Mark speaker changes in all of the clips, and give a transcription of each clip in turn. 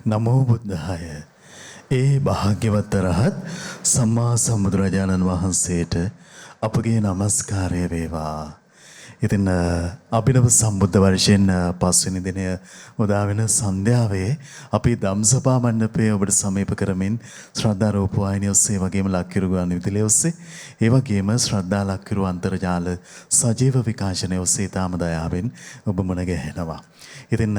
Speaker 1: නමෝ බුද්ධාය. ඒ භාග්‍යවත් රහත් සම්මා සම්බුදුරජාණන් වහන්සේට අපගේ নমස්කාරය වේවා. ඉතින් අභිනව සම්බුද්ධ වර්ෂයෙන් පස්වෙනි දිනය උදා වෙන සන්ධ්‍යාවේ අපි ධම්සභා මණ්ඩපයේ ඔබට සමීප කරමින් ශ්‍රද්ධා රූප වාහිනිය ඔස්සේ වගේම ලක්කිරු ගුවන් විදුලිය ඔස්සේ ඒ වගේම ශ්‍රද්ධා ලක්කිරු අන්තර්ජාල සජීව විකාශනය ඔස්සේ තාම දයාවෙන් ඔබ මුණ ගැහෙනවා. ඉතින්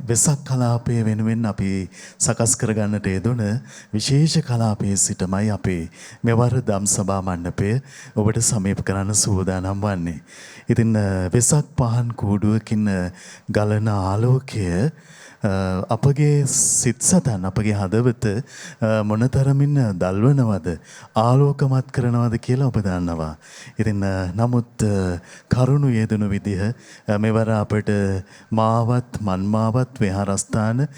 Speaker 1: වෙසක් කලාපය වෙනුවෙන් අපි සකස් කරගන්නට යෙදුන විශේෂ කලාපයේ සිටමයි අපි මෙවර ධම්සභා මණ්ඩපය ඔබට සමීප කරන්න සූදානම් වන්නේ. ඉතින් වෙසක් පහන් කූඩුවකින් ගලන ආලෝකය අපගේ සිත් සතන් අපගේ හදවත මොනතරමින් දල්වනවද ආලෝකමත් කරනවද කියලා ඔබ දන්නවා. ඉතින් නමුත් කරුණු යෙදුණු විදිහ මෙවර අපට මාවත් මන්මාවත් විහාරස්ථාන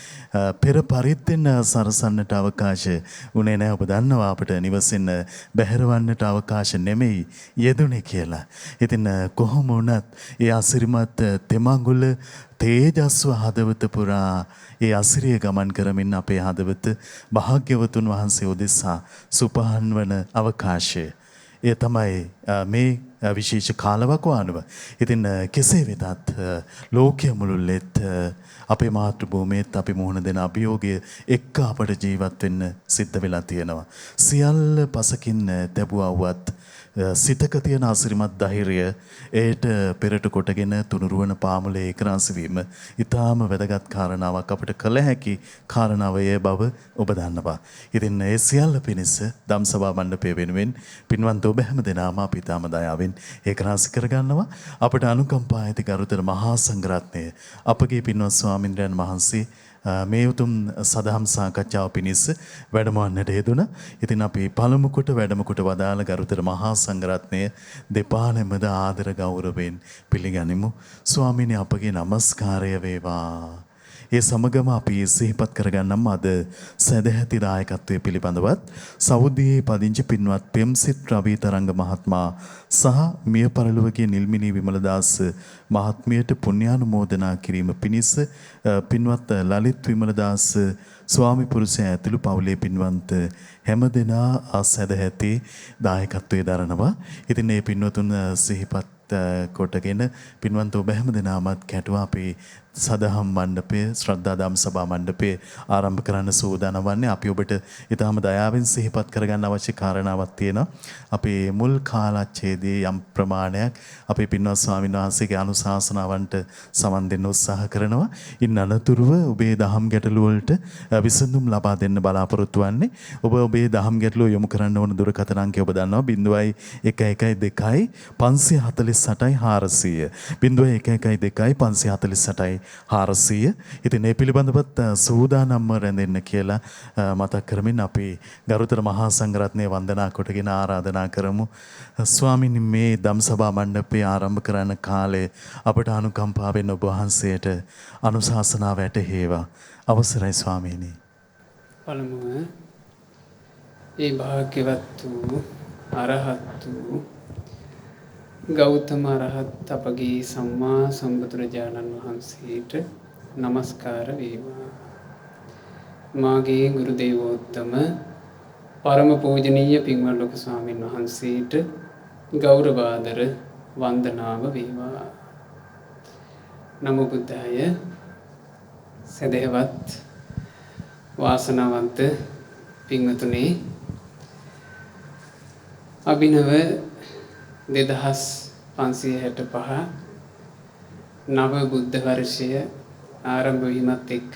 Speaker 1: පෙර පරිද්දෙන් සරසන්නට අවකාශ උනේ නැහැ. ඔබ දන්නවා අපට නිවසෙන් බැහැරවන්නට අවකාශ නෙමෙයි යෙදුනේ කියලා. ඉතින් කොහොම වුණත් ඒ අසිරිමත් තෙමඟුල තේජස්ව හදවත පුරා ඒ අසිරිය ගමන් කරමින් අපේ හදවත භාග්‍යවතුන් වහන්සේ උදෙසා සුපහන් වන අවකාශය. ඒ තමයි මේ විශේෂ කාලවකවානුව. ඉතින් කෙසේ වෙතත් ලෝකයේ මුළුල්ලෙත් අපේ මාතෘ භූමියේත් අපි මුහුණ දෙන අභියෝගය එක්ක අපට ජීවත් වෙන්න සිද්ධ වෙලා තියෙනවා. සියල්ල පසකින් තැබුවා වුවත් සිතක තියෙන අසිරිමත් ධෛර්යය ඒට පෙරට කොටගෙන තුනුරුවන පාමුලේ ඒකරාශ වීම ඊටාම වැදගත් කාරණාවක් අපිට කළ හැකි කාරණාවය බව ඔබ දන්නවා. ඉතින් ඒ සියල්ල පිණිස ධම්සභා මණ්ඩපය වෙනුවෙන් පින්වන්ත ඔබ හැම දෙනාම අපි ඊටාම දයාවෙන් ඒකරාශ කරගන්නවා. අපට අනුකම්පා ඇති ගරුතර මහා සංඝරත්නය අපගේ පින්වත් ස්වාමින්ද්‍රයන් වහන්සේ මේ උතුම් සදහම් සාකච්ඡාව පිණිස වැඩමවන්නට යෙදුණා. ඉතින් අපි පළමු කොට වැඩම කොට වදාළ ගරුතර මහා සංඝරත්නය දෙපා නැමද ආදර ගෞරවයෙන් පිළිගනිමු. ස්වාමීනි අපගේ নমස්කාරය වේවා. ඒ සමගම අපි සිහිපත් කරගන්නම් අද සදැහැති දායකත්වයේ පිළිබඳවත් සෞදියේ පදිංචි පින්වත් පෙම්සිත් රවිතරංග මහත්මයා සහ මිය පරලොවගේ නිල්මිනී විමලදාස මහත්මියට පුණ්‍යානුමෝදනා කිරීම පිණිස පින්වත් ලලිත් විමලදාස ස්වාමි පුරුෂයා ඇතුළු පවුලේ පින්වන්ත හැමදෙනා සදැහැති දායකත්වයේ දරනවා. ඉතින් මේ පින්වතුන් සිහිපත් කොටගෙන පින්වන්ත ඔබ හැම දෙනාමත් කැටුවා අපේ සදහම් මණ්ඩපය ශ්‍රද්ධා ධම්සභා මණ්ඩපය ආරම්භ කරන්න සූදානම් වන්නේ. අපි ඔබට ඊටාම දයාවෙන් සිහිපත් කරගන්න අවශ්‍ය කාරණාවක් තියෙනවා. අපේ මුල් කාලච්ඡේදයේ යම් ප්‍රමාණයක් අපේ පින්වත් ස්වාමීන් වහන්සේගේ අනුශාසනාවන්ට සමන් දෙන්න උත්සාහ කරනවා. ඉන් අනතුරුව ඔබේ දහම් ගැටළු වලට විසඳුම් ලබා දෙන්න බලාපොරොත්තු වෙන්නේ. ඔබ ඔබේ දහම් ගැටළු යොමු කරන්න ඕන දුරකථන අංකය ඔබ දන්නවා 0112 548 400 0112 548 400. ඉතින් මේ පිළිබඳවත් සූදානම්ම රැඳෙන්න කියලා මතක් කරමින් අපි ගරුතර මහා සංඝරත්නය වන්දනා කොටගෙන ආරාධනා කරමු. ස්වාමීනි මේ ධම්සභා මණ්ඩපය ආරම්භ කරන කාලේ අපට අනුකම්පාවෙන් ඔබ වහන්සේට අනුශාසනාව ඇටහේවා. අවසරයි ස්වාමීනි.
Speaker 2: පළමුව ඒ භාග්‍යවත් වූ අරහත් වූ ගෞතම අරහත් අපගේ සම්මා සම්බුදුරජාණන් වහන්සේට নমස්කාර වේවා. මාගේ ගුරු දේවෝත්තම පරම පූජනීය පින්වත් ලොකු ස්වාමීන් වහන්සේට ගෞරව ආදර වන්දනාව වේවා. නමෝ බුද්ධාය. සදහවත් වාසනාවන්ත පින්වතුනි, අභිනව 2565 නව බුද්ධ වර්ෂය ආරම්භ වීමත් එක්ක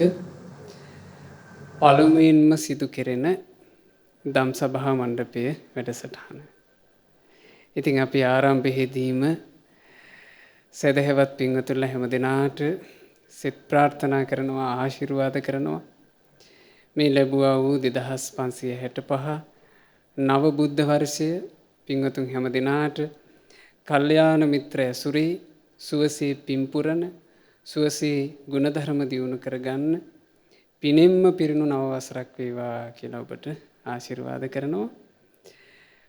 Speaker 2: පළමුවෙන්ම සිදු කෙරෙන ධම්සභා මණ්ඩපය වැඩසටහන. ඉතින් අපි ආරම්භයේදීම සදහවත් පින්වතුන්ලා හැම දිනාට සෙත් ප්‍රාර්ථනා කරනවා, ආශිර්වාද කරනවා. මේ ලැබුවා වූ 2565 නව බුද්ධ වර්ෂය පින්වතුන් හැම දිනාට කල්යාණ මිත්‍ර ඇසුරේ සුවසේ පින්පුරන, සුවසේ ගුණධර්ම දියුණු කරගන්න පිනෙම්ම පිරුණු නව වසරක් වේවා කියලා ඔබට ආශිර්වාද කරනවා.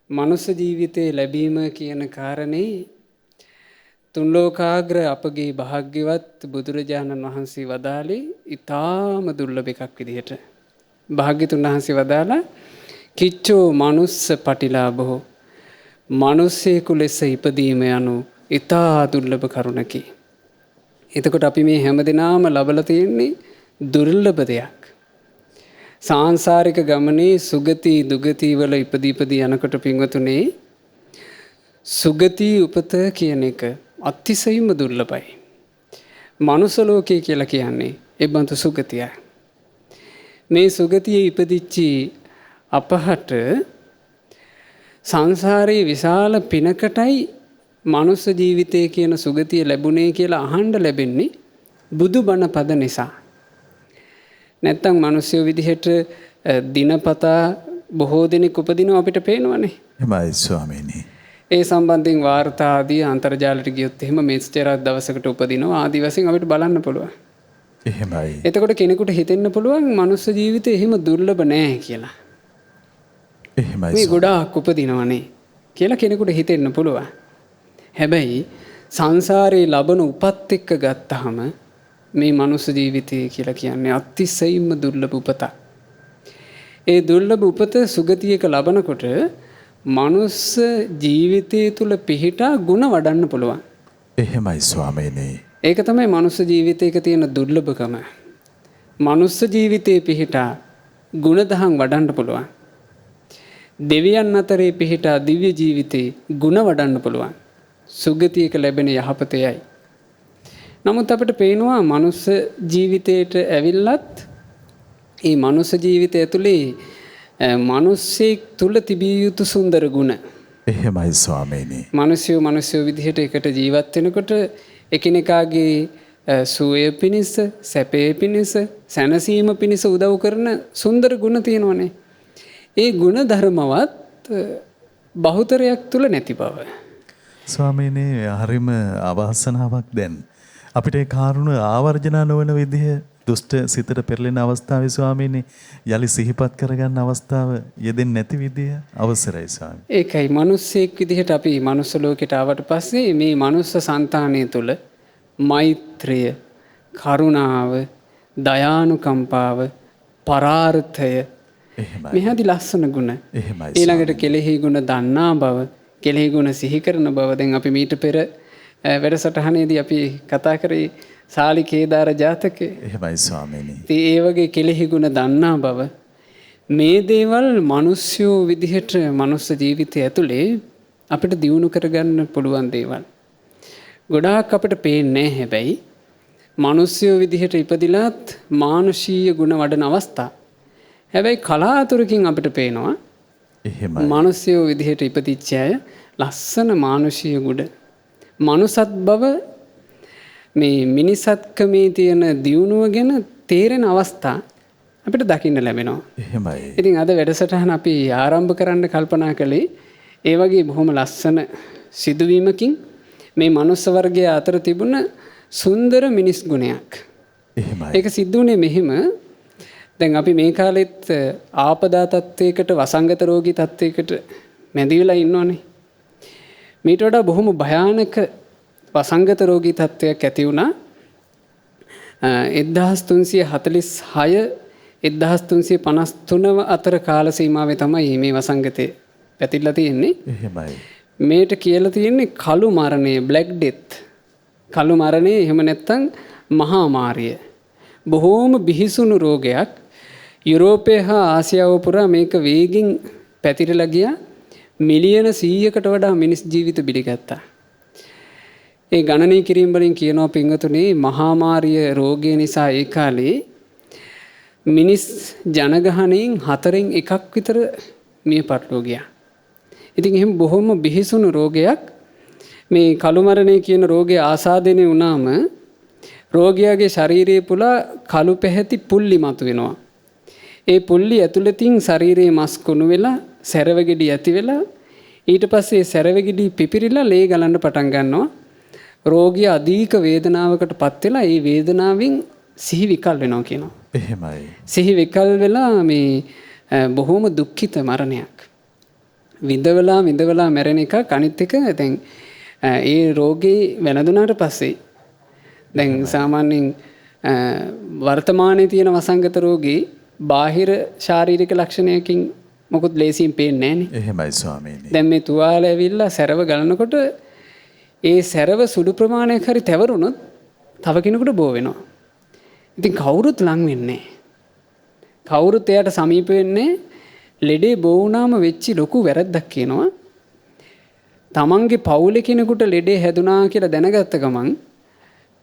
Speaker 2: මනුෂ්‍ය ජීවිතේ ලැබීම කියන කාරණේ තුන්ලෝකාග්‍ර අපගේ භාග්‍යවත් බුදුරජාණන් වහන්සේ වදාළේ ඊටාම දුර්ලභ එකක් විදිහට. භාග්‍යතුන් වහන්සේ වදාලා කිච්චෝ මනුස්ස පටිලාභෝ මිනිසෙකු ලෙස ඉපදීම යනු ඊටා දුර්ලභ කරුණකි. එතකොට අපි මේ හැමදෙනාම ලබලා තියෙන්නේ දුර්ලභ දෙයක්. සාංශාරික ගමනේ සුගති දුගති වල ඉපදී යනකොට පින්වතුනේ සුගති උපත කියන එක අතිශයින්ම දුර්ලභයි. මනුස්ස ලෝකය කියලා කියන්නේ ඒ බඳු සුගතියයි. මේ සුගතියේ ඉපදිච්චි අපහට සංසාරේ විශාල පිනකටයි මනුස්ස ජීවිතය කියන සුගතිය ලැබුණේ කියලා අහන්න ලැබෙන්නේ බුදුබණ පද නිසා. නැත්තම් මිනිස්සු විදිහට දිනපතා බොහෝ දෙනෙක් උපදිනවා අපිට පේනවනේ.
Speaker 1: එමයි ස්වාමීනි.
Speaker 2: ඒ සම්බන්ධයෙන් වාර්තා ආදී අන්තර්ජාලයට ගියොත් එහෙම මෙච්චරක් දවසකට උපදිනවා ආදී වශයෙන් අපිට බලන්න පුළුවන්.
Speaker 1: එහෙමයි.
Speaker 2: එතකොට කෙනෙකුට හිතෙන්න පුළුවන් මනුස්ස ජීවිතය එහෙම දුර්ලභ නෑ කියලා.
Speaker 1: එහෙමයි.
Speaker 2: මේ ගොඩාක් උපදිනවනේ කියලා කෙනෙකුට හිතෙන්න පුළුවන්. හැබැයි සංසාරේ ලබන උපත් එක්ක ගත්තාම මේ මනුස්ස ජීවිතය කියලා කියන්නේ අතිශයින්ම දුර්ලභ උපතක්. ඒ දුර්ලභ උපත සුගතියක ලබනකොට මනුස්ස ජීවිතය තුල පිහිටා ගුණ වඩන්න පුළුවන්.
Speaker 1: එහෙමයි ස්වාමීනි.
Speaker 2: ඒක තමයි මනුස්ස ජීවිතයක තියෙන දුර්ලභකම. මනුස්ස ජීවිතේ පිහිටා ගුණ දහම් වඩන්න පුළුවන්. දෙවියන් අතරේ පිහිටා දිව්‍ය ජීවිතේ ගුණ වඩන්න පුළුවන්. සුගතියක ලැබෙන යහපතයයි. නමුත් අපිට පේනවා මනුස්ස ජීවිතයට ඇවිල්ලත් ඒ මනුස්ස ජීවිතය ඇතුලේ මිනිස්සෙක් තුල තිබිය යුතු සුන්දර ගුණ.
Speaker 1: එහෙමයි ස්වාමීනි.
Speaker 2: මිනිස්සු විදිහට එකට ජීවත් වෙනකොට එකිනෙකාගේ සුවය පිණිස, සැපේ පිණිස, සැනසීම පිණිස උදව් කරන සුන්දර ගුණ තියෙනවනේ. ඒ ගුණ ධර්මවත් බහුතරයක් තුල නැති බව.
Speaker 1: ස්වාමීනි හරිම අවාසනාවක් දැන්. අපිට ඒ කාරුණ ආවර්ජනා නොවන විදිහ දුෂ්ට සිතට පෙරලෙන අවස්ථාවේ ස්වාමීනි යලි සිහිපත් කරගන්න අවස්ථාව යෙදෙන්නේ නැති විදිය අවසරයි ස්වාමී.
Speaker 2: ඒකයි මිනිස්සෙක් විදිහට අපි මනුස්ස ලෝකයට ආවට පස්සේ මේ මනුස්ස సంతානය තුළ මෛත්‍රිය, කරුණාව, දයානුකම්පාව, පරාර්ථය මෙහාදී ලස්සන ගුණ.
Speaker 1: එහෙමයි.
Speaker 2: ඊළඟට කෙලෙහි ගුණ දන්නා බව, කෙලෙහි ගුණ සිහි කරන බව දැන් අපි මීට පෙර වැඩසටහනේදී අපි කතා කරේ සාලි කේදාර ජාතකය.
Speaker 1: එහෙමයි ස්වාමීනි.
Speaker 2: ඉතින් ඒ වගේ කෙලෙහි ගුණ දන්නා බව මේ දේවල් මිනිස්සු විදිහට මනුස්ස ජීවිතය ඇතුලේ අපිට දියුණු කරගන්න පුළුවන් දේවල්. ගොඩාක් අපිට පේන්නේ හැබැයි මිනිස්සු විදිහට ඉපදිලාත් මානුෂීය ගුණ වඩන අවස්ථා. හැබැයි කලාතුරකින් අපිට පේනවා
Speaker 1: එහෙමයි.
Speaker 2: මිනිස්සු විදිහට ඉපදිච්ච අය ලස්සන මානුෂීය ගුණ. මනුසත් බව මේ මිනිසත්කමේ තියෙන දියුණුව ගැන තේරෙන අවස්ථා අපිට දකින්න ලැබෙනවා.
Speaker 1: එහෙමයි.
Speaker 2: ඉතින් අද වැඩසටහන අපි ආරම්භ කරන්න කල්පනා කළේ ඒ වගේ බොහොම ලස්සන සිදුවීමකින් මේ මනුස්ස වර්ගය අතර තිබුණ සුන්දර මිනිස් ගුණයක්.
Speaker 1: එහෙමයි.
Speaker 2: ඒක සිද්ධ වුණේ මෙහෙම. දැන් අපි මේ කාලෙත් ආපදා තත්වයකට වසංගත රෝගී තත්වයකට මැදි වෙලා ඉන්නෝනේ. මීට වඩා බොහොම භයානක වසංගත රෝගී තත්ත්වයක් ඇති වුණා 1346 1353 අතර කාල සීමාවේ තමයි මේ වසංගතේ පැතිරලා තියෙන්නේ.
Speaker 1: එහෙමයි.
Speaker 2: මේට කියලා තියෙන්නේ කළු මරණය, බ්ලැක් ඩෙත්. කළු මරණය එහෙම නැත්නම් මහා මාරිය. බොහෝම බිහිසුණු රෝගයක්. යුරෝපය හා ආසියාව පුරා මේක වේගින් පැතිරලා ගියා. මිලියන 100කට වඩා මිනිස් ජීවිත බිලිගත්තා. ඒ ගණනය කිරීම වලින් කියනවා පින්වතුනි මහා මාරිය රෝගය නිසා ඒ කාලේ මිනිස් ජනගහණයෙන් 4න් 1ක් විතර මිය පරලෝ ගියා. ඉතින් එහෙම බොහොම බිහිසුණු රෝගයක්. මේ කළු මරණය කියන රෝගය ආසාදනය වුණාම රෝගියාගේ ශරීරයේ පුලා කළු පැහැති පුල්ලි මතුවෙනවා. ඒ පුල්ලි ඇතුළතින් ශරීරයේ මස් කුණු වෙලා සැරවැගිඩි ඇති වෙලා ඊට පස්සේ සැරවැගිඩි පිපිරිලා ලේ ගලන්න පටන් ගන්නවා. රෝගියා අධික වේදනාවකට පත් වෙලා ඒ වේදනාවෙන් සිහි විකල් වෙනවා කියනවා.
Speaker 1: එහෙමයි.
Speaker 2: සිහි විකල් වෙලා මේ බොහොම දුක්ඛිත මරණයක්. විඳවලා මැරෙන එක අනිත් එක දැන් ඒ රෝගේ වැළඳුනාට පස්සේ දැන් සාමාන්‍යයෙන් වර්තමානයේ තියෙන වසංගත රෝගී බාහිර ශාරීරික ලක්ෂණයකින් මොකුත් ලේසියෙන් පේන්නේ නැහැ නේ.
Speaker 1: එහෙමයි ස්වාමීනි.
Speaker 2: දැන් මේ තුවාල ඇවිල්ලා සැරව ගලනකොට ඒ සැරව සුළු ප්‍රමාණයක් හරි තැවරුනොත් තව කෙනෙකුට බෝ වෙනවා. ඉතින් කවුරුත් ලං වෙන්නේ නැහැ. කවුරුත් එයාට සමීප වෙන්නේ ලෙඩේ බෝ වුණාම වෙච්ච ලොකු වැරද්දක් කියනවා. තමන්ගේ පවුලේ කෙනෙකුට ලෙඩේ හැදුනා කියලා දැනගත්ත ගමන්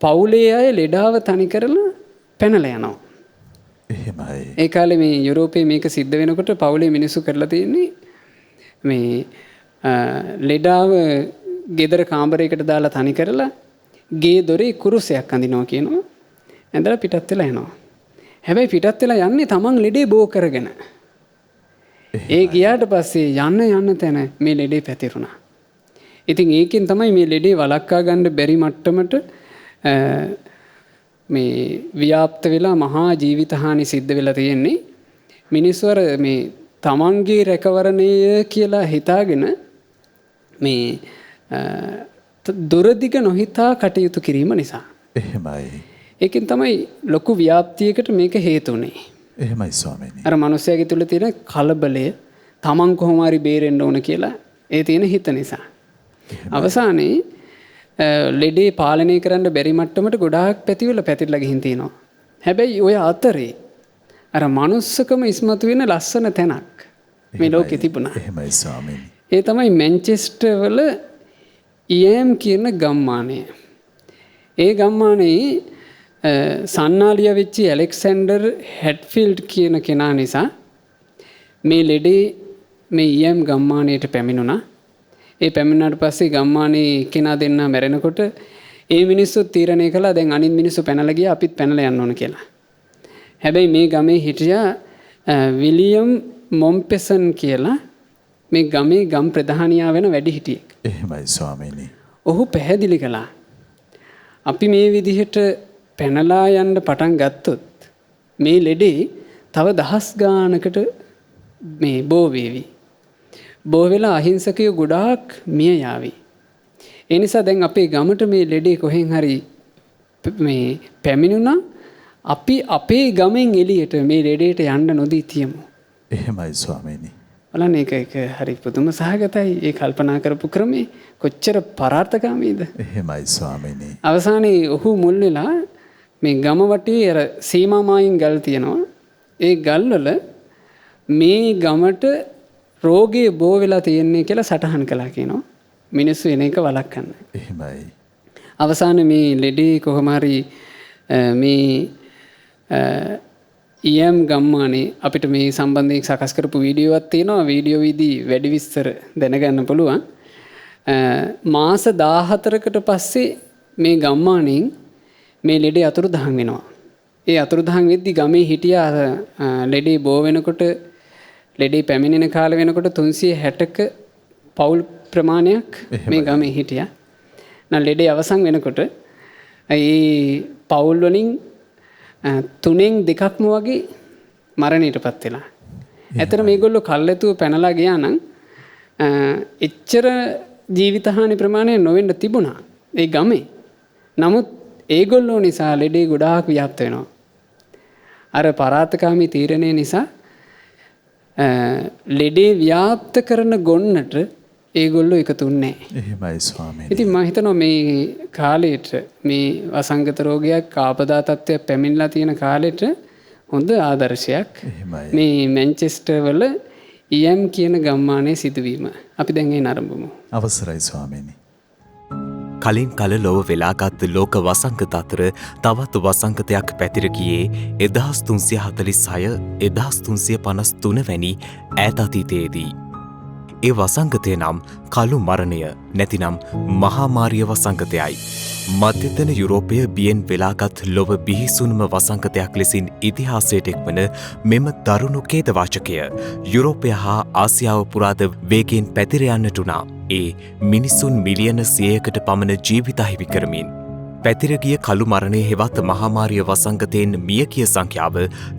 Speaker 2: පවුලේ අය ලෙඩාව තනි කරලා පැනලා යනවා.
Speaker 1: එහෙමයි.
Speaker 2: ඒ කාලේ මේ යුරෝපයේ මේක සිද්ධ වෙනකොට පවුලේ මිනිස්සු කරලා තියෙන්නේ මේ ලෙඩාව ගෙදර කාමරයකට දාලා තනි කරලා ගේ දොරේ කුරුසයක් අඳිනවා කියනවා. ඇඳලා පිටත් වෙලා යනවා. හැබැයි පිටත් වෙලා යන්නේ තමන් ලෙඩේ බෝ කරගෙන. ඒ ගියාට පස්සේ යන්න තැන මේ ලෙඩේ පැතිරුණා. ඉතින් ඒකෙන් තමයි මේ ලෙඩේ වළක්වා ගන්න බැරි මට්ටමට මේ ව්‍යාප්ත වෙලා මහා ජීවිත හානි සිද්ධ වෙලා තියෙන්නේ. මිනිස්සු අර මේ තමන්ගේ රැකවරණය කියලා හිතාගෙන මේ දුරදිග නොහිතා කටයුතු කිරීම නිසා.
Speaker 1: එහෙමයි.
Speaker 2: ඒකෙන් තමයි ලොකු ව්‍යාප්තියකට මේක හේතු වුනේ.
Speaker 1: එහෙමයි ස්වාමීනි.
Speaker 2: අර මනුස්සයාගේ තුල තියෙන කලබලය තමන් කොහොම හරි බේරෙන්න ඕන කියලා ඒ තියෙන හිත නිසා. අවසානයේ ලෙඩේ පාලනය කරන්න බැරි මට්ටමට ගොඩාක් පැතිරලා ගිහින් තියෙනවා. හැබැයි ඔය අතරේ අර මනුස්සකම ඉස්මතු වෙන ලස්සන තැනක් මේ ලෝකේ තිබුණා.
Speaker 1: එහෙමයි ස්වාමීනි.
Speaker 2: ඒ තමයි මැන්චෙස්ටර් වල EM කියන ගම්මානය. ඒ ගම්මානයේ සන්නාලිය වෙච්ච ඇලෙක්සැන්ඩර් හැට්ෆීල්ඩ් කියන කෙනා නිසා මේ ලෙඩේ මේ EM ගම්මානයට පැමිණුණා. ඒ පැමිණුණාට පස්සේ ගම්මානයේ කෙනා දෙන්නා මැරෙනකොට ඒ මිනිස්සු තීරණය කළා දැන් අනිත් මිනිස්සු පැනලා ගියා අපිත් පැනලා යන්න ඕන කියලා. හැබැයි මේ ගමේ හිටියා විලියම් මොම්පෙසන් කියලා මේ ගමේ ගම් ප්‍රධානියා වෙන වැඩිහිටියෙක්.
Speaker 1: එහෙමයි ස්වාමීනි.
Speaker 2: ඔහු පැහැදිලි කළා අපි මේ විදිහට පැනලා යන්න පටන් ගත්තොත් මේ ලෙඩේ තව දහස් ගානකට මේ බෝ වේවි. බෝ වෙලා අහිංසකයෝ ගොඩාක් මිය යාවි. ඒ නිසා දැන් අපේ ගමට මේ ලෙඩේ කොහෙන් හරි මේ පැමිණුණා අපි අපේ ගමෙන් එළියට මේ ලෙඩේට යන්න නොදී තියමු.
Speaker 1: එහෙමයි ස්වාමීනි.
Speaker 2: බලන්න ඒක හරි පුදුම සහගතයි. ඒ කල්පනා කරපු ක්‍රමේ කොච්චර පරාර්ථකාමීද?
Speaker 1: එහෙමයි ස්වාමීනි.
Speaker 2: අවසානයේ ඔහු මුල් වෙලා මේ ගම වටේ අර සීමා මායින් ගල් තියෙනවා. ඒ ගල්වල මේ ගමට රෝගේ බෝ වෙලා තියෙන්නේ කියලා සටහන් කළා කියනවා. මිනිස්සු එන එක වළක්වන්න.
Speaker 1: එහෙමයි.
Speaker 2: අවසානයේ මේ ලෙඩේ කොහොම හරි මේ EM ගම්මානේ අපිට මේ සම්බන්ධයෙන් සකස් කරපු වීඩියෝවක් තියෙනවා. වීඩියෝ විදි වැඩි විස්තර දැනගන්න පුළුවන්. මාස 14කට පස්සේ මේ ගම්මානෙන් මේ ලෙඩේ අතුරුදහන් වෙනවා. ඒ අතුරුදහන් වෙද්දි ගමේ හිටියා ලෙඩේ බෝ වෙනකොට ලෙඩේ පැමිණෙන කාලය වෙනකොට 360ක පවුල් ප්‍රමාණයක් මේ ගමේ හිටියා. ලෙඩේ අවසන් වෙනකොට ඒ පවුල් වලින් 3න් 2ක්ම වගේ මරණයටපත් වෙලා. ඇත්තට මේගොල්ලෝ කල්ැතුව පැනලා ගියා නම් එච්චර ජීවිතහානි ප්‍රමාණය නොවෙන්න තිබුණා ඒ ගමේ. නමුත් ඒගොල්ලෝ නිසා ලෙඩේ ගොඩාක් ව්‍යාප්ත වෙනවා. අර පරාර්ථකාමී තීරණය නිසා ලෙඩේ ව්‍යාප්ත කරන ගොන්නට ඒගොල්ලෝ එකතු වෙන්නේ නැහැ.
Speaker 1: එහෙමයි ස්වාමීනි.
Speaker 2: ඉතින් මම හිතනවා මේ කාලේට මේ වසංගත රෝගයක් ආපදා තත්ත්වයක් පැමිණලා තියෙන කාලෙට හොඳ ආදර්ශයක්.
Speaker 1: එහෙමයි.
Speaker 2: මේ මැන්චෙස්ටර් වල EM කියන ගම්මානයේ සිදුවීම. අපි දැන් ඒ නරඹමු.
Speaker 1: අවසරයි ස්වාමීනි.
Speaker 3: කලින් කල ලොව වෙලාගත් ලෝක වසංගත අතර තවත් වසංගතයක් පැතිර ගියේ 1346 1353 වැනි ඈත අතීතයේදී. ඒ වසංගතය නම් කළු මරණය නැතිනම් මහාමාරිය වසංගතයයි. මධ්‍යතන යුරෝපය බියෙන් වෙලාගත් ලොව බිහිසුණුම වසංගතයක් ලෙසින් ඉතිහාසයට එක්වන මෙම දරුණු ඛේදවාචකය යුරෝපය හා ආසියාව පුරාද වේගයෙන් පැතිර යන්නට වුණා. ඒ මිනිසුන් මිලියන 100කට පමණ ජීවිත අහිමි කරමින් පැතිරගිය කළු මරණය හෙවත් මහාමාරිය වසංගතයෙන් මියගිය සංඛ්‍යාව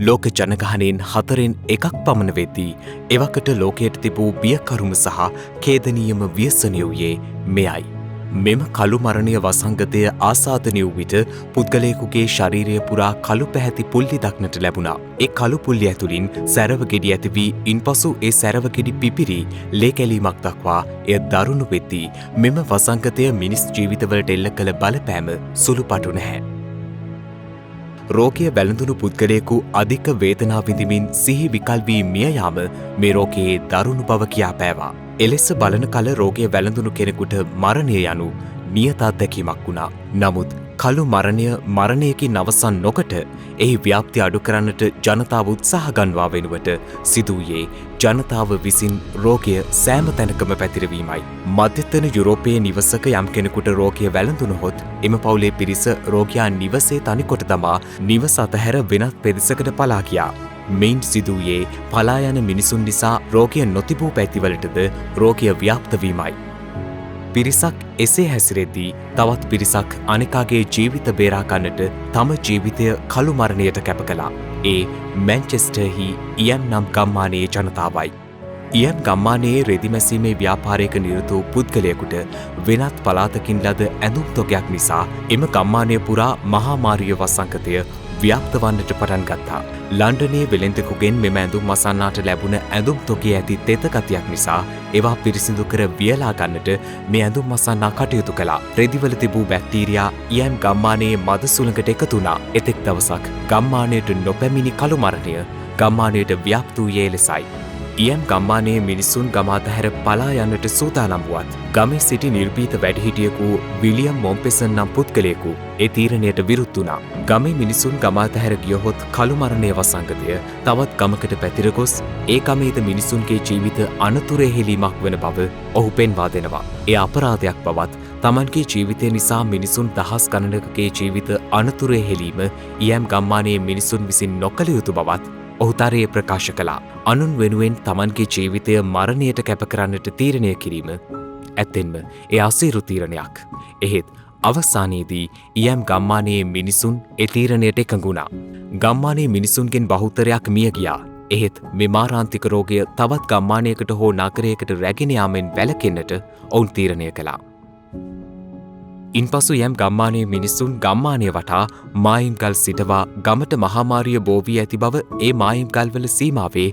Speaker 3: ලෝක ජනගහනයෙන් 4න් 1ක් පමණ වෙද්දී එවකට ලෝකයට තිබූ බියකරුම සහ ඛේදනීයම ව්‍යසනය වූයේ මෙයයි. මෙම කළු මරණය වසංගතය ආසාදනය වූ විට පුද්ගලයෙකුගේ ශරීරය පුරා කළු පැහැති පුල්ලි දක්නට ලැබුණා. ඒ කළු පුල්ලි ඇතුළින් සැරව ගෙඩි ඇති වී ඉන්පසු ඒ සැරව ගෙඩි පිපිරි ලේ කැලීමක් දක්වා එය දරුණු වෙද්දී මෙම වසංගතය මිනිස් ජීවිතවලට එල්ල කළ බලපෑම සුළුපටු නැහැ. රෝගය වැළඳුණු පුද්ගලයෙකු අධික වේදනා විඳිමින් සිහි විකල් වී මිය යාම මේ රෝගයේ දරුණු බව කියා පෑවා. එලෙස බලන කල රෝගය වැළඳුණු කෙනෙකුට මරණය යනු නියත අත්දැකීමක් වුණා. නමුත් කළු මරණය මරණයකින් අවසන් නොකොට එහි ව්‍යාප්තිය අඩු කරන්නට ජනතාව උත්සාහ ගන්වා වෙනුවට සිදුවූයේ ජනතාව විසින් රෝගය සෑම තැනකම පැතිරවීමයි. මධ්‍යතන යුරෝපයේ නිවසක යම් කෙනෙකුට රෝගය වැළඳුණහොත් එම පවුලේ පිරිස රෝගයා නිවසේ තනිකොට තමා නිවස අතහැර වෙනත් පෙදෙසකට පලා ගියා. මෙයින් සිදුවයේ පලා යන මිනිසුන් නිසා රෝගය නොතිබූ පැතිවලටද රෝගය ව්‍යාප්ත වීමයි. පිරිසක් එසේ හැසිරෙද්දී තවත් පිරිසක් අනෙකාගේ ජීවිත බේරා ගන්නට තම ජීවිතය කළු මරණයට කැප කළා. ඒ මැන්චෙස්ටර්හි ඉයම් නම් ගම්මානයේ ජනතාවයි. ඉයම් ගම්මානයේ රෙදි මැසීමේ ව්‍යාපාරයක නිරත වූ පුද්ගලයෙකුට වෙනත් පළාතකින් ලද ඇඳුම් තොගයක් නිසා එම ගම්මානය පුරා මහා මාරිය වසංගතය ව්‍යාප්ත වන්නට පටන් ගත්තා. ලන්ඩනයේ වෙළෙන්දෙකුගෙන් මෙම ඇඳුම් මසන්නාට ලැබුණ ඇඳුම් තොගේ ඇති තෙත ගතියක් නිසා ඒවා පිරිසිදු කර වියලා ගන්නට මේ ඇඳුම් මසන්නා කටයුතු කළා. රෙදිවල තිබූ බැක්ටීරියා ඉයම් ගම්මානයේ මද සුළඟට එකතු වුණා. එතෙක් දවසක් ගම්මානයට නොපැමිණි කළු මරණය ගම්මානයට ව්‍යාප්ත වූයේ ලෙසයි. ඉයම් ගම්මානයේ මිනිසුන් ගම අතහැර පලා යන්නට සූදානම් වුවත් ගමේ සිටි නිර්භීත වැඩිහිටියෙකු විලියම් මොම්පෙසන් නම් පුද්ගලයෙකු ඒ තීරණයට විරුද්ධ වුණා. ගමේ මිනිසුන් ගම අතහැර ගියහොත් කළු මරණය වසංගතය තවත් ගමකට පැතිර ගොස් ඒ ගමේද මිනිසුන්ගේ ජීවිත අනතුරේ හෙලීමක් වන බව ඔහු පෙන්වා දෙනවා. ඒ අපරාධයක් බවත් තමන්ගේ ජීවිතය නිසා මිනිසුන් දහස් ගණනකගේ ජීවිත අනතුරේ හෙලීම ඉයම් ගම්මානයේ මිනිසුන් විසින් නොකළ යුතු බවත් ඔහු තරයේ ප්‍රකාශ කළා. අනුන් වෙනුවෙන් තමන්ගේ ජීවිතය මරණයට කැප කරන්නට තීරණය කිරීම ඇත්තෙන්ම ඒ අසීරු තීරණයක්. එහෙත් අවසානයේදී ඉයම් ගම්මානයේ මිනිසුන් ඒ තීරණයට එකඟ වුණා. ගම්මානයේ මිනිසුන්ගෙන් බහුතරයක් මිය ගියා. එහෙත් මේ මාරාන්තික රෝගය තවත් ගම්මානයකට හෝ නගරයකට රැගෙන යාමෙන් වැළකෙන්නට ඔවුන් තීරණය කළා. ඉන්පසු යම් ගම්මානයේ මිනිසුන් ගම්මානය වටා මායිම්ගල් සිටවා ගමට මහාමාරිය බෝ වී ඇති බව ඒ මායිම්ගල්වල සීමාවේ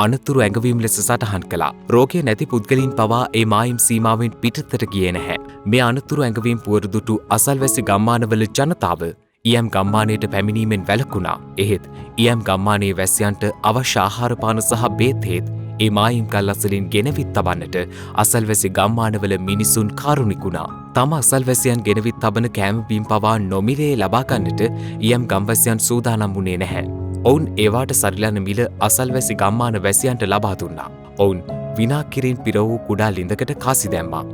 Speaker 3: අනතුරු ඇඟවීම් ලෙස සටහන් කළා. රෝගය නැති පුද්ගලයන් පවා ඒ මායිම් සීමාවෙන් පිටතට ගියේ නැහැ. මේ අනතුරු ඇඟවීම් පුවරුදුටු අසල්වැසි ගම්මානවල ජනතාව ඉයම් ගම්මානයට පැමිණීමෙන් වැළකුණා. එහෙත් ඉයම් ගම්මානයේ වැසියන්ට අවශ්‍ය ආහාර පාන සහ බේත් හේත් ඒ මායිම්ගල් අසලින් ගෙනවිත් තබන්නට අසල්වැසි ගම්මානවල මිනිසුන් කාරුණික වුණා. තම අසල්වැසියන් ගෙනවිත් තබන කෑම බීම් පවා නොමිලේ ලබා ගන්නට ඉයම් ගම්වැසියන් සූදානම් වුණේ නැහැ. ඔවුන් ඒවාට සරිලන මිල අසල්වැසි ගම්මාන වැසියන්ට ලබා දුන්නා. ඔවුන් විනාකිරින් පිර වූ කුඩා ලිඳකට කාසි දැම්මා.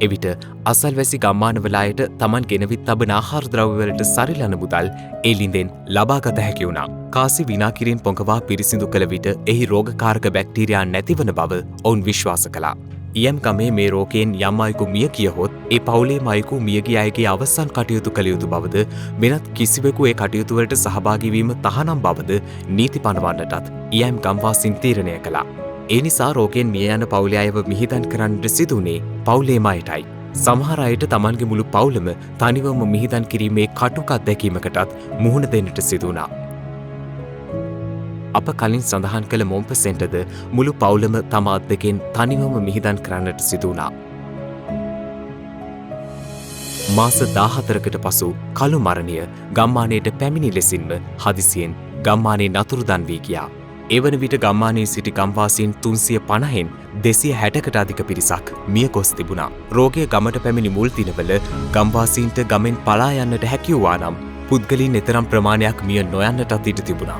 Speaker 3: එවිට අසල්වැසි ගම්මානවල අයට තමන් ගෙනවිත් තබන ආහාර ද්‍රව්‍යවලට සරිලන මුදල් ඒ ලිඳෙන් ලබාගත හැකි වුණා. කාසි විනාකිරින් පොඟවා පිරිසිදු කළ විට එහි රෝගකාරක බැක්ටීරියා නැතිවන බව ඔවුන් විශ්වාස කළා. ඉයම් ගමේ මේ රෝගයෙන් යම් අයෙකු මිය ගියහොත් ඒ පවුලේ අයෙකු මියගිය අයගේ අවසන් කටයුතු කළ යුතු බවද වෙනත් කිසිවෙකු ඒ කටයුතු වලට සහභාගී වීම තහනම් බවද නීති පනවන්නටත් ඉයම් ගම්වාසීන් තීරණය කළා. ඒ නිසා රෝගයෙන් මිය යන පවුලේ අයව මිහිදන් කරන්නට සිදුුනේ පවුලේම අයටයි. සමහර අයට තමන්ගේ මුළු පවුලම තනිවම මිහිදන් කිරීමේ කටුක අත්දැකීමකටත් මුහුණ දෙන්නට සිදුුණා. අප කලින් සඳහන් කළ මොම්පසෙන්ටද මුළු පවුලම තම අත්දෙකෙන් තනිවම මිහිදන් කරන්නට සිදුුණා. මාස 14කට පසු කළු මරණය ගම්මානයට පැමිණි ලෙසින්ම හදිසියෙන් ගම්මානයේ නතුරුදන් වී ගියා. එවන විට ගම්මානයේ සිටි ගම්වාසීන් 350න් 260කට අධික පිරිසක් මිය ගොස් තිබුණා. රෝගය ගමට පැමිණි මුල් දිනවල ගම්වාසීන්ට ගමෙන් පලා යන්නට හැකි වූවා නම් පුද්ගලයන් එතරම් ප්‍රමාණයක් මිය නොයන්නටත් ඉඩ තිබුණා.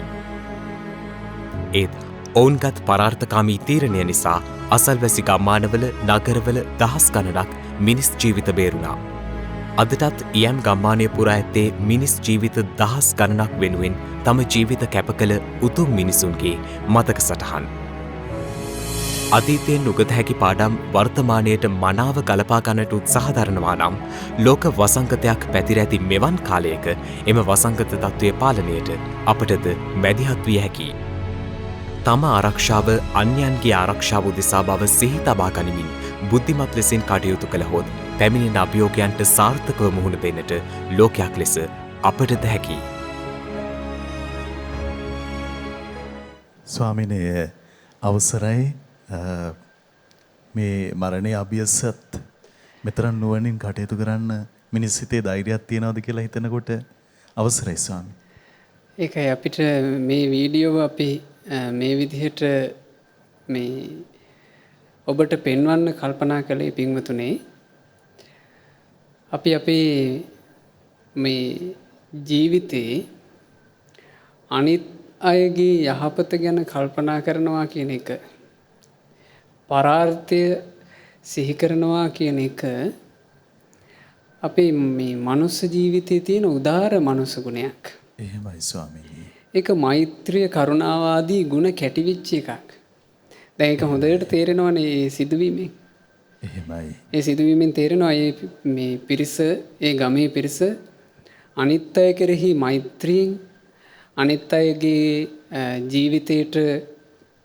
Speaker 3: ඒත් ඔවුන්ගත් පරාර්ථකාමී තීරණය නිසා අසල්වැසි ගම්මානවල නගරවල දහස් ගණනක් මිනිස් ජීවිත බේරුණා. අදටත් ඉයම් ගම්මානය පුරා ඇත්තේ මිනිස් ජීවිත දහස් ගණනක් වෙනුවෙන් තම ජීවිත කැප කළ උතුම් මිනිසුන්ගේ මතක සටහන්. අතීතයෙන් උගත හැකි පාඩම් වර්තමානයට මනාව ගලපා ගන්නට උත්සාහ දරනවා නම් ලෝක වසංගතයක් පැතිර ඇති මෙවන් කාලයක එම වසංගත තත්ත්වයේ පාලනයට අපටද මැදිහත් විය හැකියි. තම ආරක්ෂාව අන්‍යයන්ගේ ආරක්ෂාව උදෙසා බව සිහි තබා ගනිමින් බුද්ධිමත් ලෙසින් කටයුතු කළහොත් පැමිණෙන අභියෝගයන්ට සාර්ථකව මුහුණ දෙන්නට ලෝකයක් ලෙස අපටද හැකි.
Speaker 1: ස්වාමිනේ අවසරයි මේ මරණය අභියසත් මෙතරම් නුවණින් කටයුතු කරන්න මිනිස් හිතේ ධෛර්යයක් තියනවද කියලා හිතනකොට අවසරයි ස්වාමී.
Speaker 2: ඒකයි අපිට මේ වීඩියෝව අපි මේ විදිහට මේ ඔබට පෙන්වන්න කල්පනා කළේ පින්වතුනේ අපි අපේ මේ ජීවිතේ අනිත් අයගේ යහපත ගැන කල්පනා කරනවා කියන එක පරාර්ථය සිහි කරනවා කියන එක අපේ මේ මනුස්ස ජීවිතයේ තියෙන උදාර මනුස්ස ගුණයක්.
Speaker 1: එහෙමයි ස්වාමීනි.
Speaker 2: ඒක මෛත්‍රිය කරුණාව ආදී ගුණ කැටිවිච්ච එකක්. දැන් ඒක හොඳට තේරෙනවනේ මේ සිදුවීමෙන්.
Speaker 1: එහෙමයි.
Speaker 2: ඒ සිදුවීමෙන් තේරෙනවා මේ පිරිස, ඒ ගමේ පිරිස අනිත් අය කෙරෙහි මෛත්‍රියෙන් අනිත් අයගේ ජීවිතයට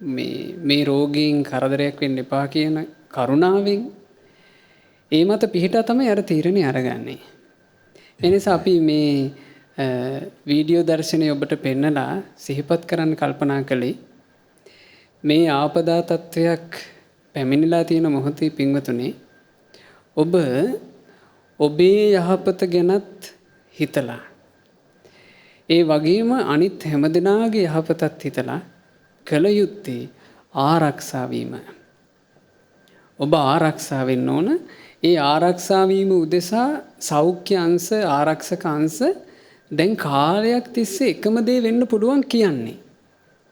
Speaker 2: මේ රෝගයෙන් කරදරයක් වෙන්න එපා කියන කරුණාවෙන් ඒ මත පිහිටා තමයි අර තීරණය අරගන්නේ. ඒ නිසා අපි මේ වීඩියෝ දර්ශනය ඔබට පෙන්නලා සිහිපත් කරන්න කල්පනා කළේ මේ ආපදා තත්වයක් පැමිණිලා තියෙන මොහොතේ පින්වතුනේ ඔබ ඔබේ යහපත ගැනත් හිතලා ඒ වගේම අනිත් හැමදෙනාගේ යහපතත් හිතලා කළ යුත්තේ ආරක්ෂා වීම. ඔබ ආරක්ෂා වෙන්න ඕන. ඒ ආරක්ෂා වීම උදෙසා සෞඛ්‍ය අංශ ආරක්ෂක අංශ දැන් කාලයක් තිස්සේ එකම දේ වෙන්න පුළුවන් කියන්නේ.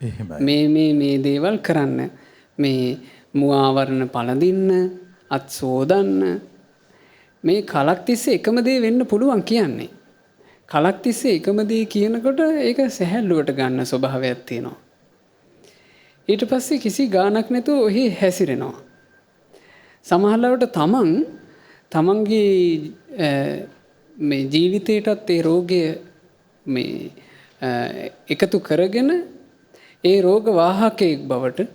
Speaker 1: එහෙමයි.
Speaker 2: මේ දේවල් කරන්න. මේ මුවාවරණ පළඳින්න, අත් සෝදන්න. මේ කලක් තිස්සේ එකම දේ වෙන්න පුළුවන් කියන්නේ. කලක් තිස්සේ එකම දේ කියනකොට ඒක සැහැල්ලුවට ගන්න ස්වභාවයක් තියෙනවා. ඊට පස්සේ කිසි ගාණක් නැතුව ඔහි හැසිරෙනවා. සමහරවිට තමන්ගේ මේ ජීවිතයටත් ඒ රෝගය මේ එකතු කරගෙන ඒ රෝග වාහකයෙක් බවට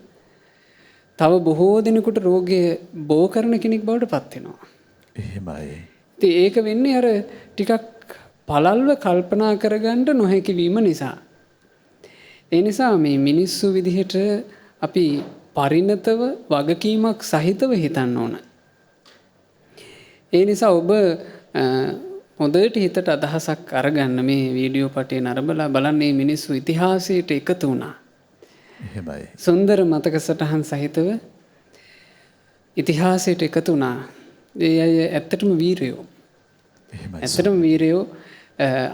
Speaker 2: තව බොහෝ දිනකට රෝගය බෝ කරන කෙනෙක් බවට පත් වෙනවා.
Speaker 1: එහෙමයි.
Speaker 2: ඉතින් ඒක වෙන්නේ අර ටිකක් පළල්ව කල්පනා කරගන්න නොහැකි වීම නිසා. ඒ නිසා මේ මිනිස්සු විදිහට අපි පරිණතව වගකීමක් සහිතව හිතන්න ඕන. ඒ නිසා ඔබ හොඳට හිතට අදහසක් අරගන්න මේ වීඩියෝ පටේ නරඹලා බලන්න මේ මිනිස්සු ඉතිහාසයට එකතු වුණා.
Speaker 1: එහෙමයි.
Speaker 2: සුන්දර මතක සටහන් සහිතව ඉතිහාසයට එකතු වුණා. ඒ අය ඇත්තටම වීරයෝ.
Speaker 1: එහෙමයි.
Speaker 2: ඇත්තටම වීරයෝ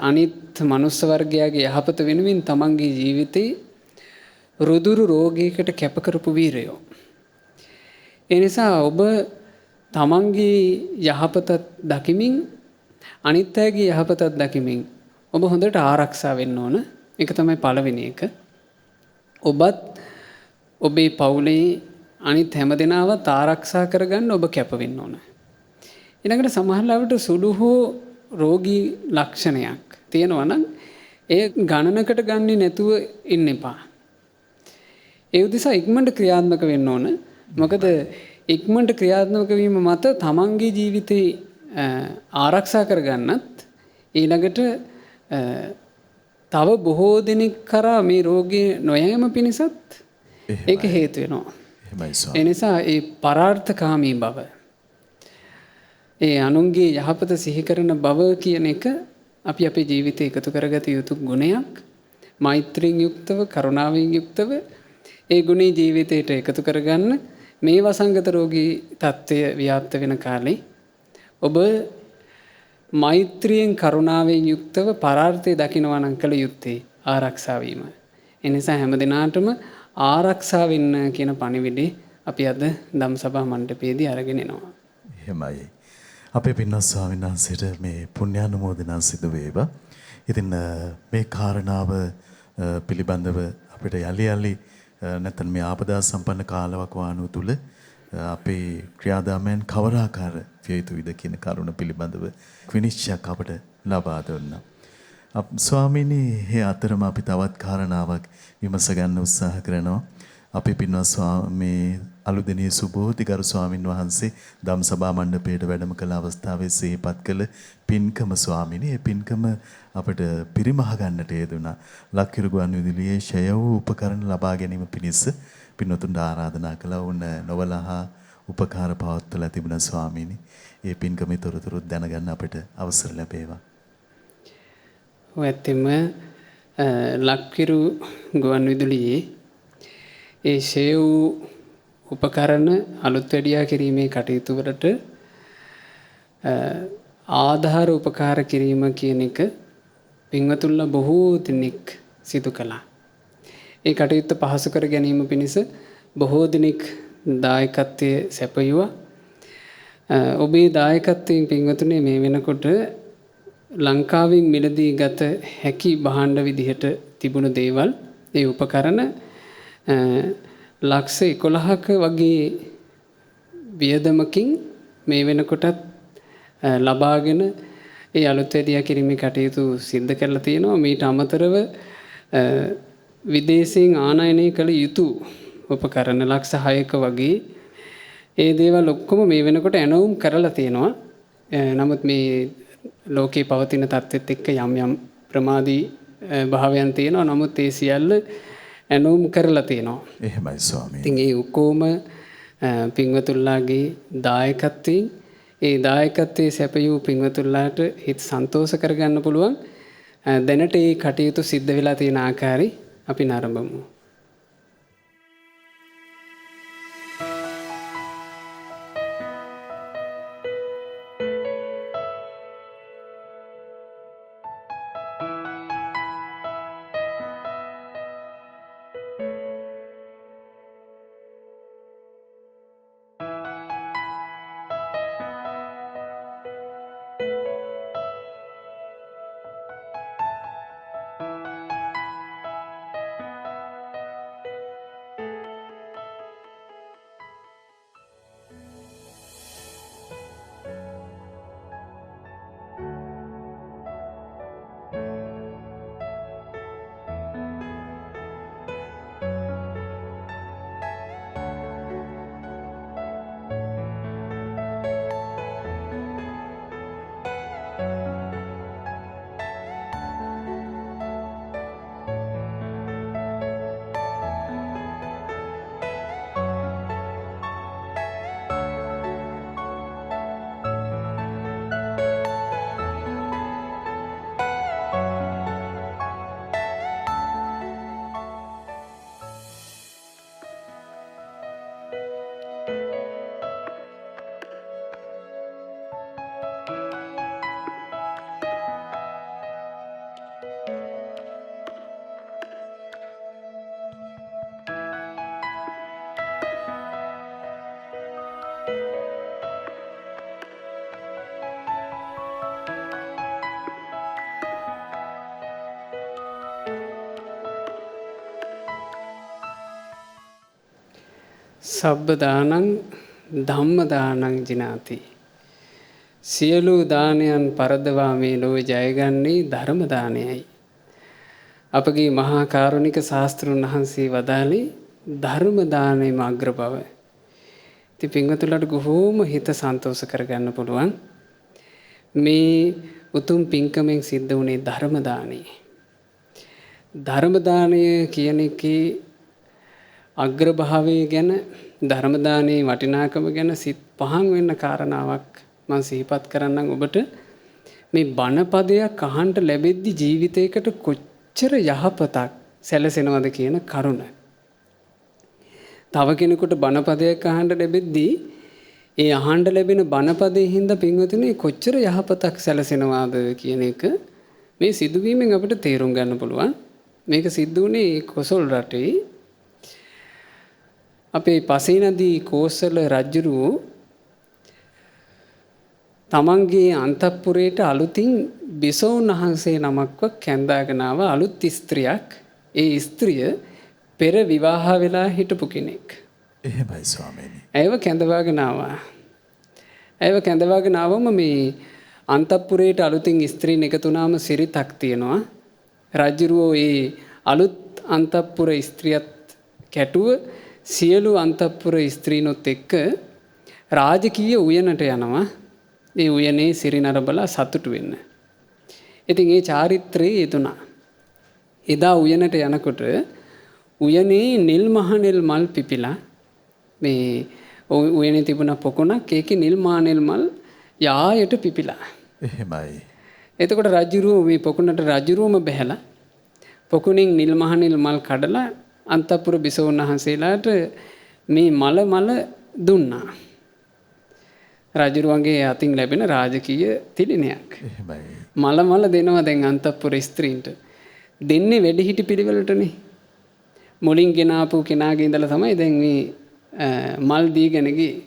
Speaker 2: අනිත් මනුස්ස වර්ගයාගේ යහපත වෙනුවෙන් තමන්ගේ ජීවිතේ රුදුරු රෝගයකට කැප කරපු වීරයෝ. ඒ නිසා ඔබ තමන්ගේ යහපතත් දකිමින් අනිත් අයගේ යහපතත් දකිමින් ඔබ හොඳට ආරක්ෂා වෙන්න ඕන. ඒක තමයි පළවෙනි එක. ඔබත් ඔබේ පවුලේ අනිත් හැමදෙනාවත් ආරක්ෂා කරගන්න ඔබ කැප වෙන්න ඕන. ඊළඟට සමහරවිට සුළු හෝ රෝගී ලක්ෂණයක් තියෙනවා නම් ඒ ගණනකට ගන්නේ නැතුව ඉන්න එපා. ඒ උදෙසා ඉක්මනට ක්‍රියාත්මක වෙන්න ඕන. මොකද ඉක්මනට ක්‍රියාත්මක වීම මත තමන්ගේ ජීවිතේ ආරක්ෂා කරගන්නත් ඊළඟට තව බොහෝ දෙනෙක් කරා මේ රෝගේ නොයෑම පිණිසත් ඒක හේතු වෙනවා. ඒ නිසා ඒ පරාර්ථකාමී බව ඒ අනුන්ගේ යහපත සිහි කරන බව කියන එක අපි අපේ ජීවිතේ එකතු කරගත යුතු ගුණයක්. මෛත්‍රියෙන් යුක්තව කරුණාවෙන් යුක්තව ඒ ගුණේ ජීවිතයට එකතු කරගන්න මේ වසංගත රෝගී තත්ත්වය ව්‍යාප්ත වෙන කාලේ ඔබ මෛත්‍රියෙන් කරුණාවෙන් යුක්තව පරාර්ථය දකිනවා නම් කළ යුත්තේ ආරක්ෂා වීම. ඒ නිසා හැමදිනාටම ආරක්ෂා වෙන්න කියන පණිවිඩේ අපි අද ධම්සභා මණ්ඩපයේදී අරගෙන එනවා.
Speaker 1: එහෙමයි. අපේ පින්වත් ස්වාමීන් වහන්සේට මේ පුණ්‍යානුමෝදනා සිදු වේවා. ඉතින් මේ කාරණාව පිළිබඳව අපිට යලි නැත්නම් මේ ආපදා සම්පන්න කාලවකවානුව තුල අපේ ක්‍රියාදාමයන් කවර ආකාර විය යුතුද කියන කරුණ පිළිබඳව විනිශ්චයක් අපට ලබා දුන්නා. ස්වාමීනි, මේ අතරම අපි තවත් කාරණාවක් විමස ගන්න උත්සාහ කරනවා. අපේ පින්වත් ස්වාමී අලුදෙණිය සුබෝධි ගරු ස්වාමින් වහන්සේ ධම්සභා මණ්ඩපයට වැඩම කළ අවස්ථාවේ සිහිපත් කළ පින්කම ස්වාමිනේ ඒ පින්කම අපට පිරිමහ ගන්නට යෙදුණා. ලක්කිරු ගුවන් විදුලියේ ෂය වූ උපකරණ ලබා ගැනීම පිණිස පින්වතුන්ට ආරාධනා කළා. වුණ නොවලහා උපකාර පවත්වලා තිබුණා ස්වාමීනි. ඒ පින්කමේ තොරතුරුත් දැනගන්න අපට අවසර ලැබේවා.
Speaker 2: ඔය ඇත්තෙම ලක්කිරු ගුවන් විදුලියේ ඒ ෂය වූ උපකරණ අලුත් වැඩියා කිරීමේ කටයුතු වලට ආධාර උපකාර කිරීම කියන එක පින්වතුන්ලා බොහෝ දෙනෙක් සිදු කළා. ඒ කටයුත්ත පහසු කර ගැනීම පිණිස බොහෝ දෙනෙක් දායකත්වයේ සැපයුවා. ඔබේ දායකත්වයෙන් පින්වතුනේ මේ වෙනකොට ලංකාවෙන් මිලදී ගත හැකි භාණ්ඩ විදිහට තිබුණු දේවල් ඒ උපකරණ ලක්ෂ 11ක වගේ වියදමකින් මේ වෙනකොටත් ලබාගෙන ඒ අලුත් වැඩියා කිරීමේ කටයුතු සිද්ධ කරලා තියෙනවා. මීට අමතරව විදේශයෙන් ආනයනය කළ යුතු උපකරණ ලක්ෂ 6ක වගේ ඒ දේවල් ඔක්කොම මේ වෙනකොට ඇනවුම් කරලා තියෙනවා. නමුත් මේ ලෝකේ පවතින තත්ත්වෙත් එක්ක යම් යම් ප්‍රමාදී භාවයන් තියෙනවා. නමුත් ඒ සියල්ල ඇනවුම් කරලා තියෙනවා.
Speaker 1: එහෙමයි ස්වාමී.
Speaker 2: ඉතින් ඒ ඔක්කොම පින්වතුන්ලාගේ දායකත්වයෙන් ඒ දායකත්වයේ සැපයූ පින්වතුන්ලාට හිත සන්තෝෂ කරගන්න පුළුවන්. දැනට ඒ කටයුතු සිද්ධ වෙලා තියෙන ආකාරي අපි නරඹමු. සබ්බ දානං ධම්ම දානං ජිනාති. සියලු දානයන් පරදවා මේ ලොව ජයගන්නේ ධර්ම දානයයි. අපගේ මහා කාරුණික ශාස්ත්‍රඥ වහන්සේ වදාළේ ධර්ම දානයේම අග්‍ර බව. ඉතින් පින්වතුන්ලාට කොහොම හිත සන්තෝෂ කරගන්න පුළුවන් මේ උතුම් පින්කමෙන් සිද්ධ වුණේ ධර්ම දානය. ධර්ම දානය කියන එකේ අග්‍රභාවය ගැන ධර්ම දානයේ වටිනාකම ගැන සිත් පහන් වෙන්න කාරණාවක් මම සිහිපත් කරන්නම් ඔබට. මේ බණපදයක් අහන්න ලැබෙද්දි ජීවිතයකට කොච්චර යහපතක් සැලසෙනවද කියන කරුණ. තව කෙනෙකුට බණපදයක් අහන්න ලැබෙද්දි ඒ අහන්න ලැබෙන බණපදයේ හින්දා පින්වතුනි කොච්චර යහපතක් සැලසෙනවද කියන එක මේ සිදුවීමෙන් අපිට තේරුම් ගන්න පුළුවන්. මේක සිද්ධ වුණේ කොසල් රටේ අපේ පසේනදී කෝසල රජුරු තමන්ගේ අන්තපුරයට අලුතින් බිසෝන් වහන්සේ නමක්ව කැඳාගෙන ආව අලුත් ස්ත්‍රියක්. ඒ ස්ත්‍රිය පෙර විවාහ වෙලා හිටපු කෙනෙක්.
Speaker 1: එහෙමයි ස්වාමීනි.
Speaker 2: ඇයව කැඳවාගෙන ආවා. ඇයව කැඳවාගෙන ආවම මේ අන්තපුරයට අලුතින් ස්ත්‍රීන් එකතු වුණාම සිරිතක් තියෙනවා. රජුරෝ ඒ අලුත් අන්තපුර ස්ත්‍රියත් කැටුව සියලු අන්තපුර ස්ත්‍රීනොත් එක්ක රාජකීය උයනට යනවා. ඒ උයනේ සිරි නරඹලා සතුටු වෙන්න. ඉතින් ඒ චාරිත්‍රයේ යෙදුණා. එදා උයනට යනකොට උයනේ නිල් මහනෙල් මල් පිපිලා මේ උයනේ තිබුණ පොකුණක් ඒකේ නිල් මහනෙල් මල් යායට පිපිලා.
Speaker 1: එහෙමයි.
Speaker 2: එතකොට රජුරුව මේ පොකුණට රජුරුවම බැහැලා පොකුණෙන් නිල් මහනෙල් මල් කඩලා අන්තපුර බිසෝන් වහන්සේලාට මේ මල දුන්නා. රජුරුවන්ගේ අතින් ලැබෙන රාජකීය තිළිනයක්.
Speaker 1: එහෙමයි.
Speaker 2: මල දෙනවා දැන් අන්තපුර ස්ත්‍රීන්ට. දෙන්නේ වැඩිහිටි පිළිවෙලටනේ. මුලින් ගෙනාපු කෙනාගේ ඉඳලා තමයි දැන් මේ මල් දීගෙන ගියේ.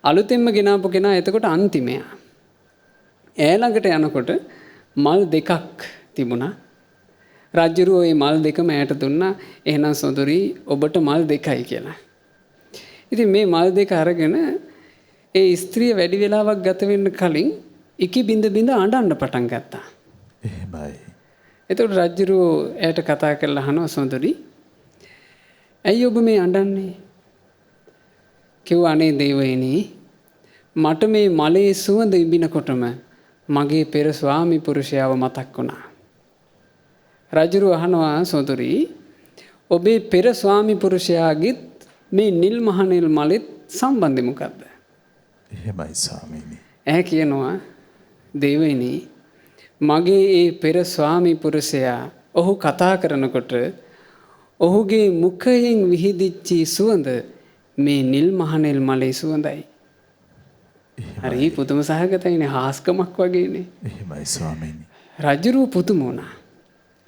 Speaker 2: අලුතෙන්ම ගෙනාපු කෙනා එතකොට අන්තිමයා. ඈ ළඟට යනකොට මල් දෙකක් තිබුණා. රජුරුවෝ මේ මල් දෙකම ඈට දුන්නා. එහෙනම් සොඳුරි ඔබට මල් දෙකයි කියලා. ඉතින් මේ මල් දෙක අරගෙන ඒ ස්ත්‍රිය වැඩි වෙලාවක් ගත වෙන්න කලින් ඉකි බිඳ අඬන්න පටන් ගත්තා.
Speaker 1: එහෙමයි.
Speaker 2: එතකොට රජුරුවෝ ඈට කතා කරලා අහනවා සොඳුරි ඇයි ඔබ මේ අඬන්නේ? කිව්වා අනේ දේවයනි මට මේ මලේ සුවඳ ඉබිනකොටම මගේ පෙර ස්වාමි පුරුෂයාව මතක් වුණා. රජුරුව අහනවා සොඳුරි ඔබේ පෙර ස්වාමි පුරුෂයාගෙත් මේ නිල් මහනෙල් මලෙත් සම්බන්ධය මොකක්ද?
Speaker 1: එහෙමයි ස්වාමීනි.
Speaker 2: ඈ කියනවා දේවයනි මගේ ඒ පෙර ස්වාමි පුරුෂයා ඔහු කතා කරනකොට ඔහුගේ මුඛයෙන් විහිදිච්ච සුවඳ මේ නිල් මහනෙල් මලේ සුවඳයි. හරි පුදුම සහගතයිනේ හාස්කමක් වගේනේ.
Speaker 1: එහෙමයි ස්වාමීනි.
Speaker 2: රජුරුව පුදුම වුණා.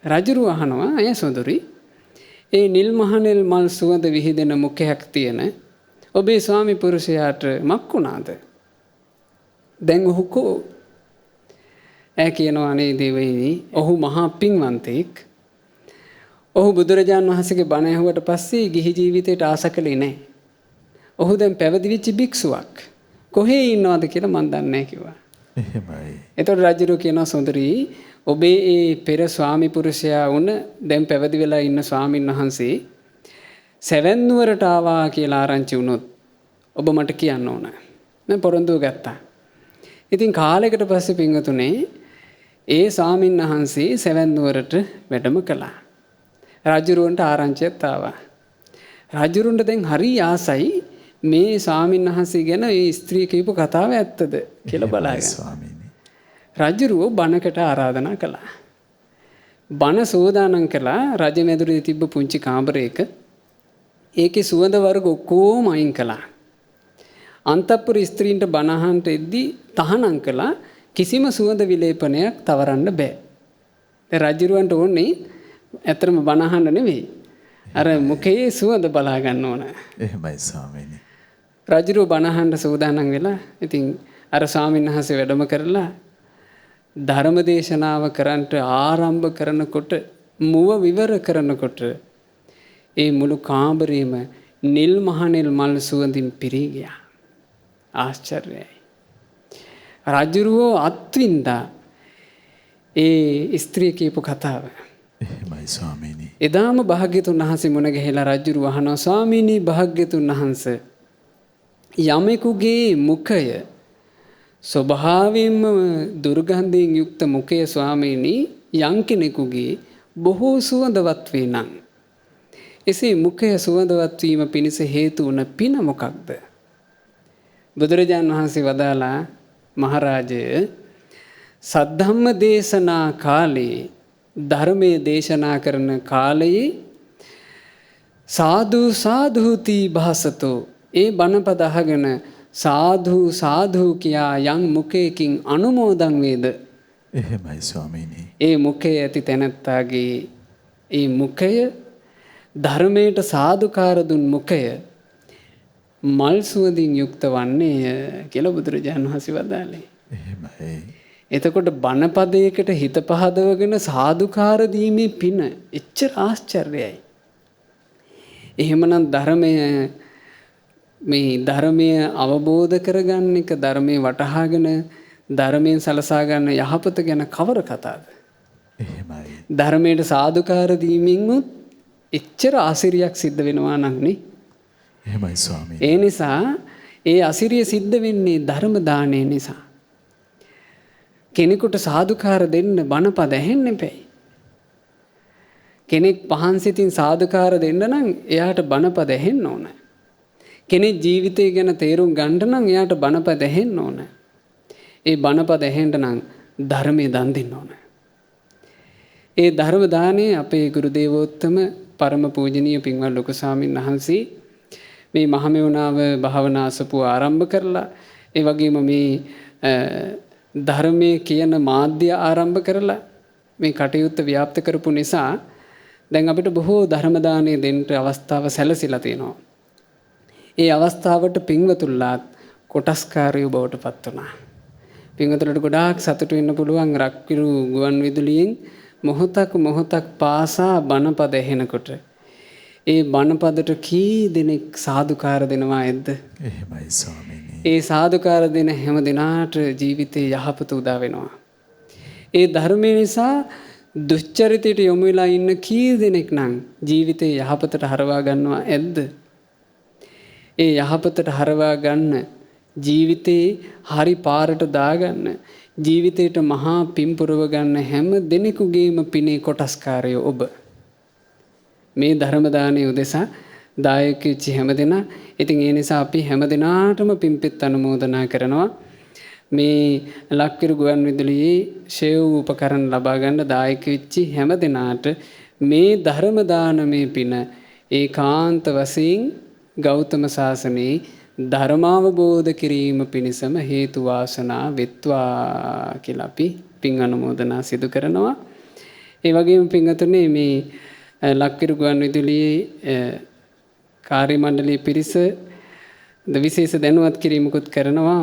Speaker 2: රජුරුව අහනවා අය සොඳුරි ඒ නිල් මහනෙල් මල් සුවඳ විහිදෙන මුඛයක් තියෙන ඔබේ ස්වාමි පුරුෂයාට මක් වුණාද? දැන් ඔහු කෝ? ඈ කියනවා අනේ දේවයනි ඔහු මහා පින්වන්තෙක්. ඔහු බුදුරජාන් වහන්සේගේ බණ ඇහුවට පස්සේ ගිහි ජීවිතයට ආස කළේ නැහැ. ඔහු දැන් පැවිදි වෙච්ච භික්ෂුවක්. කොහේ ඉන්නවද කියලා මන් දන්නේ නැහැ කිව්වා.
Speaker 1: එහෙමයි.
Speaker 2: එතකොට රජුරු කියනවා සොඳුරි ඔබේ ඒ පෙර ස්වාමි පුරුෂයා වුණ දැන් පැවිදි වෙලා ඉන්න ස්වාමින් වහන්සේ සැවැන් නුවරට ආවා කියලා ආරංචි වුණොත් ඔබ මට කියන්න ඕන. මම පොරොන්දුව ගත්තා. ඉතින් කාලයකට පස්සේ පින්වතුනේ ඒ ස්වාමින් වහන්සේ සැවැන් නුවරට වැඩම කළා. රජුරුවන්ට ආරංචියක් ආවා. රජුරුවන්ට දැන් හරි ආසයි මේ ස්වාමින් වහන්සේ ගැන ඒ ස්ත්‍රී කියපු කතාව ඇත්තද කියලා බලාගන්න. රජුරුව බණකට ආරාධනා කළා. බණ සෝදානම් කළා රජමැදුරේ තිබ්බ පුංචි කාමරයක. ඒකේ සුවඳ වර්ග ඔක්කොම අයින් කළා. අන්තපුර ස්ත්‍රීන්ට බණ අහන්න එද්දි තහනම් කළා කිසිම සුවඳ විලේපනයක් තවරන්න බෑ. දැන් රජුරුවන්ට ඕනේ ඇත්තටම බණ අහන්න නෙවෙයි. අර මුඛයේ සුවඳ බලා ගන්න ඕන.
Speaker 1: එහෙමයි ස්වාමීනි.
Speaker 2: රජුරුව බණ අහන්න සූදානම් වෙලා ඉතින් අර ස්වාමීන් වහන්සේ වැඩම කරලා ධර්ම දේශනාව කරන්නට ආරම්භ කරනකොට මුව විවර කරනකොට ඒ මුළු කාමරේම නිල් මහනෙල් මල් සුවඳින් පිරී ගියා. ආශ්චර්යයි. රජුරුව අත්විඳා ඒ ස්ත්‍රිය කියපු කතාව.
Speaker 1: එහෙමයි ස්වාමීනි.
Speaker 2: එදාම භාග්‍යතුන් වහන්සේ මුණ ගැහිලා රජුරුව අහනවා ස්වාමීනි භාග්‍යතුන් වහන්සේ යමෙකුගේ මුඛය ස්වභාවයෙන්ම දුර්ගන්ධයෙන් යුක්ත මුඛය ස්වාමීනි යම් කෙනෙකුගේ බොහෝ සුවඳවත් වේ නම් එසේ මුඛය සුවඳවත් වීම පිණිස හේතු වන පින මොකක්ද? බුදුරජාන් වහන්සේ වදාලා මහරජය සද්ධම්ම දේශනා කාලේ ධර්මයේ දේශනා කරන කාලයේ සාදු සාධුති භාසතෝ ඒ බණපද අහගෙන සාධු සාධු කියා යම් මුඛයකින් අනුමෝදන් වේද?
Speaker 1: එහෙමයි ස්වාමීනි.
Speaker 2: ඒ මුඛය ඇති තැනැත්තාගේ ඒ මුඛය ධර්මයට සාදුකාර දුන් මුඛය මල් සුවඳින් යුක්ත වන්නේය කියලා බුදුරජාණන් වහන්සේ වදාළේ.
Speaker 1: එහෙමයි.
Speaker 2: එතකොට බණපදයකට හිත පහදවගෙන සාදුකාර දීමේ පින එච්චර ආශ්චර්යයි. එහෙමනම් ධර්මය අවබෝධ කරගන්න එක ධර්මයේ වටහාගෙන ධර්මයෙන් සලසා ගන්න යහපත ගැන කවර කතාවද?
Speaker 1: එහෙමයි.
Speaker 2: ධර්මයට සාදුකාර දීමින්මුත් එච්චර අසිරියක් සිද්ධ වෙනවා නම් නේ.
Speaker 1: එහෙමයි ස්වාමීනි.
Speaker 2: ඒ නිසා ඒ අසිරිය සිද්ධ වෙන්නේ ධර්ම දාණය නිසා. කෙනෙකුට සාදුකාර දෙන්න බණපද ඇහෙන්න එපැයි. කෙනෙක් පහන් සිතින් සාදුකාර දෙන්න නම් එයාට බණපද ඇහෙන්න ඕන. කෙනෙක් ජීවිතය ගැන තේරුම් ගන්න නම් එයාට බණපද ඇහෙන්න ඕන. ඒ බණපද ඇහෙන්න නම් ධර්මයේ දන් දෙන්න ඕන. ඒ ධර්ම දානේ අපේ ගුරු දේවෝත්තම පරම පූජනීය පින්වත් ලොකු ස්වාමීන් වහන්සේ මේ මහමෙවුනාව භාවනා අසපුව ආරම්භ කරලා ඒ වගේම මේ ධර්මයේ කියන මාධ්‍ය ආරම්භ කරලා මේ කටයුත්ත ව්‍යාප්ත කරපු නිසා දැන් අපිට බොහෝ ධර්ම දානය දෙන්න අවස්ථාව සැලසিলা තියෙනවා. ඒ අවස්ථාවට පින්වතුන්ලාත් කොටස්කාරයෝ බවට පත් වුණා. පින්වතුන්ට ගොඩාක් සතුටු වෙන්න පුළුවන් රක්කිරු ගුවන් විදුලියෙන් මොහොතක් පාසා බණපද ඇහෙනකොට ඒ බණපදට කී දෙනෙක් සාදුකාර දෙනවා ඇද්ද?
Speaker 1: එහෙමයි ස්වාමීනි.
Speaker 2: ඒ සාදුකාර දෙන හැම දිනාට ජීවිතේ යහපත උදා වෙනවා. ඒ ධර්මය නිසා දුෂ්චරිතයට යොමු වෙලා ඉන්න කී දෙනෙක් නම් ජීවිතේ යහපතට හරවා ගන්නවා ඇද්ද? ඒ යහපතට හරවා ගන්න ජීවිතේ හරි පාරට දාගන්න ජීවිතේට මහා පින් පුරව ගන්න හැම දෙනෙකුගේම පිනේ කොටස්කාරයෝ ඔබ. මේ ධර්ම දානයේ උදෙසා දායක වෙච්ච හැම දෙනා. ඉතින් ඒ නිසා අපි හැම දිනාටම පින්පෙත් අනුමෝදනා කරනවා. මේ ලක්කිරු ගුවන් විදුලියේ ෂේව් උපකරණ ලබා ගන්න දායක වෙච්ච හැම දිනාට මේ ධර්ම දානමේ පින ඒකාන්ත වශයෙන් ගෞතම සාසනයේ ධර්මාවබෝධ කිරීම පිණිසම හේතු වාසනා වෙත්වා කියලා අපි පින් අනුමෝදනා සිදු කරනවා. ඒ වගේම පින්වතුනි මේ ලක්කිරු ගුවන් විදුලියේ කාර්ය මණ්ඩලයේ පිරිස විශේෂ දැනුවත් කිරීමකුත් කරනවා.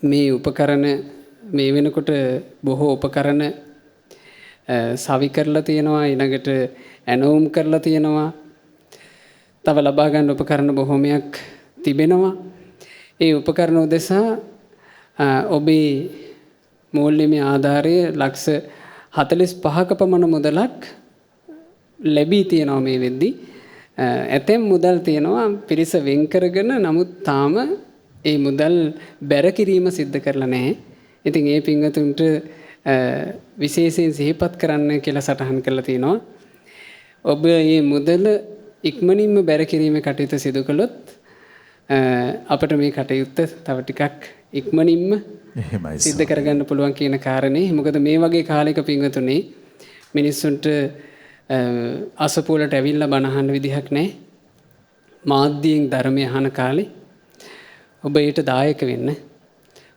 Speaker 2: මේ උපකරණ මේ වෙනකොට බොහෝ උපකරණ සවි කරලා තියෙනවා, ඊළඟට ඇනෝම් කරලා තියෙනවා. තව ලබා ගන්න උපකරණ බොහෝමයක් තිබෙනවා. ඒ උපකරණ උදෙසා ඔබේ මූල්‍යමය ආධාරය ලක්ෂ 45ක පමණ මුදලක් ලැබී තියෙනවා මේ වෙද්දී. ඇතැම් මුදල් තියෙනවා පිරිස වෙන් කරගෙන, නමුත් තාම ඒ මුදල් බැර කිරීම සිද්ධ කරලා නැහැ. ඉතින් ඒ පින්වතුන්ට විශේෂයෙන් සිහිපත් කරන්න කියලා සටහන් කරලා තියෙනවා. ඔබ මේ මුදල ඉක්මනින්ම බැර කිරීමේ කටයුතු සිදු කළොත් අපිට මේ කටයුත්ත තව ටිකක් ඉක්මනින්ම සිද්ධ කරගන්න පුළුවන් කියන කාරණේ. මොකද මේ වගේ කාලයක පින්වතුනේ මිනිස්සුන්ට අසපුවලට ඇවිල්ලා බණ අහන්න විදිහක් නැහැ. මාධ්‍යයෙන් ධර්මය අහන කාලේ ඔබ ඊට දායක වෙන්න.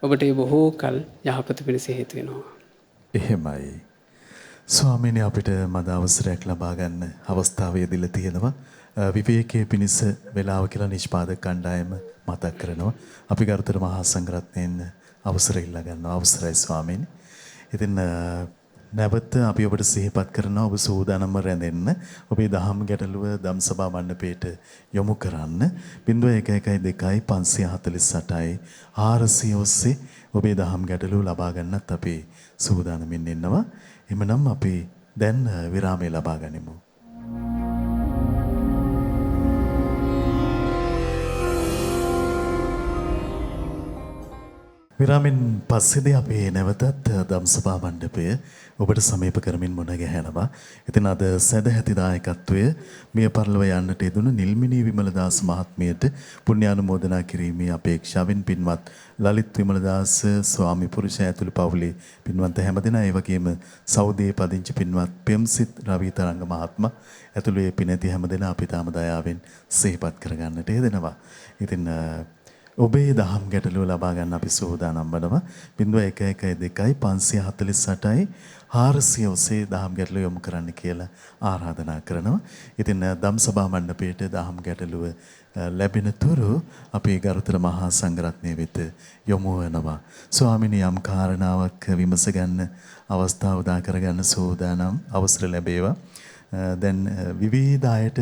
Speaker 2: ඔබට ඒ බොහෝ කල් යහපත පිණිස හේතු වෙනවා.
Speaker 1: එහෙමයි. ස්වාමීනි, අපිට මද අවසරයක් ලබා ගන්න අවස්ථාව යෙදিলা තියෙනවා. විවේකයේ පිණිස වේලාව කියලා නිෂ්පාදක කණ්ඩායම මතක් කරනවා. අපි ගරුතර මහා සංඝරත්නයෙන් අවසර ඉල්ලා ගන්නවා. අවසරයි ස්වාමීනි. ඉතින් නැවත අපි ඔබට සිහිපත් කරනවා ඔබ සූදානම්ව රැඳෙන්න. ඔබේ දහම් ගැටලුව ධම්සභා මණ්ඩපයට යොමු කරන්න. 0112 548යි 400 ඔස්සේ ඔබේ දහම් ගැටලුව ලබා ගන්නත් අපි සූදානමින් ඉන්නවා. එමනම් අපි දැන් විරාමය ලබා ගනිමු. විරාමෙන් පස්සේදී අපි නැවතත් ධම්සභා මණ්ඩපය ඔබට සමීප කරමින් මුණ ගැහෙනවා. ඉතින් අද සදැහැති දායකත්වය මිය පරලොව යන්නට යෙදුණු නිල්මිනී විමලදාස මහත්මියට පුණ්‍යානුමෝදනා කිරීමේ අපේක්ෂාවෙන් පින්වත් ලලිත් විමලදාස ස්වාමි පුරුෂයා ඇතුළු පවුලේ පින්වන්ත හැමදෙනා, ඒ වගේම සෞදියේ පදිංචි පින්වත් පෙම්සිත් රවිතරංග මහත්මයා ඇතුළු ඒ පිනැති හැමදෙනා අපි තාම දයාවෙන් සිහිපත් කරගන්නට යෙදෙනවා. ඉතින් ඔබේ දහම් ගැටලුව ලබා ගන්න අපි සූදානම් වනවා. 0112 548යි 400 ඔස්සේ දහම් ගැටලුව යොමු කරන්න කියලා ආරාධනා කරනවා. ඉතින් ධම්සභා මණ්ඩපයේට දහම් ගැටලුව ලැබෙන තුරු අපි ගරුතර මහා සංඝරත්නය වෙත යොමු වෙනවා. ස්වාමිනී, යම් කාරණාවක් විමස ගන්න අවස්ථාව උදා කරගන්න සූදානම් අවසර ලැබේවා. දැන් විවිධ අයට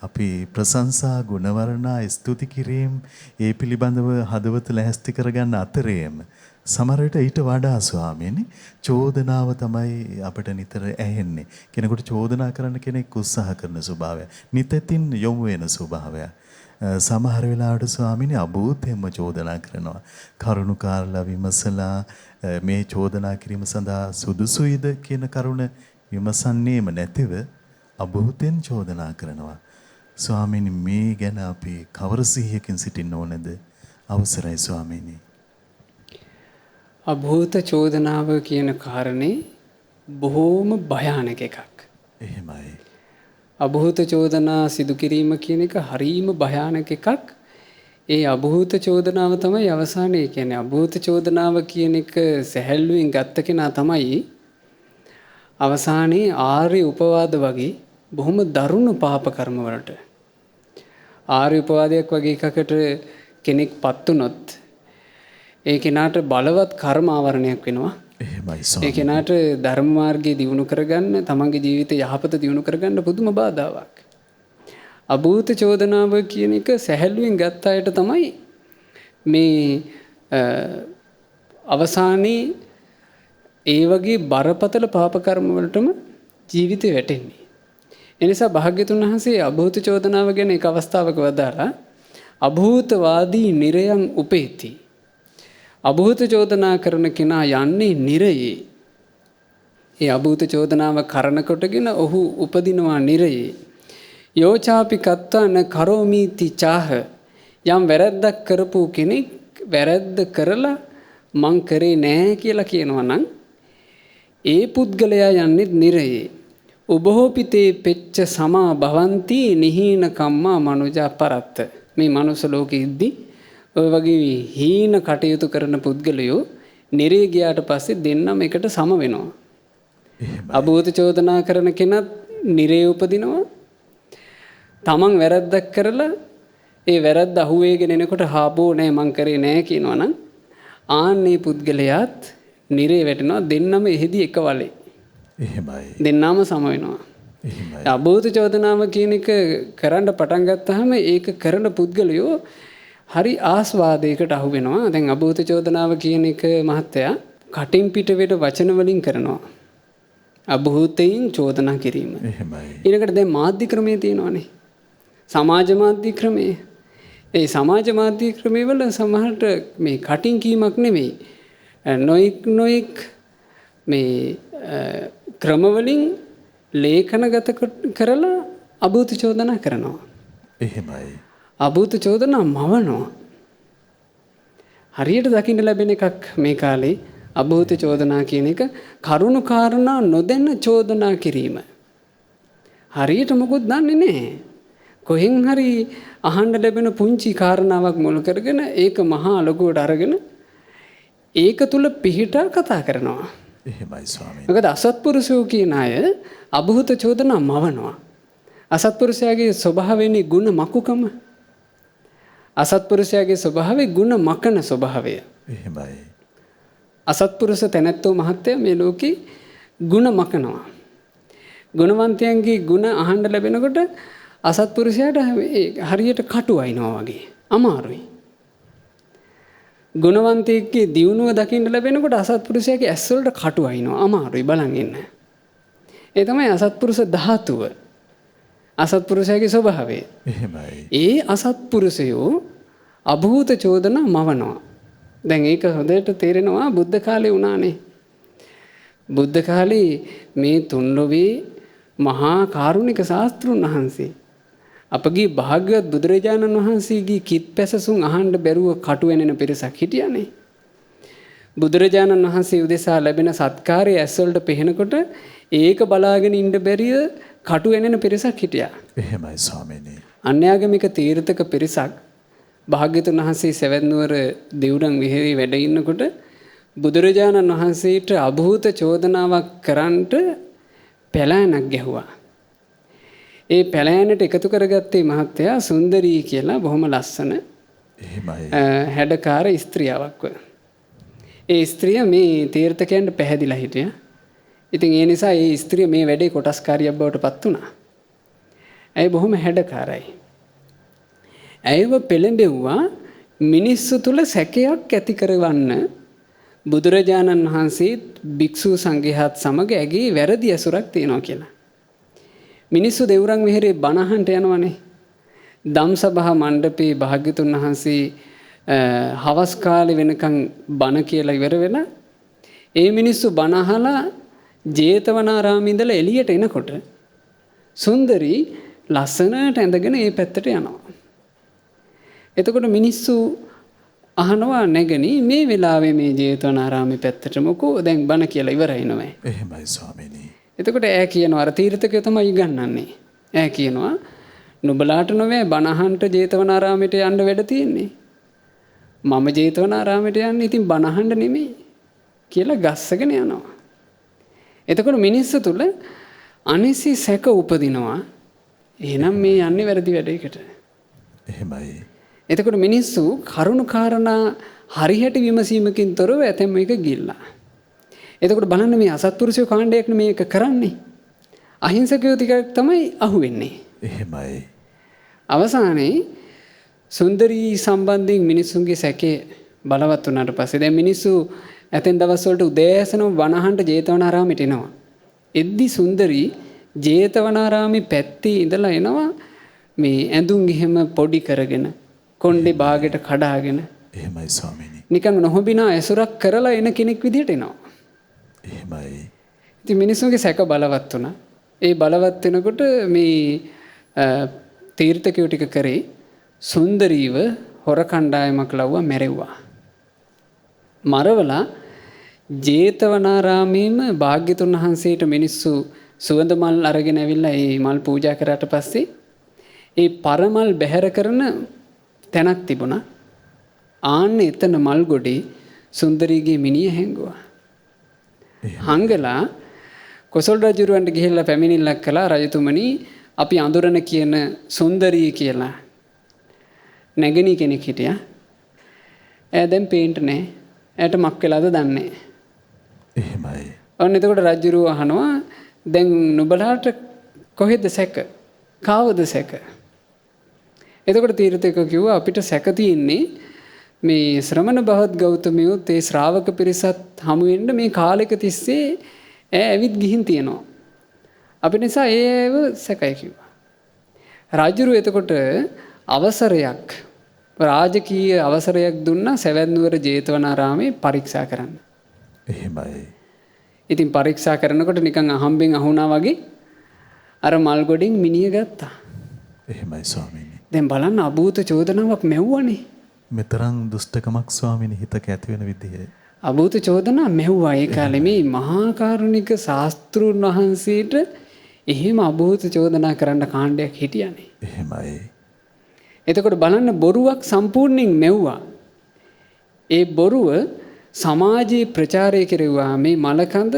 Speaker 1: අපි ප්‍රශංසා ගුණවර්ණා ස්තුති කිරීම ඒ පිළිබඳව හදවත ලැහැස්ති කරගන්න අතරේම සමහර විට ඊට වඩා ස්වාමීනි චෝදනාව තමයි අපිට නිතර ඇහෙන්නේ. කෙනෙකුට චෝදනා කරන්න කෙනෙක් උත්සාහ කරන ස්වභාවය. නිතෙතින් යොමු වෙන ස්වභාවය. සමහර වෙලාවට ස්වාමීනි අභූතයෙන්ම චෝදනා කරනවා. කරුණාකාරලා විමසලා මේ චෝදනා කිරීම සඳහා සුදුසුයිද කියන කරුණ විමසන්නේම නැතිව අභූතෙන් චෝදනා කරනවා. ස්වාමීනි මේ ගැන අපි කවර සිහියකින් සිටින්න ඕනද? අවසරයි ස්වාමීනි.
Speaker 2: අභූත චෝදනාව කියන කාරණේ බොහෝම භයානක එකක්.
Speaker 1: එහෙමයි.
Speaker 2: අභූත චෝදනා සිදු කිරීම කියන එක හරීම භයානක එකක්. ඒ අභූත චෝදනාව තමයි අවසානයේ කියන්නේ. අභූත චෝදනාව කියන එක සැහැල්ලුවෙන් ගත්ත කෙනා තමයි අවසානයේ ආර්ය උපවාද වගේ බොහොම දරුණු පාප කර්ම වලට ආර්ය උපවාදයක් වගේ එකකට කෙනෙක් පත් වුණොත් ඒ කෙනාට බලවත් කර්ම ආවරණයක් වෙනවා.
Speaker 1: එහෙමයි
Speaker 2: ඒ
Speaker 1: ස්වාමීනි.
Speaker 2: කෙනාට ධර්ම මාර්ගයේ දියුණු කරගන්න, තමන්ගේ ජීවිතය යහපත දියුණු කරගන්න පුදුම බාධාවක්. අභූත චෝදනාව කියන එක සැහැල්ලුවෙන් ගත්ත අයට තමයි මේ අවසානයේ ඒ වගේ බරපතල පාප කර්ම වලටම ජීවිතේ වැටෙන්නේ. එනිසා භාග්‍යතුන් වහන්සේ අභූත චෝදනාව ගැන එක අවස්ථාවක වදාලා අභූතවාදී නිරයන් උපේති. අභූත චෝදනා කරන කෙනා යන්නේ නිරයේ. ඒ අභූත චෝදනාව කරන කොටගෙන ඔහු උපදිනවා නිරයේ. යෝචාපි කත්වන කරෝමීති චාහ. යම් වැරැද්දක් කරපු කෙනෙක් වැරැද්ද කරලා මං කරේ නෑ කියලා කියනවා නම් ඒ පුද්ගලයා යන්නේ නිරයේ. උබහෝපිතේ පෙච්ච සමා භවಂತಿ නිහීන කම්මා මනුජා පරත්ත. මේ මනුස්ස ලෝකෙ ඉද්දි ඔය වගේ හීන කටයුතු කරන පුද්ගලයෝ නිරේ ගියාට පස්සේ දෙන්නම එකට සම වෙනවා. අභූත චෝදනා කරන කෙනත් නිරේ උපදිනවා. තමන් වැරද්දක් කරලා ඒ වැරද්ද අහුවේගෙන එනකොට හාබෝ නෑ මං කරේ නෑ කියනවා නම් ආන්නේ පුද්ගලයාත් නිරේ වැටෙනවා. දෙන්නම එහිදී එක වලේ.
Speaker 1: එහෙමයි.
Speaker 2: දෙන්නම සම වෙනවා.
Speaker 1: එහෙමයි.
Speaker 2: අභූත චෝදනාව කියන එක කරන්න පටන් ගත්තාම ඒක කරන පුද්ගලයෝ හරි ආස්වාදයකට අහු වෙනවා. දැන් අභූත චෝදනාව කියන එක මහත්තයා කටින් පිට වෙට වචන වලින් කරනවා. අභූතයෙන් චෝදනා කිරීම.
Speaker 1: එහෙමයි.
Speaker 2: ඊළඟට දැන් මාධ්‍ය ක්‍රමයේ තියෙනවානේ. සමාජ මාධ්‍ය ක්‍රමයේ. ඒ සමාජ මාධ්‍ය ක්‍රමයේ වල සමහරට මේ කටින් කීමක් නෙමෙයි. නොයික් මේ ක්‍රමවලින් ලේඛනගත කරලා අභූත චෝදනා කරනවා.
Speaker 1: එහෙමයි.
Speaker 2: අභූත චෝදනා මවනවා. හරියට දකින්න ලැබෙන එකක් මේ කාලේ අභූත චෝදනා කියන එක කරුණු කාරණා නොදැන චෝදනා කිරීම. හරියට මොකුත් දන්නේ නැහැ. කොහෙන් හරි අහන්න ලැබෙන පුංචි කාරණාවක් මුල් කරගෙන ඒක මහා ලොකුවට අරගෙන ඒක තුල පිහිටා කතා කරනවා.
Speaker 1: එහෙමයි ස්වාමීනි.
Speaker 2: මොකද අසත්පුරුෂයෝ කියන අය අභූත චෝදනා මවනවා. අසත්පුරුෂයාගේ ස්වභාවයෙන්ි ಗುಣ මකුකම. අසත්පුරුෂයාගේ ස්වභාවයේ ಗುಣ මකන ස්වභාවය.
Speaker 1: එහෙමයි.
Speaker 2: අසත්පුරුෂ තැනැත්තෝ මහත්තයා මේ ලෝකේ ಗುಣ මකනවා. ගුණවන්තයන්ගේ ಗುಣ අහන්න ලැබෙනකොට අසත්පුරුෂයාට හරියට කටු අයින්නවා වගේ. අමාරුයි. ගුණවන්තයෙක්ගේ දියුණුව දකින්න ලැබෙනකොට අසත්පුරුෂයාගේ ඇස් වලට කටු අයින්නවා. අමාරුයි බලන් ඉන්න. ඒ තමයි අසත්පුරුෂ ධාතුව. අසත්පුරුෂයාගේ ස්වභාවය.
Speaker 1: එහෙමයි.
Speaker 2: ඒ අසත්පුරුෂයෝ අභූත චෝදනා මවනවා. දැන් ඒක හොඳට තේරෙනවා බුද්ධ කාලේ වුණානේ. බුද්ධ කාලේ මේ තුන්ලොවේ මහා කාරුණික ශාස්ත්‍රුන් වහන්සේ අපගේ භාග්‍යවත් බුදුරජාණන් වහන්සේගේ කිත් පැසසුන් අහන්න බැරුව කටු වෙනෙන පිරිසක් හිටියානේ. බුදුරජාණන් වහන්සේ උදෙසා ලැබෙන සත්කාරය ඇස් වලට පෙහෙනකොට ඒක බලාගෙන ඉන්න බැරිය කටු වෙනෙන පිරිසක් හිටියා.
Speaker 1: එහෙමයි ස්වාමීනි.
Speaker 2: අන්‍යාගමික තීර්ථක පිරිසක් භාග්‍යතුන් වහන්සේ සවැත් නුවර දෙව්රම් විහාරේ වැඩ ඉන්නකොට බුදුරජාණන් වහන්සේට අභූත චෝදනාවක් කරන්නට පැලෑනක් ගැහුවා. ඒ පැලෑනට එකතු කරගත්තේ මහත්තයා සුන්දරී කියලා බොහොම ලස්සන
Speaker 1: එහෙමයි.
Speaker 2: හැඩකාර ස්ත්‍රියාවක්ව. ඒ ස්ත්‍රිය මේ තීර්ථකයන්ට පැහැදිලා හිටියා. ඉතින් ඒ නිසා ඒ ස්ත්‍රිය මේ වැඩේ කොටස්කාරියක් බවට පත් වුණා. ඇය බොහොම හැඩකාරයි. ඇයව පෙළඹෙව්වා මිනිස්සු තුල සැකයක් ඇති කරවන්න බුදුරජාණන් වහන්සේත් භික්ෂු සංඝයාත් සමග ඇගේ වැරදි ඇසුරක් තියෙනවා කියලා. මිනිස්සු දෙවුරන් විහෙරේ බණ අහන්න යනවනේ. ධම්සභා මණ්ඩපේ භාග්‍යතුන් වහන්සේ හවස් කාලේ වෙනකන් බණ කියලා ඉවර වෙලා ඒ මිනිස්සු බණ අහලා ජේතවනාරාමේ ඉඳලා එළියට එනකොට සුන්දරී ලස්සනට ඇඳගෙන ඒ පැත්තට යනවා. එතකොට මිනිස්සු අහනවා නැගණි මේ වෙලාවේ මේ ජේතවනාරාමේ පැත්තට මොකෝ දැන් බණ කියලා ඉවරයි නෝ.
Speaker 1: එහෙමයි ස්වාමීනි.
Speaker 2: එතකොට ඈ කියනවා අර තීර්ථකය තමයි ඉගන්වන්නේ. ඈ කියනවා නුඹලාට නොවේ බණ අහන්න ජේතවනාරාමයට යන්න වැඩ තියෙන්නේ. මම ජේතවනාරාමයට යන්නේ ඉතින් බණ අහන්න නෙමෙයි කියලා ගස්සගෙන යනවා. එතකොට මිනිස්සු තුල අනිසි සැක උපදිනවා. එහෙනම් මේ යන්නේ වැරදි වැඩයකට.
Speaker 1: එහෙමයි.
Speaker 2: එතකොට මිනිස්සු කරුණු කාරණා හරියට විමසීමකින් තොරව ඇතැම් එක ගිල්ලා. එතකොට බලන්න මේ අසත්පුරුෂයෝ කාණ්ඩයක් මේක කරන්නේ. අහිංසකයෝ ටිකක් තමයි අහුවෙන්නේ.
Speaker 1: එහෙමයි.
Speaker 2: අවසානයේ සුන්දරී සම්බන්ධයෙන් මිනිස්සුන්ගේ සැකේ බලවත් වුණාට පස්සේ දැන් මිනිස්සු ඇතෙන් දවස් වලට උදෑසනම වනහන්ට ජේතවනාරාමයට එනවා. එද්දි සුන්දරී ජේතවනාරාමේ පැත්තේ ඉඳලා එනවා මේ ඇඳුම් එහෙම පොඩි කරගෙන කොණ්ඩේ බාගෙට කඩාගෙන.
Speaker 1: එහෙමයි ස්වාමීනි.
Speaker 2: නිකන් නොහොබිනා ඇසුරක් කරලා එන කෙනෙක් විදිහට එනවා.
Speaker 1: එහෙමයි.
Speaker 2: ඉතින් මිනිස්සුන්ගේ සැක බලවත් වුණා. ඒ බලවත් වෙනකොට මේ තීර්ථකයෝ ටික කරේ සුන්දරීව හොර කණ්ඩායමක් ලව්වා මැරෙව්වා. මරවලා ජේතවනාරාමේම භාග්‍යතුන් වහන්සේට මිනිස්සු සුවඳ මල් අරගෙන ඇවිල්ලා ඒ මල් පූජා කරාට පස්සේ ඒ පරමල් බැහැර කරන තැනක් තිබුණා. ආන්න එතන මල් ගොඩේ සුන්දරීගේ මිනිහ හැංගුවා. හංගලා කොසල් රජුරවන්ට ගිහිල්ලා පැමිණිල්ලක් කළා රජතුමනි අපි අඳුරන කියන සුන්දරී කියලා නැගණි කෙනෙක් හිටියා. එයා දැන් පේන්ට් නැහැ. එයාට මක් වෙලාද දන්නේ.
Speaker 1: එහෙමයි.
Speaker 2: ඔන්න එතකොට රජුරුව අහනවා දැන් නුඹලාට කොහෙද සැක? කාවද සැක? එතකොට තීර්ථකයෝ කිව්වා අපිට සැක තියෙන්නේ මේ ශ්‍රමණ බහත් ගෞතමයෝත් ඒ ශ්‍රාවක පිරිසත් හමු වෙන්න මේ කාලෙක තිස්සේ ඇවිත් ගිහින් තියෙනවා. අපි නිසා ඒව සැකයි කිව්වා. රජුරුව එතකොට අවසරයක් රාජකීය අවසරයක් දුන්නා සවැත්නුවර ජේතවනාරාමේ පරීක්ෂා කරන්න.
Speaker 1: එහෙමයි.
Speaker 2: ඉතින් පරීක්ෂා කරනකොට නිකන් අහම්බෙන් අහුණා වගේ අර මල් ගොඩින් මිනිහ ගත්තා.
Speaker 1: එහෙමයි ස්වාමීනි.
Speaker 2: දැන් බලන්න අභූත චෝදනාවක් මෙව්වනේ.
Speaker 1: මෙතරම් දුෂ්ටකමක් ස්වාමීනි හිතක ඇති වෙන විදිහේ.
Speaker 2: අභූත චෝදනා මෙව්වා ඒ කාලේ මේ මහා කරුණික ශාස්ත්‍රුන් වහන්සේට එහෙම අභූත චෝදනා කරන්න කාණ්ඩයක් හිටියානේ.
Speaker 1: එහෙමයි.
Speaker 2: එතකොට බලන්න බොරුවක් සම්පූර්ණයෙන් මෙව්වා. ඒ බොරුව සමාජයේ ප්‍රචාරය කෙරෙව්වා. මේ මලකඳ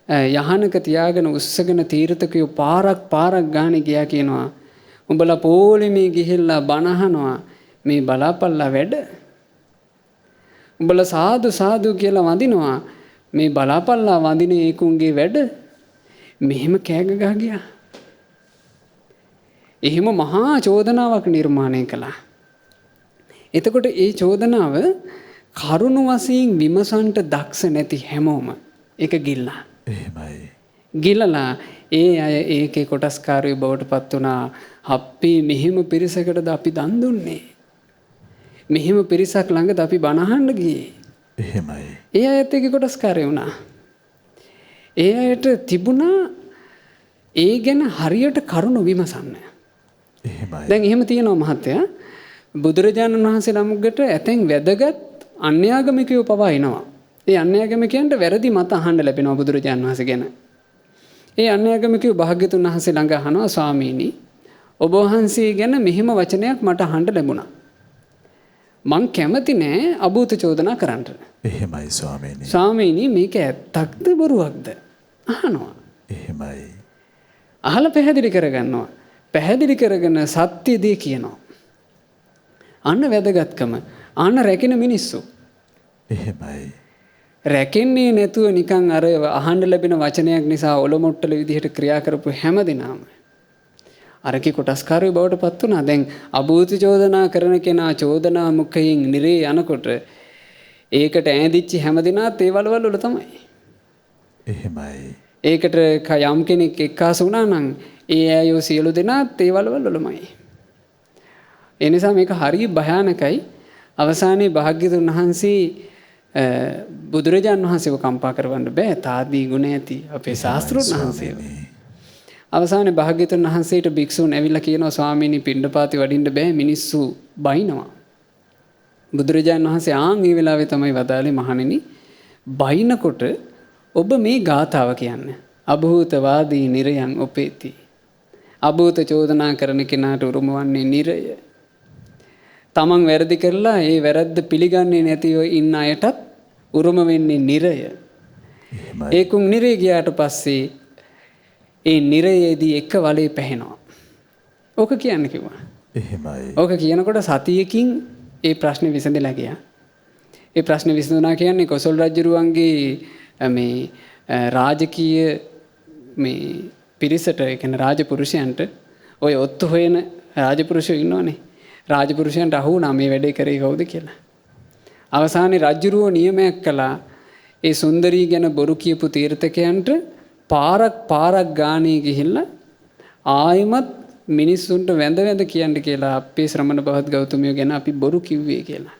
Speaker 2: යහනක තියාගෙන උස්සගෙන තීර්ථකයෝ පාරක් ගානේ ගියා කියනවා. උඹලා පොලිමේ ගිහිල්ලා බණ අහනවා මේ බලාපල්ලා වැඩ. උඹලා සාදු කියලා වඳිනවා මේ බලාපල්ලා වඳින ඒකුන්ගේ වැඩ. මෙහෙම කෑග ගහ ගියා. එහෙම මහා චෝදනාවක් නිර්මාණය කළා. එතකොට ඒ චෝදනාව කරුණ වශයෙන් විමසන්ට දක්ෂ නැති හැමෝම ඒක ගිල්ලා.
Speaker 1: එහෙමයි.
Speaker 2: ගිලලා ඒ අය ඒකේ කොටස්කාරයෝ බවට පත් වුණා. අපි මෙහෙම පිරිසකටද අපි දන් දුන්නේ. මෙහෙම පිරිසක් ළඟද අපි බණ අහන්න ගියේ.
Speaker 1: එහෙමයි.
Speaker 2: ඒ අයත් ඒකේ කොටස්කාරයෝ වුණා. ඒ අයට තිබුණා ඒ ගැන හරියට කරුණ විමසන්න.
Speaker 1: එහෙමයි.
Speaker 2: දැන් එහෙම තියෙනවා මහත්තයා. බුදුරජාණන් වහන්සේ නමකට ඇතැන් වැදගත් අන්‍යාගමිකයෝ පවා එනවා. ඒ අන්‍යාගමිකයන්ට වැරදි මත අහන්න ලැබෙනවා බුදුරජාණන් වහන්සේ ගැන. ඒ අන්‍යාගමිකයෝ භාග්‍යතුන් වහන්සේ ළඟ අහනවා ස්වාමීනි ඔබ වහන්සේ ගැන මෙහෙම වචනයක් මට අහන්න ලැබුණා. මං කැමති නෑ අභූත චෝදනා කරන්න.
Speaker 1: එහෙමයි ස්වාමීනි.
Speaker 2: ස්වාමීනි මේක ඇත්තක්ද බොරුවක්ද? අහනවා.
Speaker 1: එහෙමයි.
Speaker 2: අහලා පැහැදිලි කරගන්නවා. පැහැදිලි කරගෙන සත්‍ය දේ කියනවා. අන්න වැදගත්කම. අන්න රැකින මිනිස්සු.
Speaker 1: එහෙමයි.
Speaker 2: රැකෙන්නේ නැතුව නිකන් අර අහන්න ලැබෙන වචනයක් නිසා ඔලොමොට්ටල විදිහට ක්‍රියා කරපු හැම දිනම අරකි කොටස්කාරයෝ බවට පත් වුණා. දැන් අභූත චෝදනා කරන කෙනා චෝදනා මුඛයෙන් නිරේ යනකොට ඒකට ඈඳිච්ච හැම දිනාත් ඒ වලවල් වල තමයි.
Speaker 1: එහෙමයි.
Speaker 2: ඒකට යම් කෙනෙක් එක්කාසු වුණා නම් ඒ අයෝ සියලු දෙනාත් ඒ වලවල් වලමයි. ඒ නිසා මේක හරිය භයානකයි. අවසානයේ භාග්‍යතුන් වහන්සේ බුදුරජාන් වහන්සේව කම්පා කරවන්න බෑ. තාදී ගුණ ඇති අපේ ශාස්ත්‍රඥ වහන්සේව. අවසානයේ භාග්‍යතුන් වහන්සේට භික්ෂුන් ඇවිල්ලා කියනවා ස්වාමීනි පිණ්ඩපාතේ වඩින්න බෑ මිනිස්සු බයිනවා. බුදුරජාන් වහන්සේ ආන් මේ වෙලාවේ තමයි වදාළේ මහණෙනි බයිනකොට ඔබ මේ ගාථාව කියන්නේ අභූතවාදී නිරයන් උපේති. අභූත චෝදනා කරන කෙනාට උරුම වන්නේ නිරය. තමන් වැරදි කරලා ඒ වැරද්ද පිළිගන්නේ නැතිව ඉන්න අයටත් උරුම වෙන්නේ නිරය. ඒකුම් නිරේ ගියාට පස්සේ ඒ නිරයේදී එක වලේ පැහෙනවා. ඕක කියන්න කිව්වා.
Speaker 1: එහෙමයි.
Speaker 2: ඕක කියනකොට සතියකින් ඒ ප්‍රශ්නේ විසඳලා ගියා. ඒ ප්‍රශ්නේ විසඳුණා කියන්නේ කොසල් රජුරුවන්ගේ මේ රාජකීය මේ පිරිසට ඒ කියන්නේ රාජපුරුෂයන්ට ඔය ඔත්තු හොයන රාජපුරුෂයෝ ඉන්නවනේ. රාජපුරුෂයන්ට අහු වුණා මේ වැඩේ කරේ කවුද කියලා. අවසානයේ රජුරුවෝ නියමයක් කළා ඒ සුන්දරී ගැන බොරු කියපු තීර්ථකයන්ට පාරක් ගානේ ගිහිල්ලා ආයිමත් මිනිස්සුන්ට වැඳ කියන්න කියලා අපේ ශ්‍රමණ බවත් ගෞතමයෝ ගැන අපි බොරු කිව්වේ කියලා.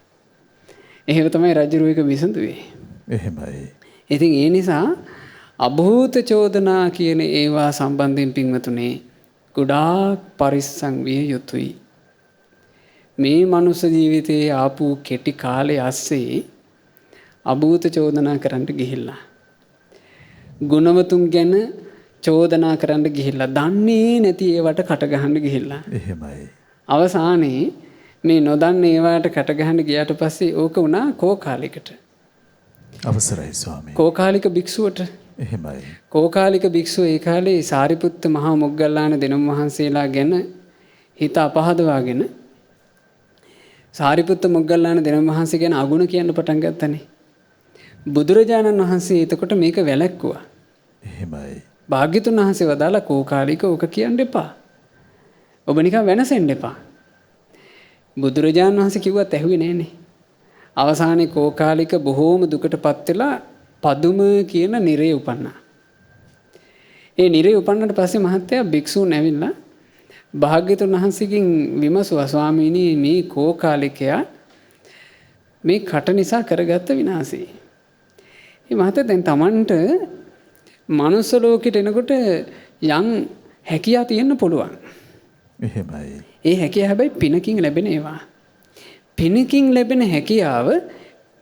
Speaker 2: එහෙම තමයි රජුරුවෝ එක විසඳුවේ.
Speaker 1: එහෙමයි.
Speaker 2: ඉතින් ඒ නිසා අභූත චෝදනා කියන ඒවා සම්බන්ධයෙන් පින්වතුනේ ගොඩාක් පරිස්සම් විය යුතුයි. මේ මනුස්ස ජීවිතයේ ආපු කෙටි කාලේ ඇස්සේ අභූත චෝදනා කරන්න ගිහිල්ලා. ගුණවතුන් ගැන චෝදනා කරන්න ගිහිල්ලා. දන්නේ නැති ඒවට කට ගහන්න ගිහිල්ලා.
Speaker 1: එහෙමයි.
Speaker 2: අවසානයේ මේ නොදන්න ඒවට කට ගහන්න ගියාට පස්සේ ඕක වුණා කෝකාලිකට.
Speaker 1: අවසරයි ස්වාමී.
Speaker 2: කෝකාලික භික්ෂුවට.
Speaker 1: එහෙමයි.
Speaker 2: කෝකාලික භික්ෂුව ඒ කාලේ සාරිපුත්ත මහා මොග්ගල්ලාන දෙනම වහන්සේලා ගැන හිත අපහදවාගෙන සාරිපුත්ත මොග්ගල්ලාන දෙනම වහන්සේ ගැන අගුණ කියන්න පටන් ගත්තනේ. බුදුරජාණන් වහන්සේ එතකොට මේක වැළැක්කුවා.
Speaker 1: එහෙමයි.
Speaker 2: භාග්‍යතුන් වහන්සේ වදාලා කෝකාලික ඕක කියන්න එපා. ඔබ නිකන් වෙනසෙන්න එපා. බුදුරජාණන් වහන්සේ කිව්වත් ඇහුවේ නෑනේ. අවසානයේ කෝකාලික බොහෝම දුකටපත් වෙලා පදුම කියන නිරේ උපන්නා. ඒ නිරේ උපන්නට පස්සේ මහත්තයා භික්ෂුන් ඇවිල්ලා භාග්‍යතුන් වහන්සේගෙන් විමසුවා ස්වාමීනි මේ කෝකාලිකයා මේ කට නිසා කරගත්ත විනාශය. මේ මහත්තයා දැන් Tamanට මනුස්ස ලෝකෙට එනකොට යම් හැකියාව තියෙන්න පුළුවන්.
Speaker 1: එහෙමයි.
Speaker 2: ඒ හැකියාව හැබැයි පිනකින් ලැබෙන ඒවා. පිනකින් ලැබෙන හැකියාව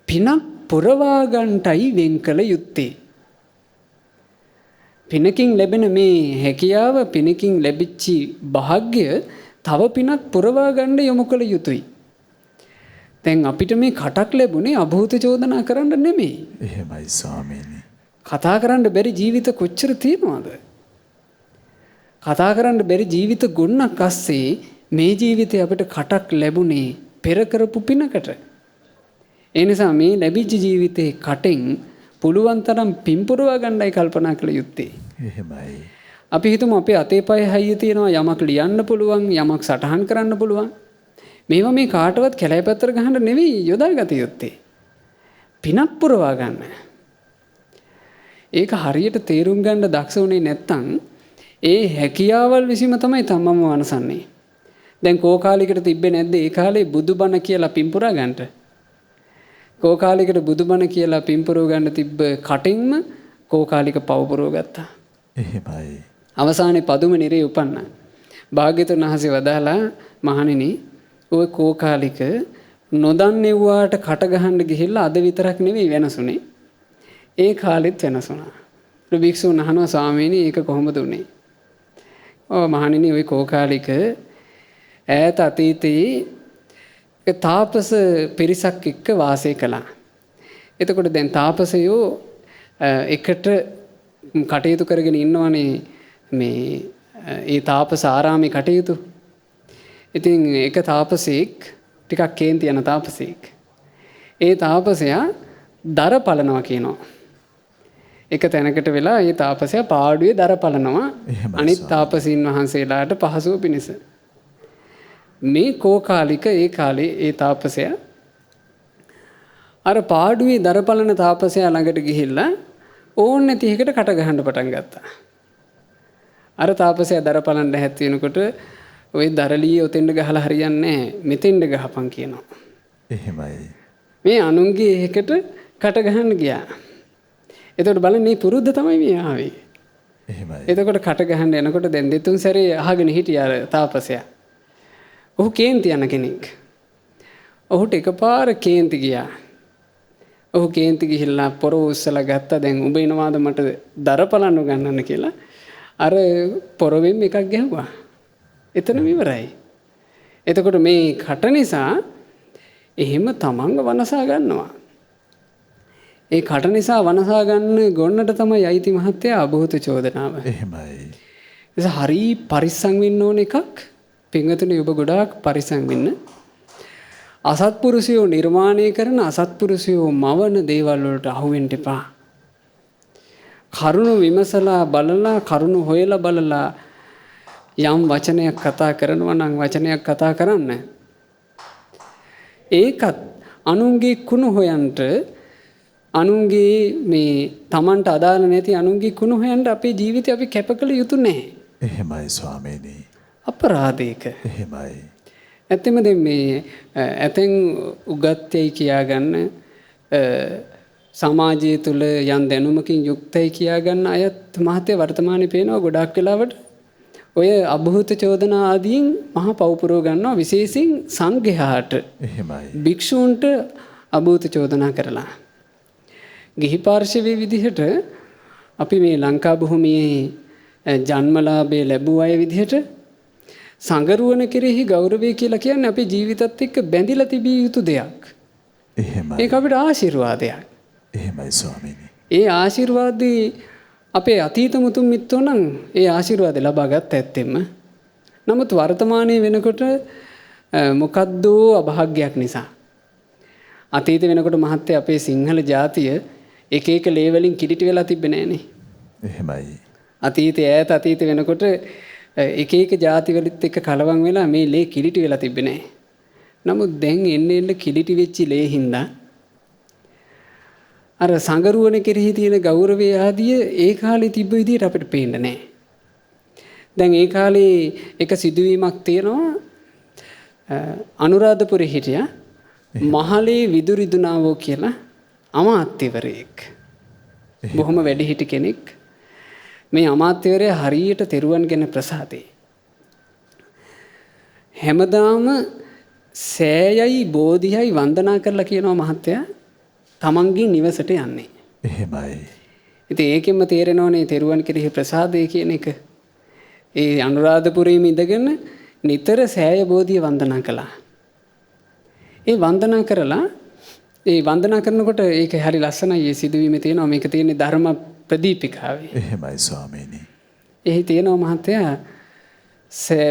Speaker 2: පිනක් පුරවා ගන්නටයි වෙන් කළ යුත්තේ. පිනකින් ලැබෙන මේ හැකියාව පිනකින් ලැබිච්ච වාග්ය තව පිනක් පුරවා ගන්න යොමු කළ යුතුයි. දැන් අපිට මේ කටක් ලැබුණේ අභූත චෝදනා කරන්න නෙමෙයි.
Speaker 1: එහෙමයි ස්වාමීනි.
Speaker 2: කතා කරන්න බැරි ජීවිත කොච්චර තියෙනවද? කතා කරන්න බැරි ජීවිත ගොන්නක් අස්සේ මේ ජීවිතේ අපිට කටක් ලැබුණේ පෙර කරපු පිනකට. ඒ නිසා මේ ලැබිච්ච ජීවිතේ කටෙන් පුළුවන් තරම් පින්පුරවා ගන්නයි කල්පනා කළ යුත්තේ.
Speaker 1: එහෙමයි.
Speaker 2: අපි හිතමු අපේ අතේ පයේ හයිය තියෙනවා යමක් ලියන්න පුළුවන් යමක් සටහන් කරන්න පුළුවන්. මේවා මේ කාටවත් කැලෑ පැත්තට ගහන්න නෙවෙයි යොදාගත යුත්තේ. පිනක් පුරවා ගන්න. ඒක හරියට තේරුම් ගන්න දක්ෂ වුණේ නැත්නම් ඒ හැකියාවල් විසීම තමයි තමම වනසන්නේ. දැන් කෝකාලිකට තිබ්බේ නැද්ද ඒ කාලේ බුදුබණ කියලා පින්පුරා ගන්නට? කෝකාලිකට බුදුබණ කියලා පින්පුරව ගන්න තිබ්බ කටින්ම කෝකාලික පවපුරව ගත්තා.
Speaker 1: එහෙමයි.
Speaker 2: අවසානයේ පදුම නිරේ උපන්නා. භාග්‍යතුන් වහන්සේ වදාලා මහණෙනි ඔය කෝකාලික නොදන්නේවාට කට ගහන්න ගිහිල්ලා අද විතරක් නෙවෙයි වෙනසුනේ. ඒ කාලෙත් වෙනසුණා. භික්ෂුන් අහනවා ස්වාමීනි ඒක කොහොමද උනේ? ඔව් මහණෙනි ওই කෝකාලික ඈත අතීතයේ තාපස පිරිසක් එක්ක වාසය කළා. එතකොට දැන් තාපසයෝ එකට කටයුතු කරගෙන ඉන්නවනේ මේ ඒ තාපස ආරාමේ කටයුතු. ඉතින් එක තාපසෙක් ටිකක් කේන්ති යන තාපසෙක්. ඒ තාපසයා දර පලනවා කියනවා. එක තැනකට වෙලා ඒ තාපසයා පාඩුවේ දර පලනවා අනිත් තාපසීන් වහන්සේලාට පහසුව පිණිස. මේ කෝකාලික ඒ කාලේ ඒ තාපසයා අර පාඩුවේ දර පලන තාපසයා ළඟට ගිහිල්ලා ඕන් නැති එකට කට ගහන්න පටන් ගත්තා. අර තාපසයා දර පලන්න හැත් වෙනකොට ওই දරලිය ඔතෙන්ට ගහලා හරියන්නේ නැහැ. මෙතෙන්ට ගහපන් කියනවා.
Speaker 1: එහෙමයි.
Speaker 2: මේ අනුන්ගේ එකට කට ගහන්න ගියා. එතකොට බලන්න මේ පුරුද්ද තමයි මේ ආවේ.
Speaker 1: එහෙමයි.
Speaker 2: එතකොට කට ගහන්න එනකොට දැන් දෙතුන් සැරේ අහගෙන හිටියා අර තාපසයා. ඔහු කේන්ති යන කෙනෙක්. ඔහුට එකපාර කේන්ති ගියා. ඔහු කේන්ති ගිහිල්ලා පොරව උස්සලා ගත්තා. දැන් උඹ එනවාද මට දර පලන්න ගන්නන්න කියලා. අර පොරවෙන් එකක් ගැහුවා. එතනම ඉවරයි. එතකොට මේ කට නිසා එහෙම තමන්ව වනසා ගන්නවා. ඒ කට නිසා වනසා ගන්න ගොන්නට තමයි අයිති මහත්තයා අභූත චෝදනාව.
Speaker 1: එහෙමයි.
Speaker 2: එස හරි පරිස්සම් වෙන්න ඕන එකක්. පින්වතුනි ඔබ ගොඩාක් පරිස්සම් වෙන්න. අසත්පුරුෂයෝ නිර්මාණය කරන අසත්පුරුෂයෝ මවන දේවල් වලට අහු වෙන්න එපා. කරුණ විමසලා බලලා කරුණ හොයලා බලලා යම් වචනයක් කතා කරනවා නම් වචනයක් කතා කරන්න. ඒකත් අනුන්ගේ කුණු හොයන්ට අනුන්ගේ මේ Tamanට අදාළ නැති අනුන්ගේ කුණු හොයන්ට අපේ ජීවිතය අපි කැප කළ යුතු නැහැ.
Speaker 1: එහෙමයි ස්වාමීනි.
Speaker 2: අපරාධයක.
Speaker 1: එහෙමයි.
Speaker 2: ඇත්තම දැන් මේ ඇතෙන් උගත්යයි කියාගන්න සමාජය තුළ යම් දැනුමකින් යුක්තයි කියාගන්න අයත් මහත්ය වර්තමානයේ පේනවා ගොඩාක් වෙලාවට ඔය අභූත චෝදනා ආදීන් මහා පව්පුරව ගන්නවා විශේෂයෙන් සංඝයාට.
Speaker 1: එහෙමයි.
Speaker 2: භික්ෂූන්ට අභූත චෝදනා කරලා. ගිහි පාර්ශවයේ විදිහට අපි මේ ලංකා භූමියේ ජන්මලාභය ලැබුව අය විදිහට සංගරුවන කෙරෙහි ගෞරවය කියලා කියන්නේ අපේ ජීවිතත් එක්ක බැඳිලා තිබිය යුතු දෙයක්.
Speaker 1: එහෙමයි.
Speaker 2: ඒක අපිට ආශිර්වාදයක්.
Speaker 1: එහෙමයි ස්වාමීනි.
Speaker 2: ඒ ආශිර්වාදී අපේ අතීත මුතුන් මිත්තෝ නම් ඒ ආශිර්වාද ලබා ගත්ත ඇත්තෙම. නමුත් වර්තමානයේ වෙනකොට මොකද්ද අභාග්‍යයක් නිසා අතීත වෙනකොට මහත්තයා අපේ සිංහල ජාතිය එක එක ලේවලින් කිලිටි වෙලා තිබ්බේ නෑනේ.
Speaker 1: එහෙමයි.
Speaker 2: අතීතයේ ඈත අතීත වෙනකොට එක එක ජාති වලිත් එක්ක කලවම් වෙලා මේ ලේ කිලිටි වෙලා තිබ්බේ නෑ. නමුත් දැන් එන්න කිලිටි වෙච්ච ලේ හින්දා අර සංගරුවන කෙරෙහි තියෙන ගෞරවය ආදිය ඒ කාලේ තිබ්බ විදිහට අපිට පේන්න නෑ. දැන් ඒ කාලේ එක සිදුවීමක් තියෙනවා අනුරාධපුරේ හිටියා මහලේ විදුරිදුනාවෝ කියලා අමාත්‍යවරයෙක්. බොහොම වැඩිහිටි කෙනෙක්. මේ අමාත්‍යවරයා හරියට තෙරුවන් ගැන ප්‍රසාදේ. හැමදාම සෑයයි බෝධියයි වන්දනා කරලා කියනවා මහත්තයා තමන්ගේ නිවසට යන්නේ.
Speaker 1: එහෙමයි.
Speaker 2: ඉතින් ඒකෙන්ම තේරෙනවනේ තෙරුවන් කෙරෙහි ප්‍රසාදය කියන එක. ඒ අනුරාධපුරයේම ඉඳගෙන නිතර සෑය බෝධිය වන්දනා කළා. ඒ වන්දනා කරලා ඒ වන්දනා කරනකොට ඒක හරි ලස්සනයි. ඒ සිදුවීමේ තියෙනවා මේක තියෙන්නේ ධර්ම ප්‍රදීපිකාවේ.
Speaker 1: එහෙමයි ස්වාමීනි.
Speaker 2: එහි තියෙනවා මහත්තයා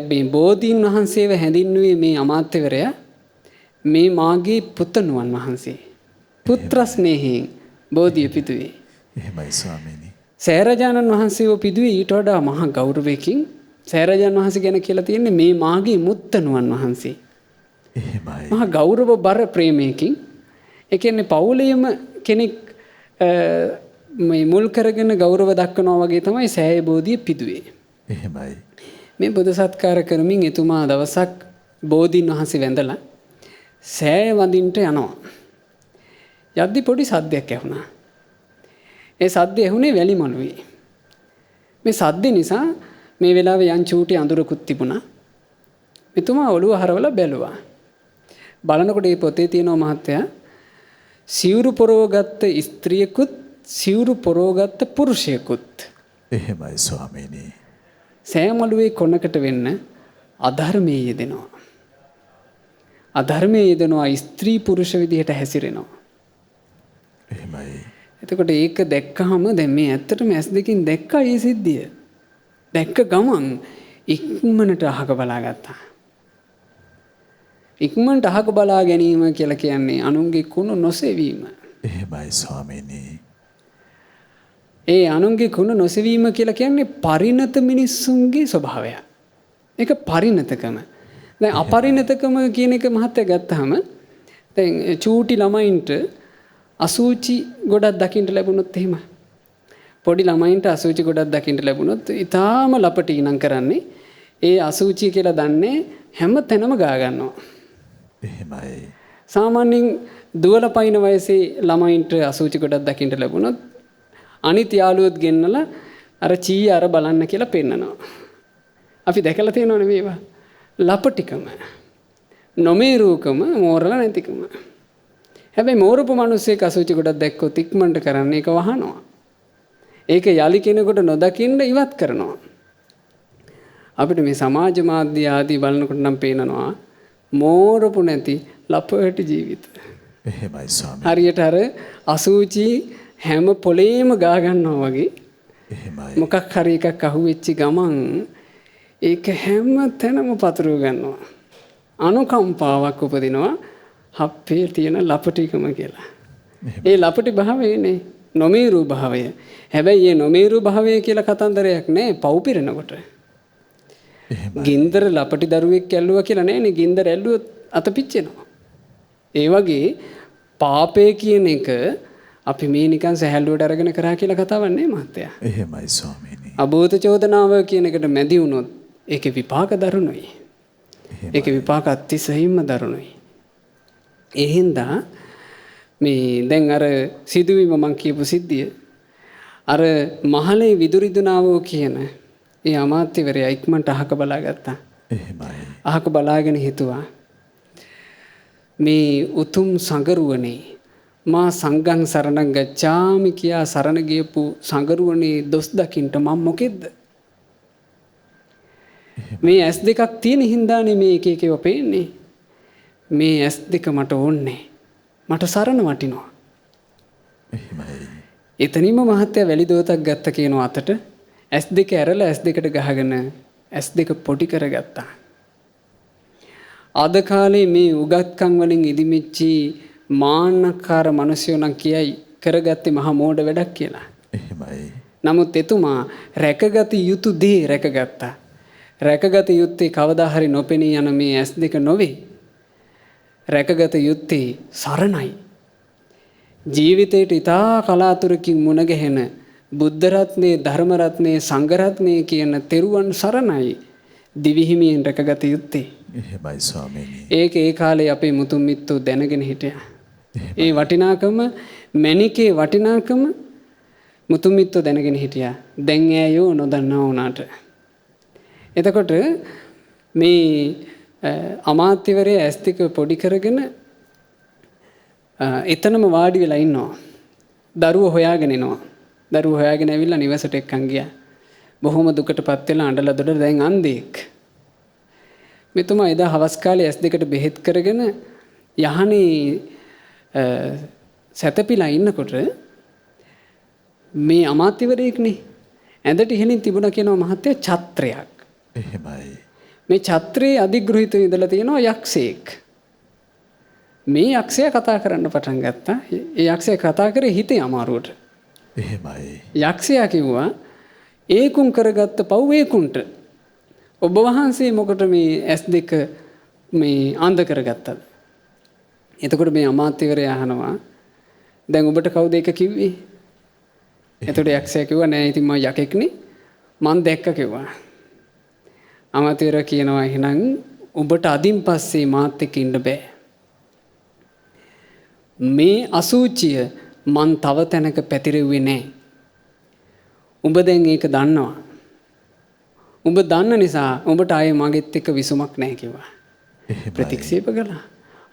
Speaker 2: මේ බෝධීන් වහන්සේව හැඳින්වුවේ මේ අමාත්‍යවරයා මේ මාගේ පුතණුවන් වහන්සේ. පුත්‍ර ස්නේහයෙන් බෝධිය පිදුවේ.
Speaker 1: එහෙමයි ස්වාමීනි.
Speaker 2: සෑරජානන් වහන්සේව පිදුවේ ඊට වඩා මහා ගෞරවයකින්. සෑරජානන් වහන්සේ ගැන කියලා තියෙන්නේ මේ මාගේ මුත්තණුවන් වහන්සේ.
Speaker 1: එහෙමයි.
Speaker 2: මහා ගෞරව බර ප්‍රේමයකින් ඒ කියන්නේ පවුලේම කෙනෙක් මේ මුල් කරගෙන ගෞරව දක්වනවා වගේ තමයි සෑය බෝධිය පිදුවේ.
Speaker 1: එහෙමයි.
Speaker 2: මේ බුදු සත්කාර කරමින් එතුමා දවසක් බෝධීන් වහන්සේ වැඳලා සෑය වඳින්නට යනවා. යද්දි පොඩි සද්දයක් ඇහුණා. ඒ සද්ද ඇහුනේ වැලි මළුවේ. මේ සද්ද නිසා මේ වෙලාවේ යන් චූටි අඳුරකුත් තිබුණා. එතුමා ඔළුව හරවලා බැලුවා. බලනකොට මේ පොතේ තියෙනවා මහත්තයා සිවුරු පොරවගත්ත ස්ත්‍රියකුත් සිවුරු පොරවගත්ත පුරුෂයෙකුත්.
Speaker 1: එහෙමයි ස්වාමීනි.
Speaker 2: සෑමළුවේ කොනකට වෙන්න අධර්මයේ යෙදෙනවා. අධර්මයේ යෙදෙනවා ස්ත්‍රී පුරුෂ විදිහට හැසිරෙනවා.
Speaker 1: එහෙමයි.
Speaker 2: එතකොට ඒක දැක්කහම දැන් මේ ඇත්තටම ඇස් දෙකින් දැක්කා මේ සිද්ධිය. දැක්ක ගමන් ඉක්මනට අහක බලාගත්තා. ඉක්මනට අහක බලා ගැනීම කියලා කියන්නේ අනුන්ගේ කුණු නොසෙවීම.
Speaker 1: එහෙමයි ස්වාමීනි.
Speaker 2: ඒ අනුන්ගේ කුණ නොසෙවීම කියලා කියන්නේ පරිණත මිනිස්සුන්ගේ ස්වභාවය. ඒක පරිණතකම. දැන් අපරිණතකම කියන එක මහත්ය ගත්තාම දැන් චූටි ළමයින්ට අසූචි ගොඩක් දකින්න ලැබුණොත් එහෙම පොඩි ළමයින්ට අසූචි ගොඩක් දකින්න ලැබුණොත් ඊටාම ලපටි නම් කරන්නේ ඒ අසූචි කියලා දන්නේ හැම තැනම ගා ගන්නවා.
Speaker 1: එහෙමයි.
Speaker 2: සාමාන්‍යයෙන් දුවල පයින් වයසේ ළමයින්ට අසූචි ගොඩක් දකින්න ලැබුණොත් අනිත් යාළුවොත් ගෙන්නලා අර චී අර බලන්න කියලා පෙන්නනවා. අපි දැකලා තියෙනවනේ මේවා. ලපටිකම, නොමේරුකම, මෝරලා නැතිකම. හැබැයි මෝරපු මිනිස්සෙක් අසුචි ගොඩක් දැක්කොත් ඉක්මනට කරන්නේ ඒක වහනවා. ඒක යලි කෙනෙකුට නොදකින්න ඉවත් කරනවා. අපිට මේ සමාජ මාධ්‍ය ආදී බලනකොට නම් පේනවා මෝරපු නැති ලපටි ජීවිත.
Speaker 1: එහෙමයි ස්වාමී.
Speaker 2: හරියට අර අසුචි හැම පොලේම ගා ගන්නවා වගේ.
Speaker 1: එහෙමයි.
Speaker 2: මොකක් හරි එකක් අහුවෙච්ච ගමන් ඒක හැම තැනම පතුරව ගන්නවා. අනුකම්පාවක් උපදිනවා හප්පේ තියෙන ලපටිකම කියලා. ඒ ලපටි භාවයනේ නොමේරු භාවය. හැබැයි මේ නොමේරු භාවය කියලා කතන්දරයක් නෑ පව් පිරෙනකොට. ගින්දර ලපටි දරුවෙක් ඇල්ලුවා කියලා නෑනේ. ගින්දර ඇල්ලුවොත් අත පිච්චෙනවා. ඒ වගේ පාපය කියන එක අපි මේ නිකන් සැහැල්ලුවට අරගෙන කරා කියලා කතාවක් නේ මහත්තයා.
Speaker 1: එහෙමයි ස්වාමීනි.
Speaker 2: අභූත චෝදනාව කියන එකට මැදි වුණොත් ඒකේ විපාක දරුණුයි. ඒකේ විපාක අතිශයින්ම දරුණුයි. ඒ හින්දා මේ දැන් අර සිදුවීම මං කියපු සිද්ධිය අර මහලේ විදුරිදුනාවෝ කියන ඒ අමාත්‍යවරයා ඉක්මනට අහක බලාගත්තා.
Speaker 1: එහෙමයි.
Speaker 2: අහක බලාගෙන හිතුවා මේ උතුම් සංගරුවනේ මා සංඝං සරණං ගච්ඡාමි කියා සරණ ගියපු සංගරුවනේ දොස් දකින්න මම මොකෙද්ද? මේ ඇස් දෙකක් තියෙන හින්දානේ මේ එක එකව පේන්නේ. මේ ඇස් දෙක මට ඕනේ. මට සරණ වටිනවා.
Speaker 1: එහෙමයි.
Speaker 2: එතනින්ම මහත්තයා වැලි දෝතක් ගත්ත කියන අතට ඇස් දෙක ඇරලා ඇස් දෙකට ගහගෙන ඇස් දෙක පොඩි කරගත්තා. අද කාලේ මේ උගත්කම් වලින් ඉදිමිච්චි මාන්නකාර මිනිස්සු නම් කියයි කරගත්තේ මහා මෝඩ වැඩක් කියලා.
Speaker 1: එහෙමයි.
Speaker 2: නමුත් එතුමා රැකගත යුතු දේ රැකගත්තා. රැකගත යුත්තේ කවදා හරි නොපෙනී යන මේ ඇස් දෙක නොවේ. රැකගත යුත්තේ සරණයි. ජීවිතයට ඉතා කලාතුරකින් මුණ ගැහෙන බුද්ධ රත්නේ, ධර්ම රත්නේ, සංඝ රත්නේ කියන තෙරුවන් සරණයි දිවිහිමියෙන් රැකගත යුත්තේ.
Speaker 1: එහෙමයි ස්වාමීනි.
Speaker 2: ඒක ඒ කාලේ අපේ මුතුන් මිත්තෝ දැනගෙන හිටියා. ඒ වටිනාකම මැණිකේ වටිනාකම මුතුන් මිත්තෝ දැනගෙන හිටියා. දැන් ඇයෝ නොදන්නා වුණාට. එතකොට මේ අමාත්‍යවරයා ඇස් දෙක පොඩි කරගෙන එතනම වාඩි වෙලා ඉන්නවා. දරුවෝ හොයාගෙන එනවා. දරුවෝ හොයාගෙන ඇවිල්ලා නිවසට එක්කන් ගියා. බොහොම දුකටපත් වෙලා අඬලා දොඩ දැන් අන්ධෙක්. මෙතුමා එදා හවස් කාලේ ඇස් දෙකට බෙහෙත් කරගෙන යහනේ සැතපීලා ඉන්නකොට මේ අමාත්‍යවරයෙක්නේ ඇඳට ඉහළින් තිබුණා කියනවා මහත්තයා ඡත්‍රයක්.
Speaker 1: එහෙමයි.
Speaker 2: මේ ඡත්‍රයේ අධිග්‍රහිතව ඉඳලා තියෙනවා යක්ෂයෙක්. මේ යක්ෂයා කතා කරන්න පටන් ගත්තා. ඒ යක්ෂයා කතා කරේ හිතේ අමාරුවට.
Speaker 1: එහෙමයි.
Speaker 2: යක්ෂයා කිව්වා ඒකුන් කරගත්ත පව් ඒකුන්ට. ඔබ වහන්සේ මොකට මේ S2 මේ අන්ධ කරගත්තද? එතකොට මේ අමාත්‍යවරයා අහනවා දැන් ඔබට කවුද ඒක කිව්වේ? එතකොට යක්ෂයා කිව්වා නෑ ඉතින් මම යකෙක්නේ මං දැක්ක කිව්වා. අමාත්‍යවරයා කියනවා එහෙනම් ඔබට අදින් පස්සේ මාත් එක්ක ඉන්න බෑ. මේ අසුචිය මං තව තැනක පැතිරෙව්වේ නෑ. උඹ දැන් ඒක දන්නවා. උඹ දන්න නිසා උඹට ආයේ මගෙත් එක්ක විසුමක් නැහැ කිව්වා. ප්‍රතික්ෂේප කළා.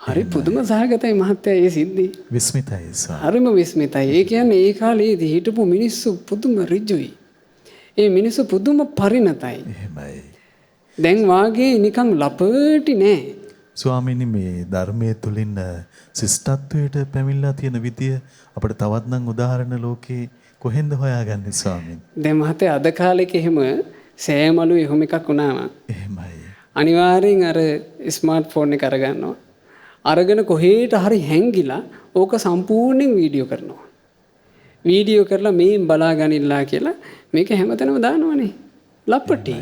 Speaker 2: හරි පුදුම සහගතයි මහත්තයා මේ සිද්ධි.
Speaker 1: විස්මිතයි සර්.
Speaker 2: හරිම විස්මිතයි. ඒ කියන්නේ ඒ කාලේදී හිටපු මිනිස්සු පුදුම ඍජුයි. ඒ මිනිස්සු පුදුම පරිණතයි.
Speaker 1: එහෙමයි.
Speaker 2: දැන් වාගේ නිකන් ලපටි නෑ.
Speaker 1: ස්වාමීනි මේ ධර්මයේ තුලින් ශිෂ්ටත්වයට පැමිණලා තියෙන විදිය අපිට තවත් නම් උදාහරණ ලෝකේ කොහෙන්ද හොයාගන්නේ ස්වාමීනි?
Speaker 2: දැන් මහත්තයා අද කාලෙක එහෙම සෑමලු එහෙම එකක් වුණාම
Speaker 1: එහෙමයි.
Speaker 2: අනිවාර්යෙන් අර ස්මාර්ට් ෆෝන් එක අරගන්නවා. අරගෙන කොහේට හරි හැංගිලා ඕක සම්පූර්ණයෙන් වීඩියෝ කරනවා. වීඩියෝ කරලා මේ බලා ගනිල්ලා කියලා මේක හැමතැනම දානවනේ. ලපටි.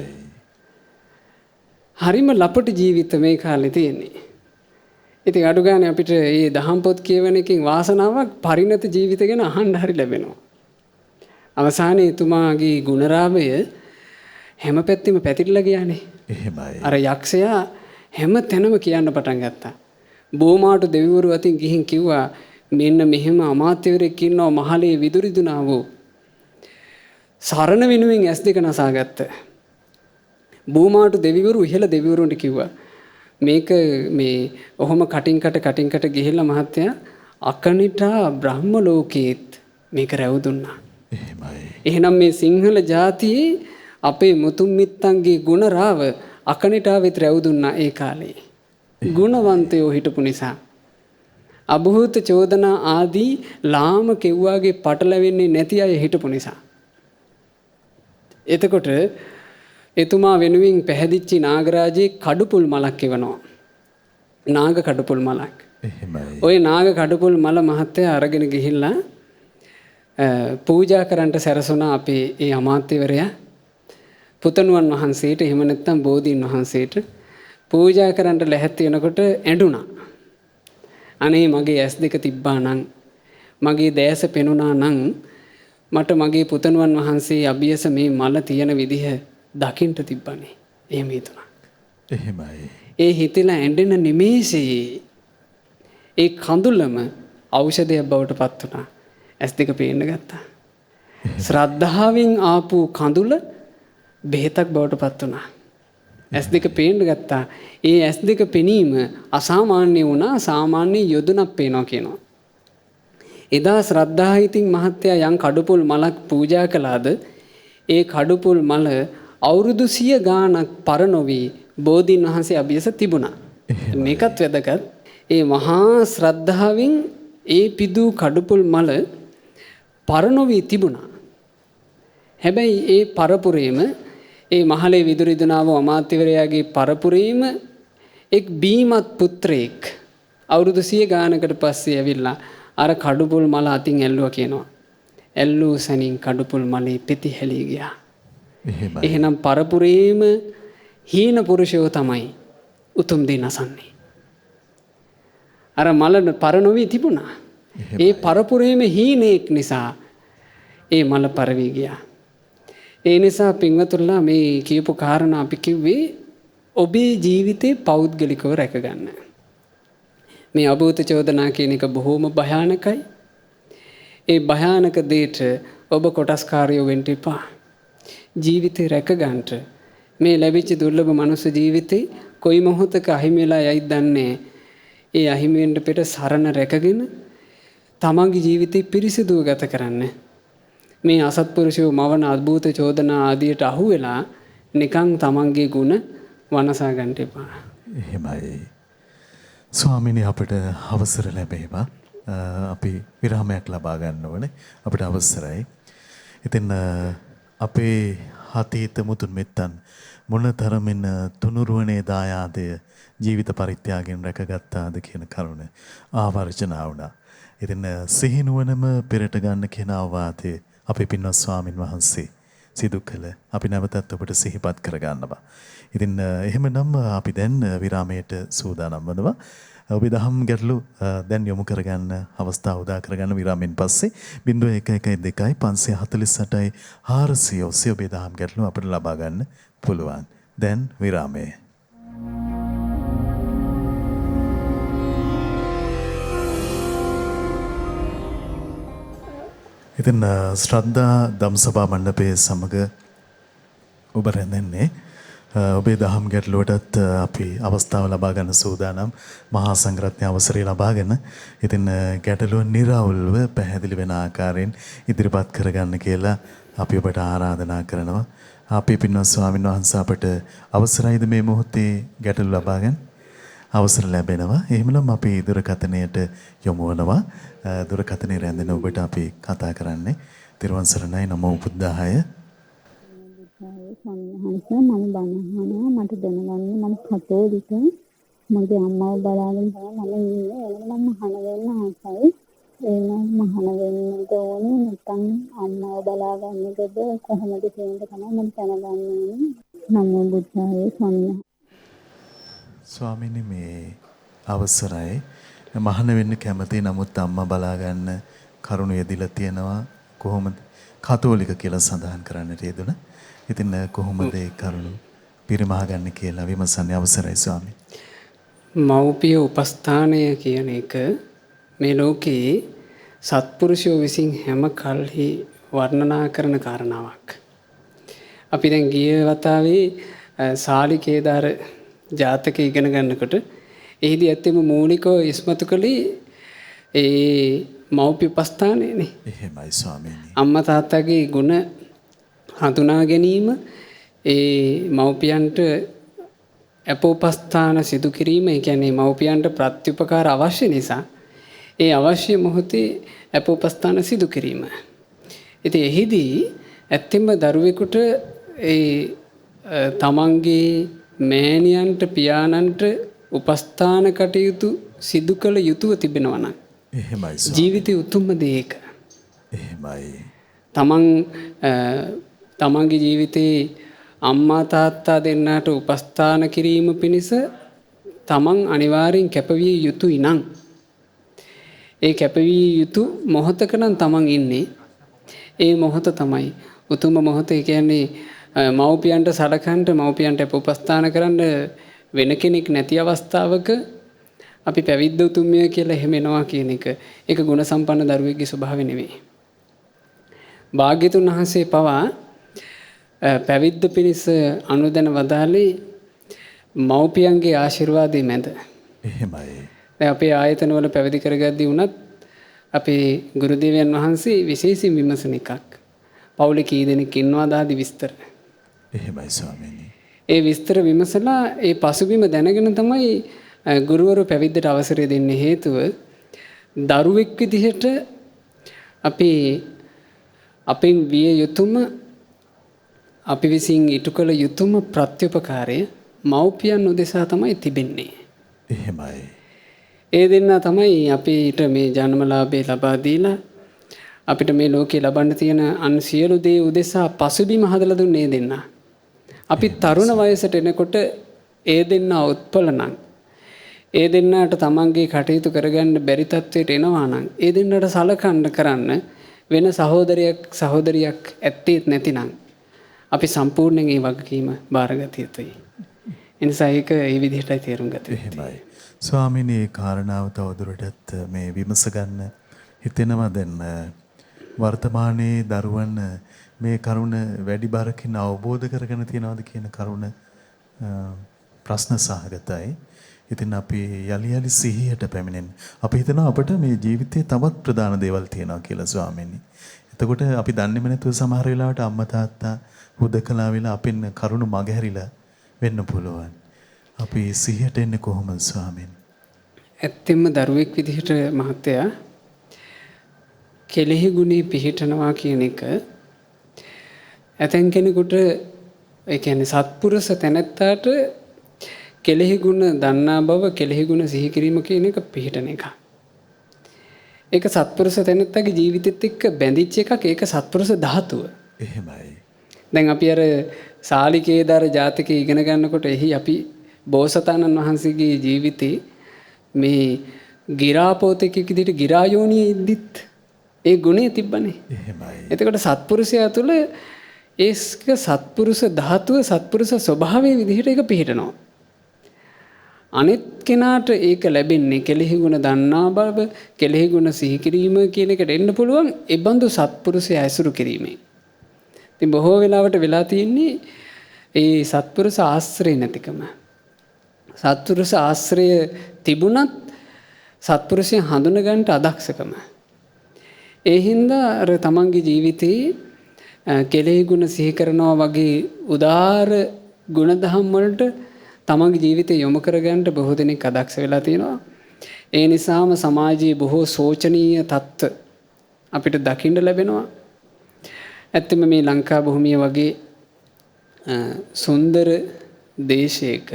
Speaker 2: හරිම ලපටි ජීවිත මේ කාලේ තියෙන්නේ. ඉතින් අඩු ගානේ අපිට මේ දහම් පොත් කියවන එකකින් වාසනාවක් පරිණත ජීවිත ගැන අහන්න හරි ලැබෙනවා. අවසානයේ එතුමාගේ ගුණරාමය හැම පැත්තෙම පැතිරලා ගියානේ.
Speaker 1: එහෙමයි.
Speaker 2: අර යක්ෂයා හැම තැනම කියන්න පටන් ගත්තා. බෝමාටු දෙවිවරු අතින් ගිහින් කිව්වා මෙන්න මෙහෙම අමාත්‍යවරයෙක් ඉන්නවා මහලේ විදුරිදුනා වූ. සරණ වෙනුවෙන් ඇස් දෙක නසාගත්ත. බෝමාටු දෙවිවරු ඉහළ දෙවිවරුන්ට කිව්වා මේක මේ ඔහොම කටින් කට ගිහිල්ලා මහත්තයා අකනිටා බ්‍රහ්ම ලෝකේත් මේක රැවුදුන්නා.
Speaker 1: එහෙමයි.
Speaker 2: එහෙනම් මේ සිංහල ජාතියේ අපේ මුතුන් මිත්තන්ගේ ගුණ රාව අකනිටාවෙත් රැවුදුන්නා ඒ කාලේ. ගුණවන්තයෝ හිටපු නිසා. අභූත චෝදනා ආදී ලාම කෙව්වාගේ පටලැවෙන්නේ නැති අය හිටපු නිසා. එතකොට එතුමා වෙනුවෙන් පැහැදිච්චි නාගරාජයේ කඩුපුල් මලක් එවනවා. නාග කඩුපුල් මලක්.
Speaker 1: එහෙමයි.
Speaker 2: ওই නාග කඩුපුල් මල මහත්තයා අරගෙන ගිහිල්ලා පූජා කරන්නට සැරසුණා අපේ ඒ අමාත්‍යවරයා. පුතණුවන් වහන්සේට එහෙම නැත්නම් බෝධීන් වහන්සේට පූජා කරන්නට ලැහැත් වෙනකොට ඇඬුණා. අනේ මගේ ඇස් දෙක තිබ්බා නම් මගේ දැස පෙනුණා නම් මට මගේ පුතණුවන් වහන්සේ අභියස මේ මල තියෙන විදිහ දකින්න තිබ්බනේ. එහෙම හිතුණා.
Speaker 1: එහෙමයි.
Speaker 2: ඒ හිතලා ඇඬෙන නිමේෂයේ ඒ කඳුලම ඖෂධයක් බවට පත් වුණා. ඇස් දෙක පේන්න ගත්තා. ශ්‍රද්ධාවෙන් ආපු කඳුල බෙහෙතක් බවට පත් වුණා. ඇස් දෙක පේන්න ගත්තා. ඒ ඇස් දෙක පෙනීම අසාමාන්‍ය වුණා. සාමාන්‍ය යොදුනක් පේනවා කියනවා. එදා ශ්‍රද්ධාහිතින් මහත්තයා යම් කඩුපුල් මලක් පූජා කළාද ඒ කඩුපුල් මල අවුරුදු 100 ගාණක් පරනොවි බෝධීන් වහන්සේ අභියස තිබුණා. මේකත් වැදගත්. ඒ මහා ශ්‍රද්ධාවෙන් ඒ පිදු කඩුපුල් මල පරනොවි තිබුණා. හැබැයි ඒ පරපුරේම ඒ මහලේ විදුරිදුනාව අමාත්‍යවරයාගේ පරපුරේම එක් බීමත් පුත්‍රයෙක් අවුරුදු 100 ගානකට පස්සේ ඇවිල්ලා අර කඩුපුල් මල අතින් ඇල්ලුවා කියනවා. ඇල්ලූ සැනින් කඩුපුල් මලේ පෙති හැලී ගියා. එහෙනම් පරපුරේම හීන පුරුෂයෝ තමයි උතුම් දේ නසන්නේ. අර මල පරනොවි තිබුණා. ඒ පරපුරේම හීනෙක් නිසා ඒ මල පරවි ගියා. ඒ නිසා පින්වතුන්ලා මේ කියපු කාරණා අපි කිව්වේ ඔබේ ජීවිතේ පෞද්ගලිකව රැකගන්න. මේ අභූත චෝදනා කියන එක බොහොම භයානකයි. ඒ භයානක දෙයට ඔබ කොටස්කාරයෝ වෙන්න එපා. ජීවිතේ රැකගන්නට මේ ලැබිච්ච දුර්ලභ මනුස්ස ජීවිතේ කොයි මොහොතක අහිමි වෙලා යයිද දන්නේ. ඒ අහිමි වෙන්න පෙර සරණ රැකගෙන තමන්ගේ ජීවිතේ පිරිසිදුව ගත කරන්න. මේ අසත්පුරුෂයෝ මවන අద్භූත චෝදනා ආදියට අහු වෙලා නිකන් තමන්ගේ ගුණ වනසා ගන්න එපා.
Speaker 1: එහෙමයි. ස්වාමීනි අපිට අවසර ලැබේවා. අපි විරාමයක් ලබා ගන්න ඕනේ. අපිට අවසරයි. ඉතින් අපේ හතීත මුතුන් මෙත්තන් මොනතරමින් තුනුරුවනේ දායාදය ජීවිත පරිත්‍යාගයෙන් රැකගත්තාද කියන කරුණ ආවර්ජනා වුණා. ඉතින් සිහිනුවනම පෙරට ගන්න කියන අවවාදය අපේ පින්වත් ස්වාමින් වහන්සේ සිදු කළ අපි නැවතත් ඔබට සිහිපත් කරගන්නවා. ඉතින් එහෙමනම් අපි දැන් විරාමයට සූදානම් වෙනවා. ඔබේ දහම් ගැටලු දැන් යොමු කරගන්න අවස්ථාව උදා කරගන්න විරාමෙන් පස්සේ 0112 548යි 400 ඔස්සේ ඔබේ දහම් ගැටලු අපිට ලබා ගන්න පුළුවන්. දැන් විරාමය. ඉතින් ශ්‍රද්ධා ධම්සභා මණ්ඩපයේ සමග ඔබ රැඳෙන්නේ ඔබේ දහම් ගැටලුවටත් අපි අවස්ථාව ලබා ගන්න සූදානම් මහා සංඝරත්නය අවසරය ලබාගෙන ඉතින් ගැටලුව නිරවුල්ව පැහැදිලි වෙන ආකාරයෙන් ඉදිරිපත් කරගන්න කියලා අපි ඔබට ආරාධනා කරනවා. අපේ පින්වත් ස්වාමීන් වහන්සේ අපට අවසරයිද මේ මොහොතේ ගැටලු ලබා ගන්න? අවසර ලැබෙනවා. එහෙමනම් අපි දුරකථනයට යොමු වෙනවා. දුරකථනයේ රැඳෙන ඔබට අපි කතා කරන්නේ තිරුවන් සරණයි නමෝ බුද්ධාය.
Speaker 4: මම බණහනවා මට දැනගන්න මම කතෝලික මගේ අම්මව බලාගෙන තමයි මම ඉන්නේ. එනනම් මම අහන වෙන්න ආසයි. එහෙනම් මහාන වෙන්නද ඕනේ නැත්නම් අම්මව බලා ගන්නකද කොහොමද කියන එක තමයි මම දැනගන්න ඕනේ. නමෝ බුද්ධාය සම්මා.
Speaker 1: ස්වාමීනි මේ අවසරයි මහාන වෙන්න කැමති නමුත් අම්මා බලා ගන්න කරුණ යෙදිලා තියෙනවා කොහොමද කතෝලික කියලා සඳහන් කරන්නට යෙදුණා. ඉතින් කොහොමද ඒ කරුණ පිරිමහ ගන්න කියලා විමසන්නේ අවසරයි ස්වාමී.
Speaker 2: මව්පිය උපස්ථානය කියන එක මේ ලෝකයේ සත්පුරුෂයෝ විසින් හැම කල්හි වර්ණනා කරන කාරණාවක්. අපි දැන් ගිය වතාවේ සාලිකේදාර ජාතකය ඉගෙන ගන්නකොට එහිදී ඇත්තම මූලිකව ඉස්මතු කළේ ඒ මව්පිය උපස්ථානයනේ.
Speaker 1: එහෙමයි ස්වාමීනි.
Speaker 2: අම්මා තාත්තගේ ගුණ හඳුනා ගැනීම ඒ මව්පියන්ට අපෝපස්ථාන සිදු කිරීම, ඒ කියන්නේ මව්පියන්ට ප්‍රත්‍යුපකාර අවශ්‍ය නිසා ඒ අවශ්‍ය මොහොතේ අපෝපස්ථාන සිදු කිරීම. ඉතින් එහිදී ඇත්තෙන්ම දරුවෙකුට ඒ තමන්ගේ මෑණියන්ට පියාණන්ට උපස්ථාන කටයුතු සිදු කළ යුතුව තිබෙනවා නම්
Speaker 1: එහෙමයි
Speaker 2: ජීවිතයේ උතුම්ම දේ ඒක.
Speaker 1: එහෙමයි.
Speaker 2: තමන්ගේ ජීවිතේ අම්මා තාත්තා දෙන්නාට උපස්ථාන කිරීම පිණිස තමන් අනිවාර්යෙන් කැපවිය යුතුයි නම් ඒ කැපවිය යුතු මොහොතක නම් තමන් ඉන්නේ. ඒ මොහොත තමයි උතුම්ම මොහොත. ඒ කියන්නේ මව්පියන්ට සලකන්න, මව්පියන්ට උපස්ථාන කරන්න වෙන කෙනෙක් නැති අවස්ථාවක අපි පැවිද්ද උතුම්ය කියලා එහෙම එනවා කියන එක ඒක ගුණ සම්පන්න දරුවෙක්ගේ ස්වභාවය නෙවෙයි. භාග්‍යතුන් වහන්සේ පවා පැවිද්ද පිණිස අනුදැන වදාළේ මව්පියන්ගේ ආශිර්වාදයේ මැද.
Speaker 1: එහෙමයි.
Speaker 2: දැන් අපේ ආයතනවල පැවිදි කරගද්දී වුණත් අපේ ගුරු දේවයන් වහන්සේ විශේෂයෙන් විමසන එකක්. පවුලේ කී දෙනෙක් ඉන්නවද ආදි විස්තර.
Speaker 1: එහෙමයි ස්වාමීනි.
Speaker 2: ඒ විස්තර විමසලා ඒ පසුබිම දැනගෙන තමයි ගුරුවරු පැවිද්දට අවසරය දෙන්න. හේතුව දරුවෙක් විදිහට අපි අපෙන් විය යුතුම අපි විසින් ඉටු කළ යුතුම ප්‍රත්‍යුපකාරය මව්පියන් උදෙසා තමයි තිබෙන්නේ.
Speaker 1: එහෙමයි.
Speaker 2: ඒ දෙන්න තමයි අපිට මේ ජන්මලාභය ලබා දීලා අපිට මේ ලෝකේ ලබන්න තියෙන අන් සියලු දේ උදෙසා පසුබිම හදලා දුන්නේ දෙන්න. අපි තරුණ වයසට එනකොට ඒ දෙන්න උත්පල නම් ඒ දෙන්නට තමන්ගේ කටයුතු කරගන්න බැරි තත්ත්වයට එනවා නම් ඒ දෙන්නට සලකන්න කරන්න වෙන සහෝදරියක් ඇත්තේත් නැතිනම් අපි සම්පූර්ණයෙන් ඒ වගකීම බාරගත යුතුයි. එනිසා ඒක ඒ විදිහටයි තේරුම් ගත යුතුයි.
Speaker 1: එහෙමයි. ස්වාමීනි මේ කාරණාව තවදුරටත් මේ විමස ගන්න හිතෙනවා. දැන් වර්තමානයේ දරුවන් මේ කරුණ වැඩි බරකින් අවබෝධ කරගෙන තියනවාද කියන කරුණ ප්‍රශ්න සහගතයි. ඉතින් අපි යලි සිහියට පැමිණෙන්න. අපි හිතනවා අපිට මේ ජීවිතේ තවත් ප්‍රධාන දේවල් තියෙනවා කියලා ස්වාමීනි. එතකොට අපි දන්නේම නැතුව සමහර වෙලාවට අම්මා තාත්තා හුදකලා වෙලා අපෙන් කරුණ මගහැරිලා වෙන්න පුළුවන්. අපි සිහියට එන්නේ කොහොමද ස්වාමීනි?
Speaker 2: ඇත්තෙන්ම දරුවෙක් විදිහට මහත්තයා කෙලෙහි ගුණේ පිහිටනවා කියන එක ඇතැන් කෙනෙකුට ඒ කියන්නේ සත්පුරුෂ තැනැත්තාට කෙලෙහි ගුණ දන්නා බව, කෙලෙහි ගුණ සිහි කිරීම කියන එක පිහිටන එක. ඒක සත්පුරුෂ තැනැත්තාගේ ජීවිතෙත් එක්ක බැඳිච්ච එකක්. ඒක සත්පුරුෂ ධාතුව.
Speaker 1: එහෙමයි.
Speaker 2: දැන් අපි අර සාලිකේදාර ජාතකය ඉගෙන ගන්නකොට එහි අපි බෝසතාණන් වහන්සේගේ ජීවිතේ මේ ගිරාපෝතෙක් විදිහට ගිරායෝනියේ ඉද්දිත් ඒ ගුණය තිබ්බනේ.
Speaker 1: එහෙමයි.
Speaker 2: එතකොට සත්පුරුෂයා තුළ ඒ සත්පුරුෂ ධාතුව, සත්පුරුෂ ස්වභාවයේ විදිහට ඒක පිහිටනවා. අනිත් කෙනාට ඒක ලැබෙන්නේ කෙලෙහි ගුණ දන්නා බව, කෙලෙහි ගුණ සිහි කිරීම කියන එකට එන්න පුළුවන් ඒ බඳු සත්පුරුෂයා ඇසුරු කිරීමෙන්. ඉතින් බොහෝ වෙලාවට වෙලා තියෙන්නේ ඒ සත්පුරුෂ ආශ්‍රය නැතිකම. සත්පුරුෂ ආශ්‍රය තිබුණත් සත්පුරුෂයන් හඳුන ගන්නට අදක්ෂකම. ඒ හින්දා අර තමන්ගේ ජීවිතේ කෙලෙහි ගුණ සිහි කරනවා වගේ උදාර ගුණධම් වලට තමන්ගේ ජීවිතේ යොමු කරගන්නට බොහෝ දෙනෙක් අදක්ෂ වෙලා තියෙනවා. ඒ නිසාම සමාජයේ බොහෝ සෝචනීය තත්ත්ව අපිට දකින්න ලැබෙනවා. ඇත්තම මේ ලංකා භූමිය වගේ සුන්දර දේශයක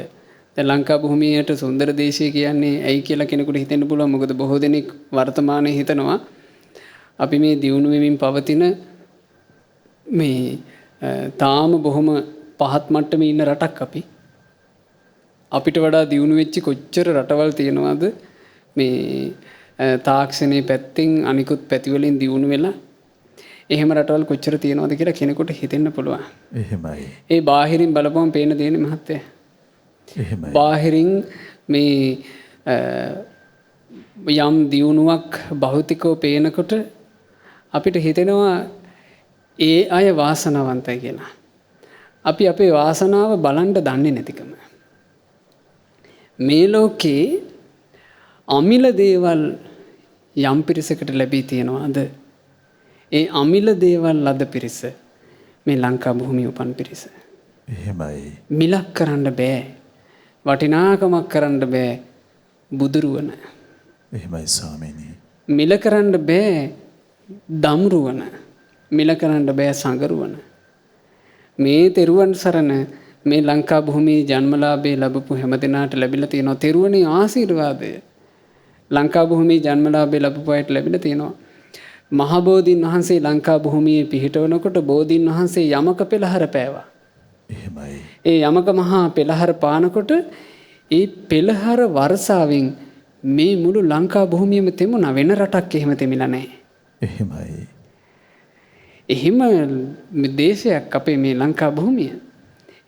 Speaker 2: දැන් ලංකා භූමියට සුන්දර දේශය කියන්නේ ඇයි කියලා කෙනෙකුට හිතෙන්න පුළුවන්. මොකද බොහෝ දෙනෙක් වර්තමානයේ හිතනවා අපි මේ දියුණු වෙමින් පවතින මේ තාම බොහොම පහත් මට්ටමේ ඉන්න රටක් අපි. අපිට වඩා දියුණු වෙච්ච කොච්චර රටවල් තියෙනවද මේ තාක්ෂණයේ පැත්තෙන් අනිකුත් පැතිවලින් දියුණු වෙලා එහෙම රටවල් කොච්චර තියෙනවද කියලා කෙනෙකුට හිතෙන්න පුළුවන්.
Speaker 1: එහෙමයි.
Speaker 2: ඒ බාහිරින් බලපුවම පේන දෙන්නේ මහත්තයා.
Speaker 1: එහෙමයි.
Speaker 2: බාහිරින් මේ යම් දියුණුවක් භෞතිකව පේනකොට අපිට හිතෙනවා ඒ අය වාසනාවන්තයි කියලා. අපි අපේ වාසනාව බලන්න දන්නේ නැතිකම. මේ ලෝකේ අමිල දේවල් යම් පිරිසකට ලැබී තියෙනවාද? ඒ අමිල දේවල් ලද පිරිස මේ ලංකා භූමියේ උපන් පිරිස.
Speaker 1: එහෙමයි.
Speaker 2: මිලක් කරන්න බෑ. වටිනාකමක් කරන්න බෑ බුදුරුවන.
Speaker 1: එහෙමයි ස්වාමීනි.
Speaker 2: මිල කරන්න බෑ දම්රුවන. මිල කරන්න බෑ සංගරුවන. මේ තෙරුවන් සරණ මේ ලංකා භූමියේ ජන්මලාභය ලැබපු හැම දිනාට ලැබිලා තියෙනවා. තෙරුවනේ ආශිර්වාදය ලංකා භූමියේ ජන්මලාභය ලැබපු අයට ලැබිලා තියෙනවා. මහ බෝධීන් වහන්සේ ලංකා භූමියේ පිහිටවනකොට බෝධීන් වහන්සේ යමක පෙළහර පෑවා.
Speaker 1: එහෙමයි.
Speaker 2: ඒ යමක මහා පෙළහර පානකොට ඒ පෙළහර වර්ෂාවෙන් මේ මුළු ලංකා භූමියම තෙමුණා. වෙන රටක් එහෙම තෙමිලා නැහැ.
Speaker 1: එහෙමයි.
Speaker 2: එහෙම දේශයක් අපේ මේ ලංකා භූමිය.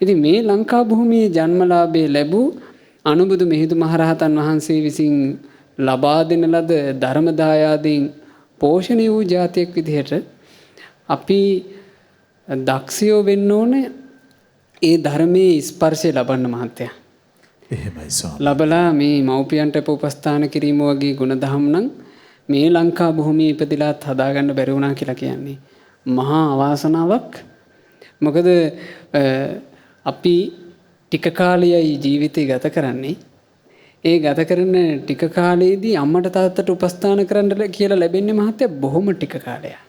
Speaker 2: ඉතින් මේ ලංකා භූමියේ ජන්මලාභය ලැබූ අනුබුදු මිහිඳු මහරහතන් වහන්සේ විසින් ලබා දෙන ලද ධර්ම දායාදයෙන් පෝෂණය වූ ජාතියක් විදිහට අපි දක්ෂයෝ වෙන්න ඕනේ ඒ ධර්මයේ ස්පර්ශය ලබන්න මහත්තයා.
Speaker 1: එහෙමයි ස්වාමී.
Speaker 2: ලබලා මේ මව්පියන්ට උපස්ථාන කිරීම වගේ ගුණධම් නම් මේ ලංකා භූමියේ ඉපදිලාත් හදාගන්න බැරි වුණා කියලා කියන්නේ මහා අවාසනාවක්. මොකද අපි ටික කාලයයි ජීවිතය ගත කරන්නේ. ඒ ගත කරන ටික කාලයේදී අම්මට තාත්තට උපස්ථාන කරන්න කියලා ලැබෙන්නේ මහත්තයා බොහොම ටික කාලයක්.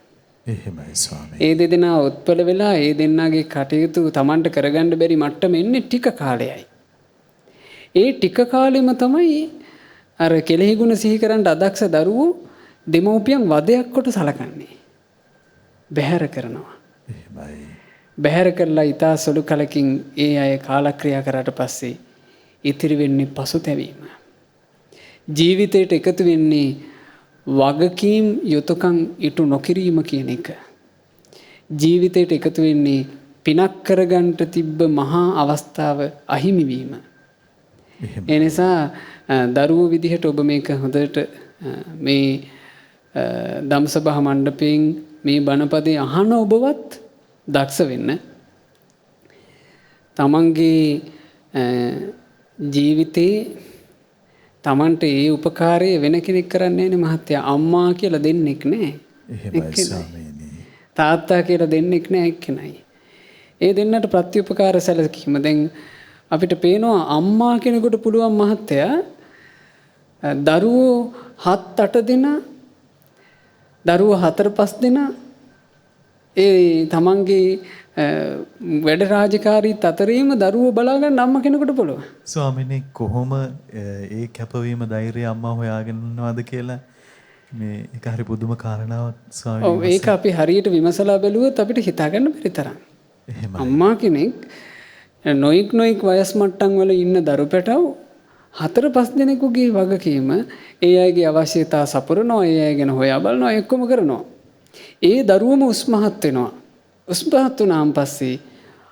Speaker 1: එහෙමයි ස්වාමී.
Speaker 2: ඒ දෙදෙනා උත්පල වෙලා ඒ දෙන්නාගේ කටයුතු Tamanට කරගන්න බැරි මට්ටම එන්නේ ටික කාලයයි. ඒ ටික කාලෙම තමයි අර කෙලෙහි ගුණ සිහි කරන්න අදක්ෂ දරුවෝ දෙමව්පියන් වදයක් කොට සලකන්නේ. බැහැර කරනවා.
Speaker 1: එහෙමයි.
Speaker 2: බැහැර කරලා ඊතා සොළු කලකින් ඒ අය කාලක්‍රියා කරාට පස්සේ ඉතිරි වෙන්නේ පසුතැවීම. ජීවිතයට එකතු වෙන්නේ වගකීම් යුතුයකම් ඉටු නොකිරීම කියන එක. ජීවිතයට එකතු වෙන්නේ පිනක් කරගන්න තිබ්බ මහා අවස්ථාව අහිමි වීම. ඒ නිසා දරුවෝ විදිහට ඔබ මේක හොඳට මේ ධම්සභා මණ්ඩපයෙන් මේ බණපදේ අහන ඔබවත් දක්ෂ වෙන්න. තමන්ගේ ජීවිතේ තමන්ට ඒ උපකාරය වෙන කෙනෙක් කරන්නේ නැහැ මහත්තයා. අම්මා කියලා දෙන්නෙක් නැහැ.
Speaker 1: එහෙමයි ස්වාමීනි.
Speaker 2: තාත්තා කියලා දෙන්නෙක් නැහැ එක්කෙනයි. ඒ දෙන්නට ප්‍රතිඋපකාර සැලකීම දැන් අපිට පේනවා අම්මා කෙනෙකුට පුළුවන් මහත්තයා දරුවෝ 7-8 දෙනා දරුවෝ 4-5 දෙනා ඒ තමන්ගේ වැඩ රාජකාරීත් අතරීම දරුවෝ බලා ගන්න අම්මා කෙනෙකුට පුළුවන්.
Speaker 1: ස්වාමීනි කොහොම ඒ කැපවීම ධෛර්යය අම්මා හොයාගෙන ඉන්නවද කියලා මේ ඒක හරි පුදුම කාරණාවක් ස්වාමීනි.
Speaker 2: ඔව් ඒක අපි හරියට විමසලා බැලුවොත් අපිට හිතා ගන්න බැරි තරම්.
Speaker 1: එහෙමයි.
Speaker 2: අම්මා කෙනෙක් නොයික් වයස් මට්ටම් වල ඉන්න දරු පැටව 4-5 දෙනෙකුගේ වගකීම ඒ අයගේ අවශ්‍යතා සපුරනවා, ඒ අය ගැන හොයා බලනවා, එක්කම කරනවා. ඒ දරුවම උස්මහත් වෙනවා. උස්මහත් වුණාන් පස්සේ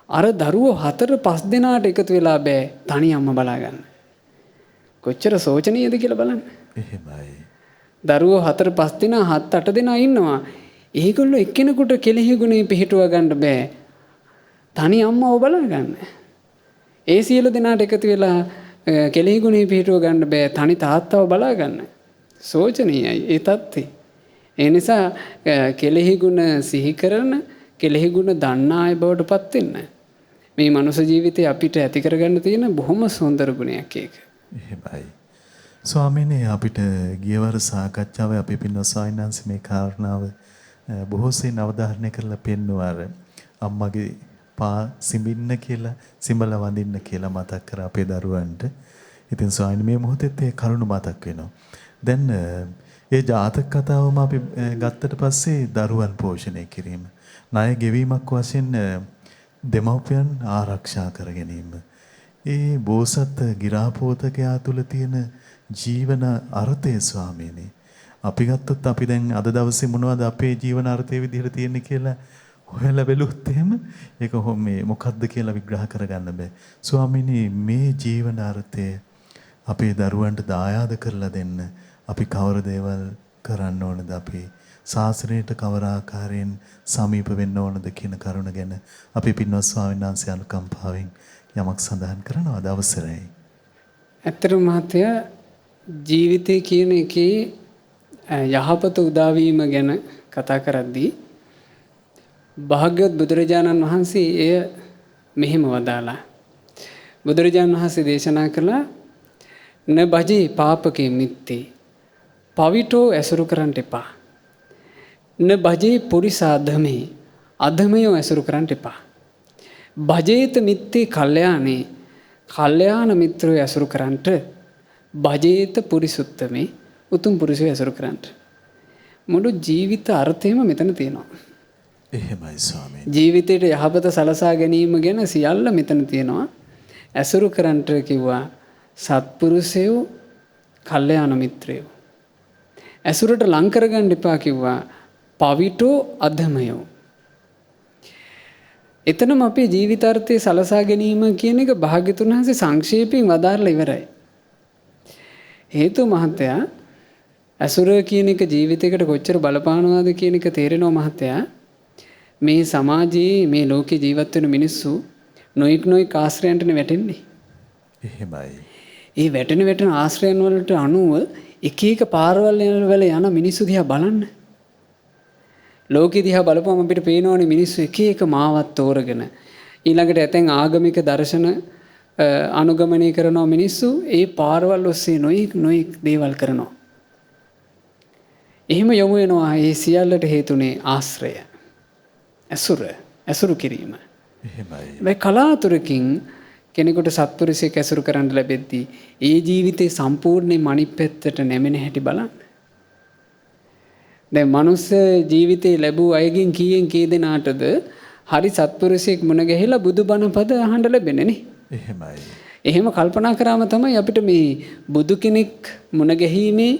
Speaker 2: අර දරුවෝ 4-5 දෙනාට එකතු වෙලා බෑ තනි අම්මා බලා ගන්න. කොච්චර සෝචනීයද කියලා බලන්න.
Speaker 1: එහෙමයි.
Speaker 2: දරුවෝ 4-5 දෙනා 7-8 දෙනා ඉන්නවා. ඒගොල්ලෝ එක්කෙනෙකුට කෙලෙහි ගුණේ පිහිටුව ගන්න බෑ. තනි අම්මව බලා ගන්න. ඒ සියලු දෙනාට එකතු වෙලා කෙලෙහි ගුණේ පිහිටුව ගන්න බෑ. තනි තාත්තව බලා ගන්න. සෝචනීයයි ඒ තත්ත්වේ. ඒ නිසා කෙලෙහි ගුණ සිහි කරන කෙලෙහි ගුණ දන්නා අය බවට පත් වෙන්න. මේ මනුෂ්‍ය ජීවිතේ අපිට ඇති කරගන්න තියෙන බොහොම සුන්දර ගුණයක් ඒක.
Speaker 1: එහෙමයි. ස්වාමීනි අපිට ගියවර සාකච්ඡාවේ අපි පින්වත් සායනන්ස් මේ කාරණාව බොහෝසෙයින් අවධාරණය කරලා පෙන්නුවා අර අම්මගේ පා සිඹින්න කියලා සිඹල වඳින්න කියලා මතක් කර අපේ දරුවන්ට. ඉතින් ස්වාමීනි මේ මොහොතේත් ඒ කරුණ මතක් වෙනවා. දැන් ඒ ජාතක කතාවම අපි ගත්තට පස්සේ දරුවන් පෝෂණය කිරීම. ණය ගෙවීමක් වශයෙන් දෙමව්පියන් ආරක්ෂා කර ගැනීම. ඒ බෝසත් ගිරාපෝතකයා තුල තියෙන ජීවන අර්ථය ස්වාමීනි. අපි ගත්තොත් අපි දැන් අද දවසේ මොනවද අපේ ජීවන අර්ථය විදිහට තියෙන්නේ කියලා හොයලා බැලුවොත් එහෙම ඒක මේ මොකද්ද කියලා විග්‍රහ කරගන්න බෑ. ස්වාමීනි මේ ජීවන අර්ථය අපේ දරුවන්ට දායාද කරලා දෙන්න අපි කවර දේවල් කරන්න ඕනද අපි ශාසනයට කවර ආකාරයෙන් සමීප වෙන්න ඕනද කියන කරුණ ගැන අපි පින්වත් ස්වාමීන් වහන්සේ අනුකම්පාවෙන් යමක් සඳහන් කරනවාද අවසරයි.
Speaker 2: ඇත්තටම මහත්තයා ජීවිතය කියන එකේ යහපත උදාවීම ගැන කතා කරද්දී භාග්‍යවත් බුදුරජාණන් වහන්සේ එය මෙහෙම වදාලා. බුදුරජාණන් වහන්සේ දේශනා කළා න භජේ පාපකේ මිත්තේ පවිටෝ ඇසුරු කරන්න එපා. න භජේ පුරිසාධමේ අධමයෝ ඇසුරු කරන්න එපා. භජේත මිත්තේ කල්යාණේ කල්යාණ මිත්‍රයෝ ඇසුරු කරන්නට භජේත පුරිසුත්තමේ උතුම් පුරුෂය ඇසුරු කරන්නට. මුළු ජීවිත අර්ථයම මෙතන තියෙනවා.
Speaker 1: එහෙමයි ස්වාමීනි.
Speaker 2: ජීවිතයට යහපත සලසා ගැනීම ගැන සියල්ල මෙතන තියෙනවා. ඇසුරු කරන්නට කිව්වා සත්පුරුෂයෝ කල්යාණ මිත්‍රයෝ. ඇසුරට ලං කරගන්න එපා කිව්වා පවිටෝ අධමයෝ. එතනම අපේ ජීවිතාර්ථය සලසා ගැනීම කියන එක භාග්‍යතුන් වහන්සේ සංක්ෂේපයෙන් වදාරලා ඉවරයි. හේතු මහත්තයා ඇසුර කියන එක ජීවිතයකට කොච්චර බලපානවාද කියන එක තේරෙනවා මහත්තයා. මේ සමාජයේ මේ ලෝකේ ජීවත් වෙන මිනිස්සු නොයෙක් ආශ්‍රයයන්ටනේ වැටෙන්නේ.
Speaker 1: එහෙමයි.
Speaker 2: ඒ වැටෙන ආශ්‍රයයන් වලට අනුව එක එක පාරවල් වල යන මිනිස්සු දිහා බලන්න. ලෝකෙ දිහා බලපුවම අපිට පේනවනේ මිනිස්සු එක එක මාවත් තෝරගෙන ඊළඟට ඇතැන් ආගමික දර්ශන අනුගමනය කරනවා මිනිස්සු ඒ පාරවල් ඔස්සේ නොයෙක් දේවල් කරනවා. එහෙම යොමු වෙනවා ඒ සියල්ලට හේතුනේ ආශ්‍රය. ඇසුරු කිරීම.
Speaker 1: එහෙමයි.
Speaker 2: මේ කලාතුරකින් කෙනෙකුට සත්පුරුෂයෙක් ඇසුරු කරන්න ලැබෙද්දී ඒ ජීවිතේ සම්පූර්ණයෙන්ම අනිත් පැත්තට නැමෙන හැටි බලන්න. දැන් මනුස්ස ජීවිතේ ලැබූ අයගෙන් කී දෙනාටද හරි සත්පුරුෂයෙක් මුණ ගැහිලා බුදුබණ පද අහන්න ලැබෙන්නේ නේ.
Speaker 1: එහෙමයි.
Speaker 2: එහෙම කල්පනා කරාම තමයි අපිට මේ බුදු කෙනෙක් මුණ ගැහිීමේ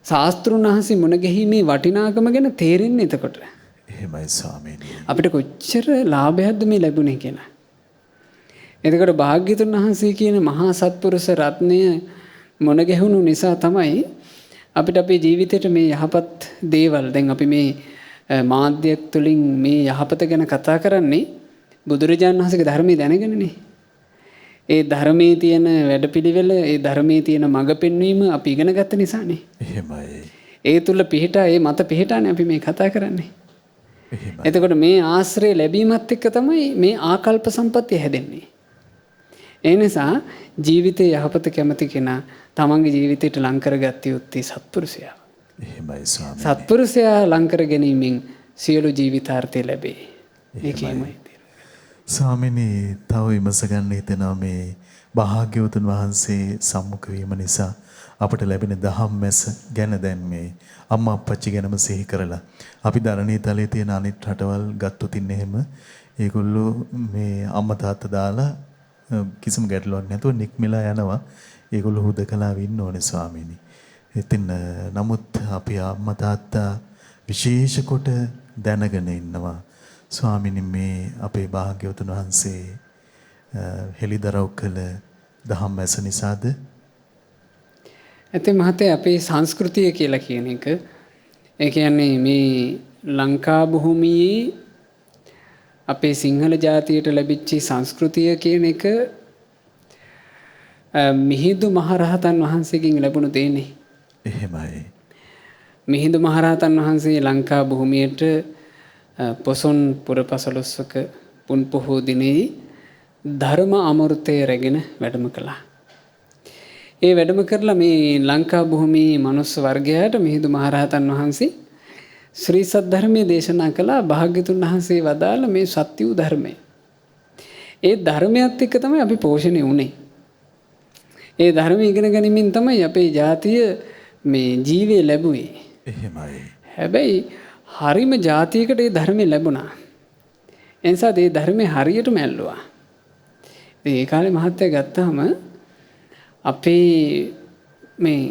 Speaker 2: ශාස්ත්‍රුන් වහන්සේ මුණ ගැහිීමේ වටිනාකම ගැන තේරෙන්නේ එතකොට.
Speaker 1: එහෙමයි ස්වාමීනි.
Speaker 2: අපිට කොච්චර ලාභයක්ද මේ ලැබුණේ කියලා. එතකොට භාග්‍යතුන් වහන්සේ කියන මහා සත්පුරුෂ රත්නය මුණ ගැහුණු නිසා තමයි අපිට අපේ ජීවිතේට මේ යහපත් දේවල් දැන් අපි මේ මාධ්‍යයක් තුළින් මේ යහපත ගැන කතා කරන්නේ බුදුරජාණන් වහන්සේගේ ධර්මයේ දැනගෙනනේ. ඒ ධර්මයේ තියෙන වැඩපිළිවෙල ඒ ධර්මයේ තියෙන මඟ පෙන්වීම අපි ඉගෙන ගත්ත නිසානේ.
Speaker 1: එහෙමයි.
Speaker 2: ඒ තුල පිහිටා ඒ මත පිහිටානේ අපි මේ කතා කරන්නේ.
Speaker 1: එහෙමයි.
Speaker 2: එතකොට මේ ආශ්‍රය ලැබීමත් එක්ක තමයි මේ ආකල්ප සම්පත්තිය හැදෙන්නේ. ඒ නිසා ජීවිතේ යහපත කැමති කෙනා තමන්ගේ ජීවිතයට ලං කරගත්තේ යුත්තේ සත්පුරුෂයා.
Speaker 1: එහෙමයි ස්වාමීනි.
Speaker 2: සත්පුරුෂයා ලං කර ගැනීමෙන් සියලු ජීවිතාර්ථය ලැබේ. ඒකෙමයි.
Speaker 1: ස්වාමීනි තව විමස ගන්න හිතෙනවා මේ භාග්‍යවතුන් වහන්සේ සම්මුඛ වීම නිසා අපට ලැබෙන දහම් මැස ගැන දැන් මේ අම්මා අප්පච්චි ගැනම සිහි කරලා අපි ධරණී තලයේ තියෙන අනිත් රටවල් ගත්තොත් ඉන්නේ එහෙම ඒගොල්ලෝ මේ අම්මා තාත්තා දාලා කිසිම ගැටලුවක් නැතුව නික්මිලා යනවා. ඒගොල්ලෝ හුදකලාව ඉන්න ඕනේ ස්වාමීනි. ඉතින් නමුත් අපි අම්මා තාත්තා විශේෂ කොට දැනගෙන ඉන්නවා. ස්වාමීනි මේ අපේ භාග්‍යවතුන් වහන්සේ හෙළිදරව් කළ දහම් ඇස නිසාද?
Speaker 2: ඇත්තේ මහත්තයා අපේ සංස්කෘතිය කියලා කියන එක ඒ කියන්නේ මේ ලංකා භූමියේ අපේ සිංහල ජාතියට ලැබිච්ච සංස්කෘතිය කියන එක මිහිඳු මහරහතන් වහන්සේගෙන් ලැබුණු දෙන්නේ.
Speaker 1: එහෙමයි.
Speaker 2: මිහිඳු මහරහතන් වහන්සේ ලංකා භූමියට පොසොන් පුරපසළොස්වක පුන් පොහෝ දිනේ ධර්ම අමෘතය රැගෙන වැඩම කළා. ඒ වැඩම කරලා මේ ලංකා භූමියේ මනුස්ස වර්ගයාට මිහිඳු මහරහතන් වහන්සේ ශ්‍රී සද්ධර්මයේ දේශනා කළා. භාග්‍යතුන් වහන්සේ වදාළ මේ සත්‍ය වූ ධර්මය. ඒ ධර්මයත් එක්ක තමයි අපි පෝෂණය වුනේ. ඒ ධර්මය ඉගෙන ගැනීමෙන් තමයි අපේ ජාතිය මේ ජීවේ ලැබුවේ.
Speaker 1: එහෙමයි.
Speaker 2: හැබැයි හරිම ජාතියකට ඒ ධර්මය ලැබුණා. එනිසා ඒ ධර්මය හරියටම ඇල්ලුවා. ඉතින් ඒ කාලේ මහත්තයා ගත්තාම අපේ මේ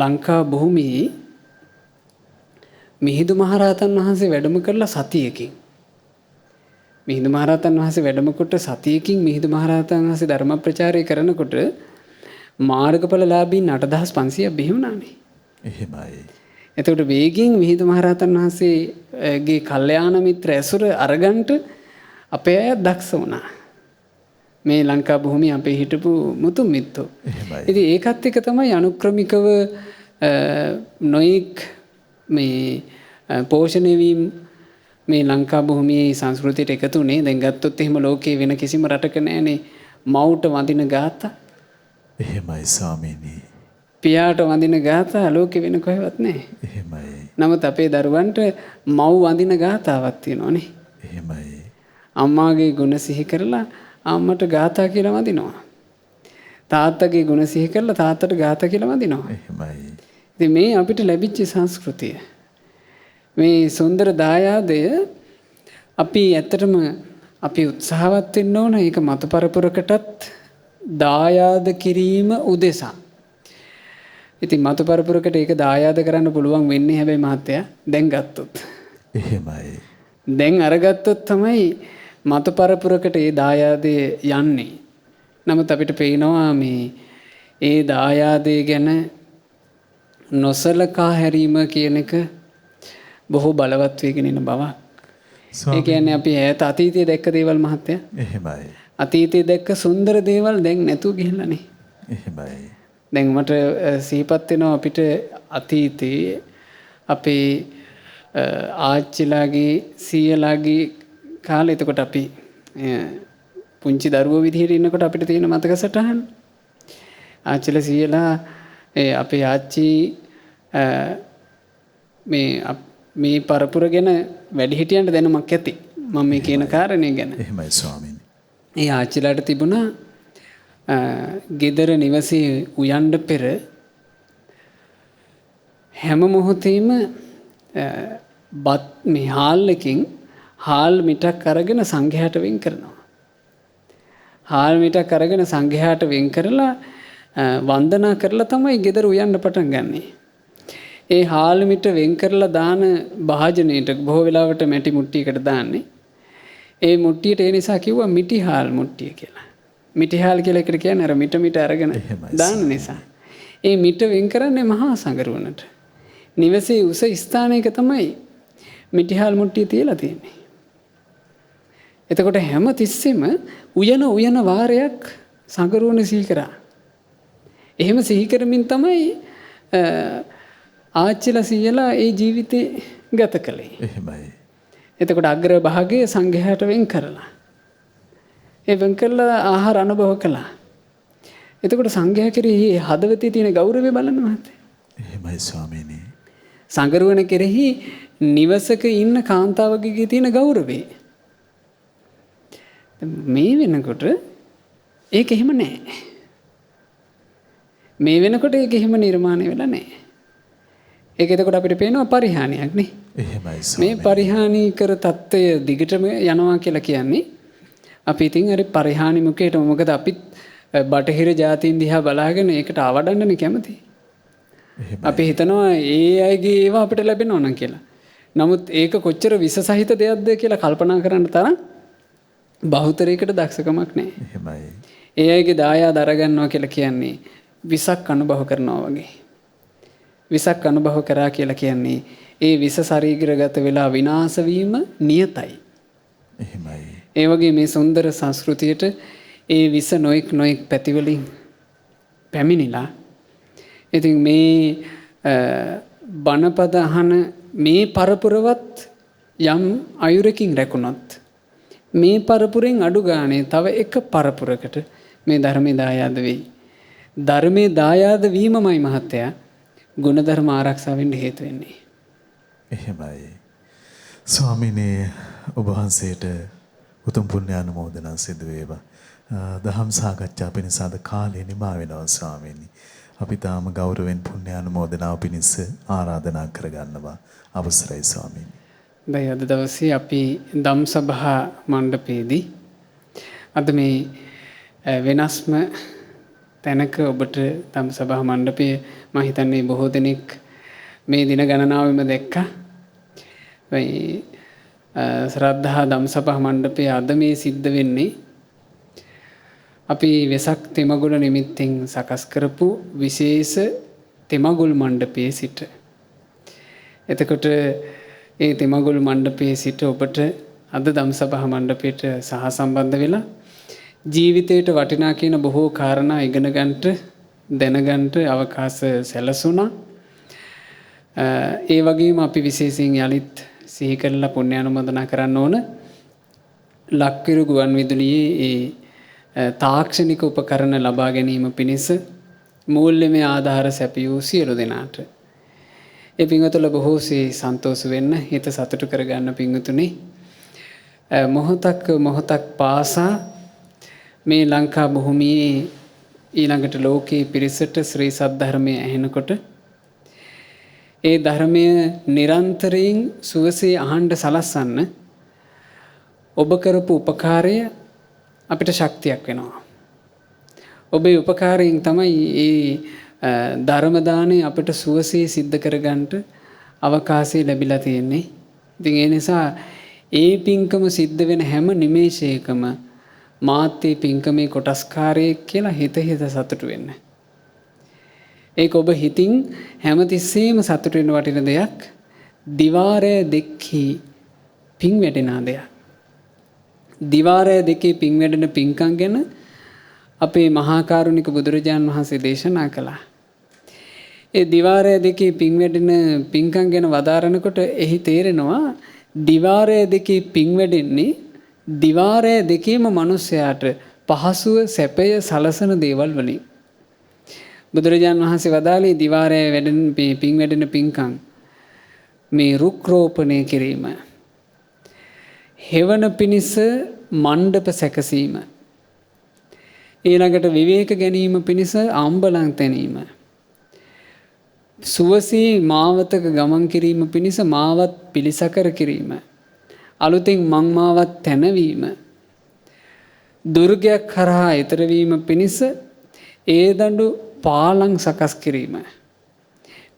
Speaker 2: ලංකා භූමියේ මිහිඳු මහරහතන් වහන්සේ වැඩම කරලා සතියකින් මිහිඳු මහරහතන් වහන්සේ වැඩම කොට සතියකින් මිහිඳු මහරහතන් වහන්සේ ධර්ම ප්‍රචාරය කරනකොට මාර්ගඵලලාභීන් 8500ක් බිහි වුණානේ.
Speaker 1: එහෙමයි.
Speaker 2: එතකොට වේගින් මිහිඳු මහරහතන් වහන්සේගේ කල්යාණ මිත්‍ර ඇසුර අරගන්ට අපේ අය දක්ෂ වුණා. මේ ලංකා භූමිය අපේ හිටපු මුතුන් මිත්තෝ. ඉතින් ඒකත් එක තමයි අනුක්‍රමිකව නොයෙක් මේ පෝෂණය වීම මේ ලංකා භූමියේ සංස්කෘතියට එකතු වුණේ. දැන් ගත්තොත් එහෙම ලෝකේ වෙන කිසිම රටක නැහැනේ මවුට වඳින ගාථා.
Speaker 1: එහෙමයි ස්වාමීනි.
Speaker 2: පියාට වඳින ගාථා ලෝකේ වෙන කොහෙවත් නැහැ.
Speaker 1: එහෙමයි.
Speaker 2: නමුත් අපේ දරුවන්ට මව් වඳින ගාථාවක් තියෙනවානේ.
Speaker 1: එහෙමයි.
Speaker 2: අම්මාගේ ගුණ සිහි කරලා අම්මට ගාථා කියලා වඳිනවා. තාත්තගේ ගුණ සිහි කරලා තාත්තට ගාථා කියලා වඳිනවා.
Speaker 1: එහෙමයි.
Speaker 2: ඉතින් මේ අපිට ලැබිච්ච සංස්කෘතිය. මේ සුන්දර දායාදය අපි ඇත්තටම අපි උත්සාහවත් වෙන්න ඕන. ඒක මත පරපුරකටත් දායාද කිරීම උදෙසා. ඉතින් මත පරපුරකට ඒක දායාද කරන්න පුළුවන් වෙන්නේ හැබැයි මහත්තයා දැන් ගත්තොත්.
Speaker 1: එහෙමයි.
Speaker 2: දැන් අරගත්තොත් තමයි මත පරපුරකට ඒ දායාදේ යන්නේ. නමුත් අපිට පේනවා මේ ඒ දායාදේ ගැන නොසලකා හැරීම කියන එක බොහෝ බලවත් වෙගෙන යන බවක්. ඒ කියන්නේ අපි ඈත අතීතයේ දැක්ක දේවල් මහත්තයා.
Speaker 1: එහෙමයි.
Speaker 2: අතීතයේ දැක්ක සුන්දර දේවල් දැන් නැතුව ගිහිල්ලානේ.
Speaker 1: එහෙමයි.
Speaker 2: දැන් මට සිහිපත් වෙනවා අපිට අතීතයේ අපේ ආච්චිලාගේ සීයලාගේ කාලේ. එතකොට අපි පුංචි දරුවෝ විදිහට ඉන්නකොට අපිට තියෙන මතක සටහන්. ආච්චිලා සීයලා අපේ ආච්චි මේ පරපුර ගැන වැඩිහිටියන්ට දැනුමක් ඇති. මම මේ කියන කාරණේ ගැන.
Speaker 1: එහෙමයි ස්වාමීනි.
Speaker 2: ඒ ආච්චිලාට තිබුණා ගෙදර නිවසේ උයන්ඩ පෙර හැම මොහොතේම බත් මේ හාල්ලකින් හාල් මිටක් අරගෙන සංඝයාට වෙන් කරනවා. හාල් මිටක් අරගෙන සංඝයාට වෙන් කරලා වන්දනා කරලා තමයි ගෙදර උයන්න පටන් ගන්නෙ. ඒ හාල් මිට වෙන් කරලා දාන භාජනයට බොහෝ වෙලාවට මැටි මුට්ටියකට දාන්නේ. ඒ මුට්ටියට ඒ නිසා කිව්වා මිටි හාල් මුට්ටිය කියලා. මිටි හාල් කියලා එකට කියන්නේ අර මිට අරගෙන දාන නිසා. ඒ මිට වෙන් කරන්නේ මහා සංඝරුවනට. නිවසේ උස ස්ථානයක තමයි මිටි හාල් මුට්ටිය තියලා තියෙන්නේ. එතකොට හැම තිස්සෙම උයන වාරයක් සංඝරුවන සිහි කරා. එහෙම සිහි කරමින් තමයි ආච්චිලා සීයලා ඒ ජීවිතේ ගත කළේ.
Speaker 1: එහෙමයි.
Speaker 2: එතකොට අග්‍ර භාගයේ සංඝයාට වෙන් කරලා ඒ වෙන් කරලා ආහාර අනුභව කළා. එතකොට සංඝයා කෙරෙහි හදවතේ තියෙන ගෞරවය බලන්න මහත්තයා.
Speaker 1: එහෙමයි ස්වාමීනි.
Speaker 2: සංඝරුවන කෙරෙහි නිවසක ඉන්න කාන්තාවකගේ තියෙන ගෞරවය. මේ වෙනකොට ඒක එහෙම නැහැ. මේ වෙනකොට ඒක එහෙම නිර්මාණය වෙලා නැහැ. ඒක එතකොට අපිට පේනවා පරිහානියක් නේ.
Speaker 1: එහෙමයි ස්වාමීනි.
Speaker 2: මේ පරිහානිකර தত্ত্বය දිගටම යනවා කියලා කියන්නේ අපි ඉතින් හරි පරිහානි මුකේට. මොකද අපිත් බටහිර ජාතීන් දිහා බලාගෙන ඒකට අවඩන්නනේ කැමති. අපි හිතනවා ඒ අයගේ ඒවා අපිට ලැබෙනවා නම් කියලා. නමුත් ඒක කොච්චර විස සහිත දෙයක්ද කියලා කල්පනා කරන්න තරම් බහුතරයකට දක්ෂකමක් නැහැ.
Speaker 1: එහෙමයි.
Speaker 2: ඒ අයගේ දායාද අරගන්නවා කියලා කියන්නේ විසක් අනුභව කරනවා වගේ. විසක් අනුභව කරා කියලා කියන්නේ ඒ විස ශරීරගත වෙලා විනාශ වීම නියතයි.
Speaker 1: එහෙමයි.
Speaker 2: ඒ වගේ මේ සුන්දර සංස්කෘතියට ඒ විස නොඑක් පැතිවලින් පැමිණිලා. ඉතින් මේ බණපද අහන මේ පරපුරවත් යම් අයුරකින් රැකුණොත් මේ පරපුරෙන් අඩු ගානේ තව එක පරපුරකට මේ ධර්මයේ දායාද වෙයි. ධර්මයේ දායාද වීමමයි මහත්තයා ගුණධර්ම ආරක්ෂා වෙන්න හේතු වෙන්නේ.
Speaker 1: එහෙමයි. ස්වාමීනි ඔබ වහන්සේට උතුම් පුණ්‍ය අනුමෝදනා සිදු වේවා. දහම් සාකච්ඡා පිණිස අද කාලය නිමා වෙනවා ස්වාමීනි. අපි තාම ගෞරවෙන් පුණ්‍ය අනුමෝදනාව පිණිස ආරාධනා කරගන්නවා. අවසරයි ස්වාමීනි.
Speaker 2: දැන් අද දවසේ අපි ධම් සභා මණ්ඩපයේදී අද මේ වෙනස්ම තැනක ඔබට ධම් සභා මණ්ඩපයේ මම හිතන්නේ බොහෝ දෙනෙක් මේ දින ගණනාවෙම දැක්කා. මේ ශ්‍රද්ධා ධම් සභා මණ්ඩපයේ අද මේ සිද්ධ වෙන්නේ අපි වෙසක් තෙමගුල නිමිත්තෙන් සකස් කරපු විශේෂ තෙමගුල් මණ්ඩපයේ සිට. එතකොට ඒ තෙමගුල් මණ්ඩපයේ සිට ඔබට අද ධම් සභා මණ්ඩපයට සහසම්බන්ධ වෙලා ජීවිතයට වටිනා කියන බොහෝ කාරණා ඉගෙන ගන්නට දැනගන්නට අවකාශ සැලසුණා. ඒ වගේම අපි විශේෂයෙන් යලිත් සිහි කරලා පුණ්‍ය අනුමೋದනා කරන්න ඕන ලක්විරු ගුවන් විදුලියේ තාක්ෂණික උපකරණ ලබා ගැනීම පිණිස මූල්‍යමය ආධාර සැපයූ සියලු දෙනාට. ඒ පින්වතුන්ලා බොහෝසේ සන්තෝෂ වෙන්න හිත සතුටු කරගන්න පින්වතුනි. මොහොතක් පාසා මේ ලංකා භූමියේ ඊළඟට ලෝකයේ පිරිසට ශ්‍රී සද්ධර්මය ඇහෙනකොට ඒ ධර්මය නිරන්තරයෙන් සුවසේ අහන්න සලස්සන්න ඔබ කරපු උපකාරය අපිට ශක්තියක් වෙනවා. ඔබේ උපකාරයෙන් තමයි ඒ ධර්ම දාණය අපිට සුවසේ සිද්ධ කරගන්නට අවකාශය ලැබිලා තියෙන්නේ. ඉතින් ඒ නිසා ඒ පින්කම සිද්ධ වෙන හැම නිමේෂයකම මාත්‍යේ පින්කමේ කොටස්කාරයෙක් කියලා හිත සතුටු වෙන්න. ඒක ඔබ හිතින් හැමතිස්සෙම සතුටු වෙන වටින දෙයක්. දිවාරය දෙකේ පින් වැඩෙන දෙයක්. දිවාරය දෙකේ පින් වැඩෙන පින්කම් ගැන අපේ මහා කරුණික බුදුරජාන් වහන්සේ දේශනා කළා. ඒ දිවාරය දෙකේ පින් වැඩෙන පින්කම් ගැන වදාරනකොට එහි තේරෙනවා දිවාරය දෙකේ පින් වැඩෙන්නේ දිවාරය දෙකේම මිනිසයාට පහසුව සැපය සලසන දේවල් වලින්. බුදුරජාන් වහන්සේ වදාළේ දිවාරය වැඩෙන පින් වැඩෙන පින්කම් මේ රුක් රෝපණය කිරීම, හෙවන පිණිස මණ්ඩප සැකසීම, ඊළඟට විවේක ගැනීම පිණිස අම්බලන් තැනීම, සුවසේ මාවතක ගමන් කිරීම පිණිස මාවත් පිළිසකර කිරීම, අලුතින් මං මාවත් තැනවීම, දුර්ගයක් කරහා ඈතර වීම පිණිස ඒ දඬු පාලං සකස් කිරීම.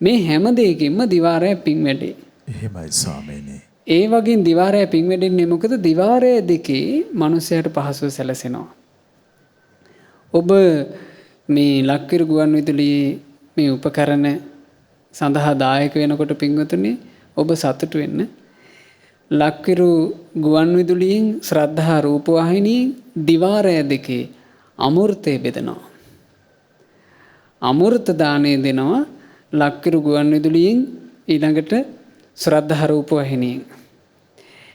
Speaker 2: මේ හැම දෙයකින්ම දිවාරය පින් වැඩේ.
Speaker 1: එහෙමයි ස්වාමීනි.
Speaker 2: ඒ වගේ දිවාරය පින් වැඩෙන්නේ මොකද? දිවාරය දෙකේ මනුස්සයට පහසුව සැලසෙනවා. ඔබ මේ ලක්විරු ගුවන් විදුලියේ මේ උපකරණ සඳහා දායක වෙනකොට පින්වතුනි ඔබ සතුටු වෙන්න. ලක්විරු ගුවන් විදුලියෙන් ශ්‍රද්ධා රූපවාහිනියෙන් දිවාරය දෙකේ අමෘතය බෙදනවා. අමෘත දාණය දෙනවා ලක්විරු ගුවන් විදුලියෙන් ඊළඟට ශ්‍රද්ධා රූපවාහිනියෙන්.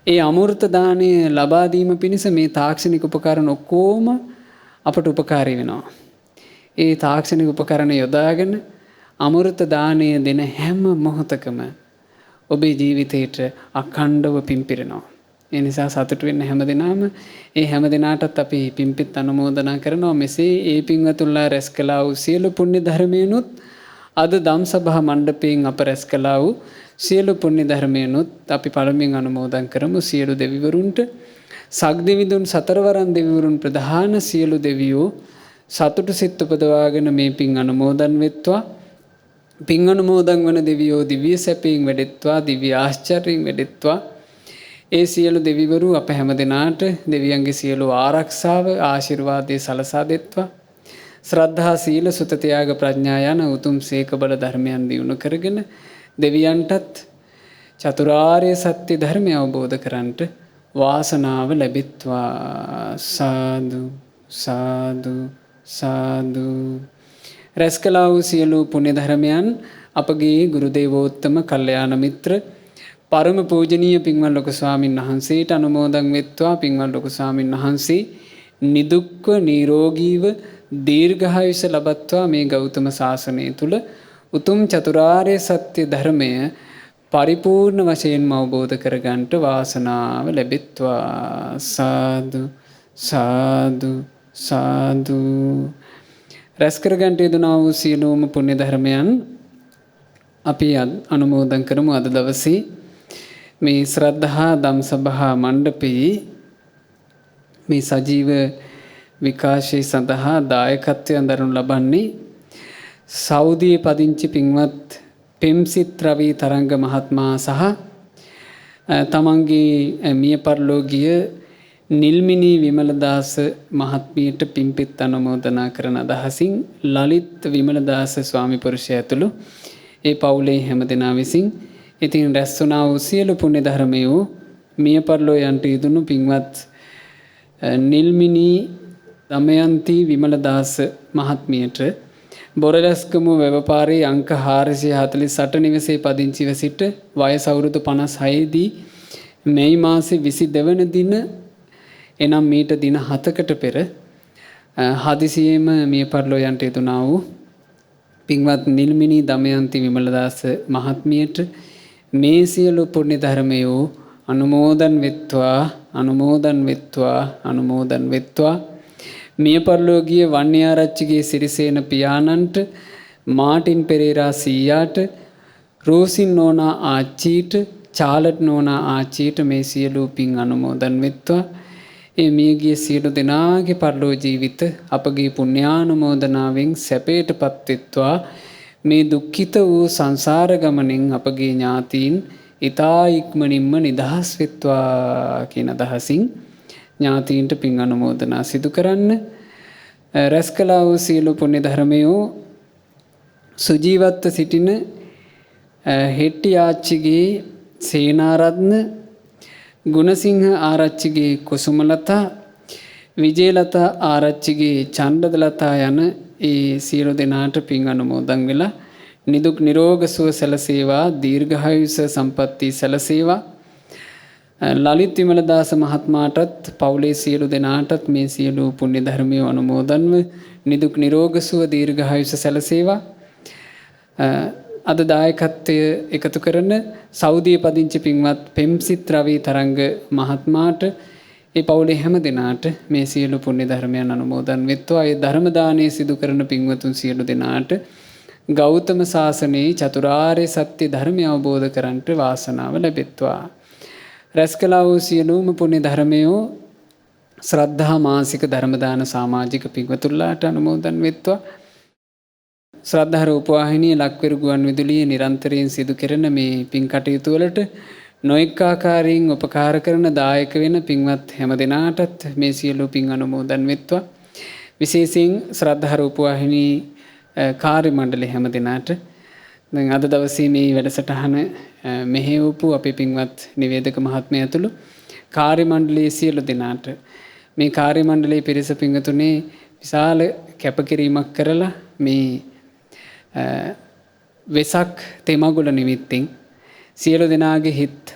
Speaker 2: ඒ අමෘත දාණය ලබා දීම පිණිස මේ තාක්ෂණික උපකරණ ඔක්කොම අපට උපකාරී වෙනවා. ඒ තාක්ෂණික උපකරණ යොදාගෙන අමෘත දාණය දෙන හැම මොහොතකම ඔබේ ජීවිතයට අඛණ්ඩව පිම්පිරෙනවා. ඒ නිසා සතුටු වෙන්න හැමදෙනාම ඒ හැමදෙනාටත් අපි පිම්පිත් අනුමෝදනා කරනවා. මෙසේ ඒ පින්වතුන්ලා රැස් කළා වූ සියලු පුණ්‍ය ධර්මයන්ුත් අද ධම් සභා මණ්ඩපයෙන් අප රැස් කළා වූ සියලු පුණ්‍ය ධර්මයන්ුත් අපි පළමුවෙන් අනුමෝදන් කරමු. සියලු දෙවිවරුන්ට සග්දෙවිඳුන් සතරවරන් දෙවිවරුන් ප්‍රධාන සියලු දෙවියෝ සතුටු සිත් උපදවාගෙන මේ පින් අනුමෝදන් වෙත්වා. පින් අනුමෝදන් වන දෙවියෝ දිව්‍ය සැපයෙන් වැඩෙත්වා, දිව්‍ය ආශ්චර්යයෙන් වැඩෙත්වා. ඒ සියලු දෙවිවරු අප හැම දෙනාට දෙවියන්ගේ සියලු ආරක්ෂාව ආශිර්වාදයේ සලසා දෙත්වා. ශ්‍රද්ධා සීල සුත ත්‍යාග ප්‍රඥා යන උතුම් සීක බල ධර්මයන් දියුණු කරගෙන දෙවියන්ටත් චතුරාර්ය සත්‍ය ධර්මය අවබෝධ කරන්ට වාසනාව ලැබෙත්වා. සාදු සාදු සාදු. රැස් කළා වූ සියලු පුණ්‍ය ධර්මයන් අපගේ ගුරු දේවෝත්තම කල්යාණ මිත්‍ර පරම පූජනීය පින්වත් ලොකු ස්වාමින් වහන්සේට අනුමෝදන් වෙත්වා. පින්වත් ලොකු ස්වාමින් වහන්සේ නිදුක්ව නිරෝගීව දීර්ඝායුෂ ලබත්වා. මේ ගෞතම සාසනය තුල උතුම් චතුරාර්ය සත්‍ය ධර්මය පරිපූර්ණ වශයෙන්ම අවබෝධ කරගන්නට වාසනාව ලැබෙත්වා. සාදු සාදු සාදු. රැස් කරගන්ට යෙදුනා වූ සියලුම පුණ්‍ය ධර්මයන් අපි අනුමෝදන් කරමු. අද දවසේ මේ ශ්‍රද්ධහා ධම්සභා මණ්ඩපයේ මේ සජීව විකාශය සඳහා දායකත්වයෙන් දරනු ලබන්නේ සෞදියේ පදිංචි පින්වත් පෙම්සිත් රවි තරංග මහත්මයා සහ තමන්ගේ මිය පරලෝකීය නිල්මිනී විමලදාස මහත්මියට පින්පෙත් අනුමෝදනා කරන අදහසින් ලලිත් විමලදාස ස්වාමි පුරුෂය ඇතුළු ඒ පවුලේ හැම දෙනා විසින් ඉතින් රැස් වුණා වූ සියලු පුණ්‍ය ධර්මයෝ මිය පරලෝ යන්ට යෙදුණු පින්වත් නිල්මිනී දමයන්ති විමලදාස මහත්මියට බොරලැස්කම වැවපාරේ අංක 448 නිවසේ පදිංචිව සිට වයස අවුරුදු 56 දී මැයි මාසේ 22 වන දින එනම් මීට දින 7කට පෙර හදිසියෙම මිය පරලෝ යන්ට යෙදුණා වූ පින්වත් නිල්මිනී දමයන්ති විමලදාස මහත්මියට මේ සියලු පුණ්‍ය ධර්මයෝ අනුමෝදන් වෙත්වා අනුමෝදන් වෙත්වා අනුමෝදන් වෙත්වා. මිය පරලෝකීය වන්‍යාරච්චිගේ සිරිසේන පියාණන්ට, මාටින් පෙරේරා සීයාට, රෝසින් නෝනා ආච්චීට, චාලට් නෝනා ආච්චීට මේ සියලු පින් අනුමෝදන් වෙත්වා. ඒ මියගිය සියලු දෙනාගේ පරලෝ ජීවිත අපගේ පුණ්‍යානුමෝදනාවෙන් සැපයටපත් වෙත්වා. මේ දුක්ඛිත වූ සංසාර ගමනෙන් අපගේ ඥාතීන් ඊතා ඉක්මනින්ම නිදහස් වෙත්වා කියන අදහසින් ඥාතීන්ට පින් අනුමෝදනා සිදු කරන්න. රැස් කළා වූ සියලු පුණ්‍ය ධර්මයෝ සුජීවත්ව සිටින හෙට්ටි ආච්චිගේ සේනාරත්න, ගුණසිංහ ආරච්චිගේ කුසුමලතා, විජේලතා ආරච්චිගේ චණ්ඩදලතා යන ඒ සියලු දෙනාට පින් අනුමෝදන් වෙලා නිදුක් නිරෝග සුව සැලසේවා, දීර්ඝායුෂ සම්පatti සැලසේවා. ලලිත් විමලදාස මහත්මයාටත් පවුලේ සියලු දෙනාටත් මේ සියලු පුණ්‍ය ධර්මයේ අනුමෝදන්ව නිදුක් නිරෝග සුව දීර්ඝායුෂ සැලසේවා. අද දායකත්වය එකතු කරන සෞදියේ පදිංචි පින්වත් පෙම්සිත් රවි තරංග මහත්මයාට ඒ පවුලේ හැම දෙනාට මේ සියලු පුණ්‍ය ධර්මයන් අනුමෝදන් වෙත්වා. ඒ ධර්ම දානයේ සිදු කරන පින්වතුන් සියලු දෙනාට ගෞතම සාසනයේ චතුරාර්ය සත්‍ය ධර්මය අවබෝධ කරන්ට වාසනාව ලැබෙත්වා. රැස් කළා වූ සියලුම පුණ්‍ය ධර්මයෝ ශ්‍රද්ධා මාසික ධර්ම දාන සමාජික පින්වතුන්ලාට අනුමෝදන් වෙත්වා. ශ්‍රද්ධා රූපවාහිනිය ලක්විරු ගුවන් විදුලියේ නිරන්තරයෙන් සිදු කෙරෙන මේ පින් කටයුතු වලට නොඑක ආකාරයෙන් උපකාර කරන දායක වෙන පින්වත් හැම දෙනාටත් මේ සියලු පින් අනුමෝදන් වෙත්වා. විශේෂයෙන් ශ්‍රද්ධා රූපවාහිනී කාර්ය මණ්ඩලය හැම දෙනාට දැන් අද දවසේ මේ වැඩසටහන මෙහෙවපු අපේ පින්වත් නිවේදක මහත්මයා ඇතුළු කාර්ය මණ්ඩලයේ සියලු දෙනාට මේ කාර්ය මණ්ඩලයේ පිරිස පින්වතුනේ විශාල කැපකිරීමක් කරලා මේ වෙසක් තෙමගුල නිමිත්තෙන් සියලු දෙනාගේ හිත්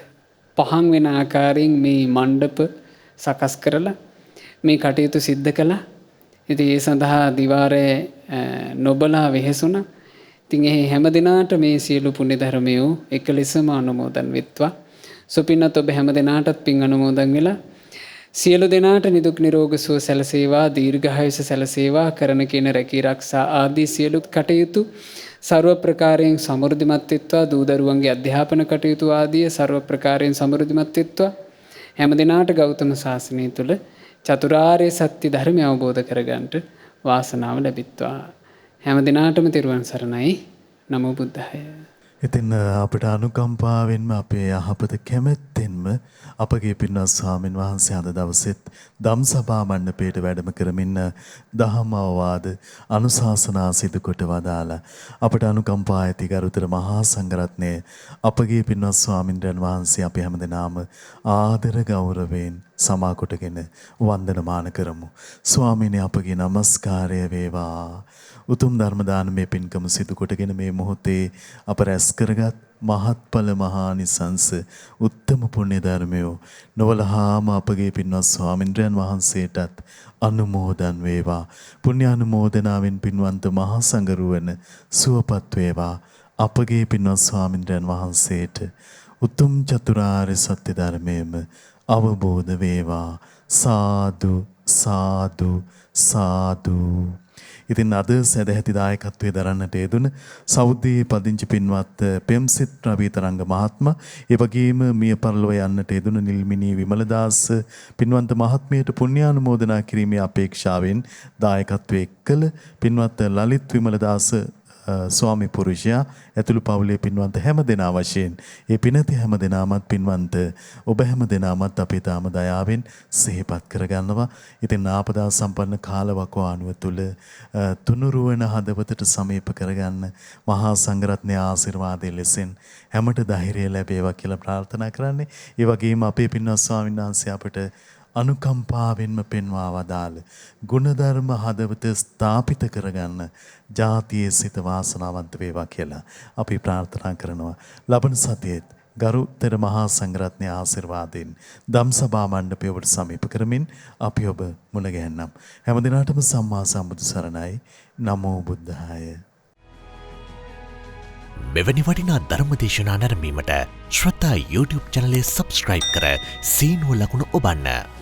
Speaker 2: පහන් වෙන ආකාරයෙන් මේ මණ්ඩප සකස් කරලා මේ කටයුතු සිද්ධ කළා. ඉතින් ඒ සඳහා දිවාරයේ නොබලා වෙහෙසුණා. ඉතින් ඒ හැම දිනාට මේ සියලු පුණ්‍ය ධර්මයෝ එක ලෙසම අනුමෝදන් වෙත්වා. සුපින්නත් ඔබ හැම දිනාටත් පින් අනුමෝදන් වෙලා සියලු දෙනාට නිදුක් නිරෝග සුව සැලසේවා, දීර්ඝායුෂ සැලසේවා. කරන කින රැකී ආරක්ෂා ආදී සියලු කටයුතු ਸਰව ප්‍රකාරයෙන් සමෘද්ධිමත් වෙත්වා. දූ දරුවන්ගේ අධ්‍යාපන කටයුතු ආදී ਸਰව ප්‍රකාරයෙන් සමෘද්ධිමත් වෙත්වා. හැම දිනාට ගෞතම සාසනය තුල චතුරාර්ය සත්‍ය ධර්මය අවබෝධ කරගන්නට වාසනාව ලැබිත්වා. හැම දිනාටම තෙරුවන් සරණයි. නමෝ බුද්ධාය.
Speaker 1: ඉතින් අපට අනුකම්පාවෙන්ම අපේ යහපත කැමැත්තෙන්ම අපගේ පින්වත් ස්වාමින් වහන්සේ අද දවසෙත් ධම්සභා මණ්ඩපයට වැඩම කරමින් දහම් අවවාද අනුශාසනා සිදු කොට වදාලා අපට අනුකම්පා ඇති ගරුතර මහා සංඝරත්නය අපගේ පින්වත් ස්වාමින්ද්‍රයන් වහන්සේ අපි හැමදෙනාම ආදර ගෞරවයෙන් සමා කොටගෙන වන්දනමාන කරමු. ස්වාමීනි අපගේ নমස්කාරය වේවා. උතුම් ධර්ම දානමය පින්කම සිදු කොටගෙන මේ මොහොතේ අප රැස් කරගත් මහත්ඵල මහානිසංස උත්තම පුණ්‍ය ධර්මය නොවලහාම අපගේ පින්වත් ස්වාමින්ද්‍රයන් වහන්සේටත් අනුමෝදන් වේවා. පුණ්‍ය අනුමෝදනාවෙන් පින්වන්ත මහා සංඝරුවන සුවපත් වේවා. අපගේ පින්වත් ස්වාමින්ද්‍රයන් වහන්සේට උතුම් චතුරාර්ය සත්‍ය ධර්මයම අවබෝධ වේවා. සාදු සාදු සාදු. ඉතින් අද සදැහැති දායකත්වයේ දරන්නට යෙදුන සෞදියේ පදිංචි පින්වත් පෙම්සිත් රවිතරංග මහත්මයා, ඒ වගේම මිය පරලොව යන්නට යෙදුන නිල්මිනී විමලදාස පින්වන්ත මහත්මියට පුණ්‍යානුමෝදනා කිරීමේ අපේක්ෂාවෙන් දායකත්වයේ කළ පින්වත් ලලිත් විමලදාස ස්වාමි පුරුෂයා ඇතුළු පවුලේ පින්වන්ත හැම දෙනා වශයෙන් ඒ පිනති හැම දෙනාමත් පින්වන්ත ඔබ හැම දෙනාමත් අපේ තාම දයාවෙන් සිහිපත් කරගන්නවා. ඉතින් ආපදා සම්පන්න කාලවකවානුව තුල තුනුරුවන හදවතට සමීප කරගන්න මහා සංඝරත්නයේ ආශිර්වාදයේ ලෙසින් හැමට ධෛර්යය ලැබේවා කියලා ප්‍රාර්ථනා කරන්නේ. ඒ වගේම අපේ පින්වත් ස්වාමීන් වහන්සේ අපට අනුකම්පාවෙන්ම පෙන්වා වදාළ ගුණධර්ම හදවත ස්ථාපිත කරගන්න ජාතියේ සිත වාසනාවන්ත වේවා කියලා අපි ප්‍රාර්ථනා කරනවා. ලබන සතියේත් ගරුතර මහා සංඝරත්නයේ ආශිර්වාදයෙන් ධම්සභා මණ්ඩපය ඔබට සමීප කරමින් අපි ඔබ මුණ ගැහෙන්නම්. හැම දිනකටම සම්මා සම්බුදු සරණයි. නමෝ බුද්ධාය.
Speaker 5: මෙවැනි වටිනා ධර්මදේශනා නැරඹීමට ශ්‍රද්ධා YouTube චැනලය සබ්ස්ක්‍රයිබ් කර සීනුව ලකුණ ඔබන්න.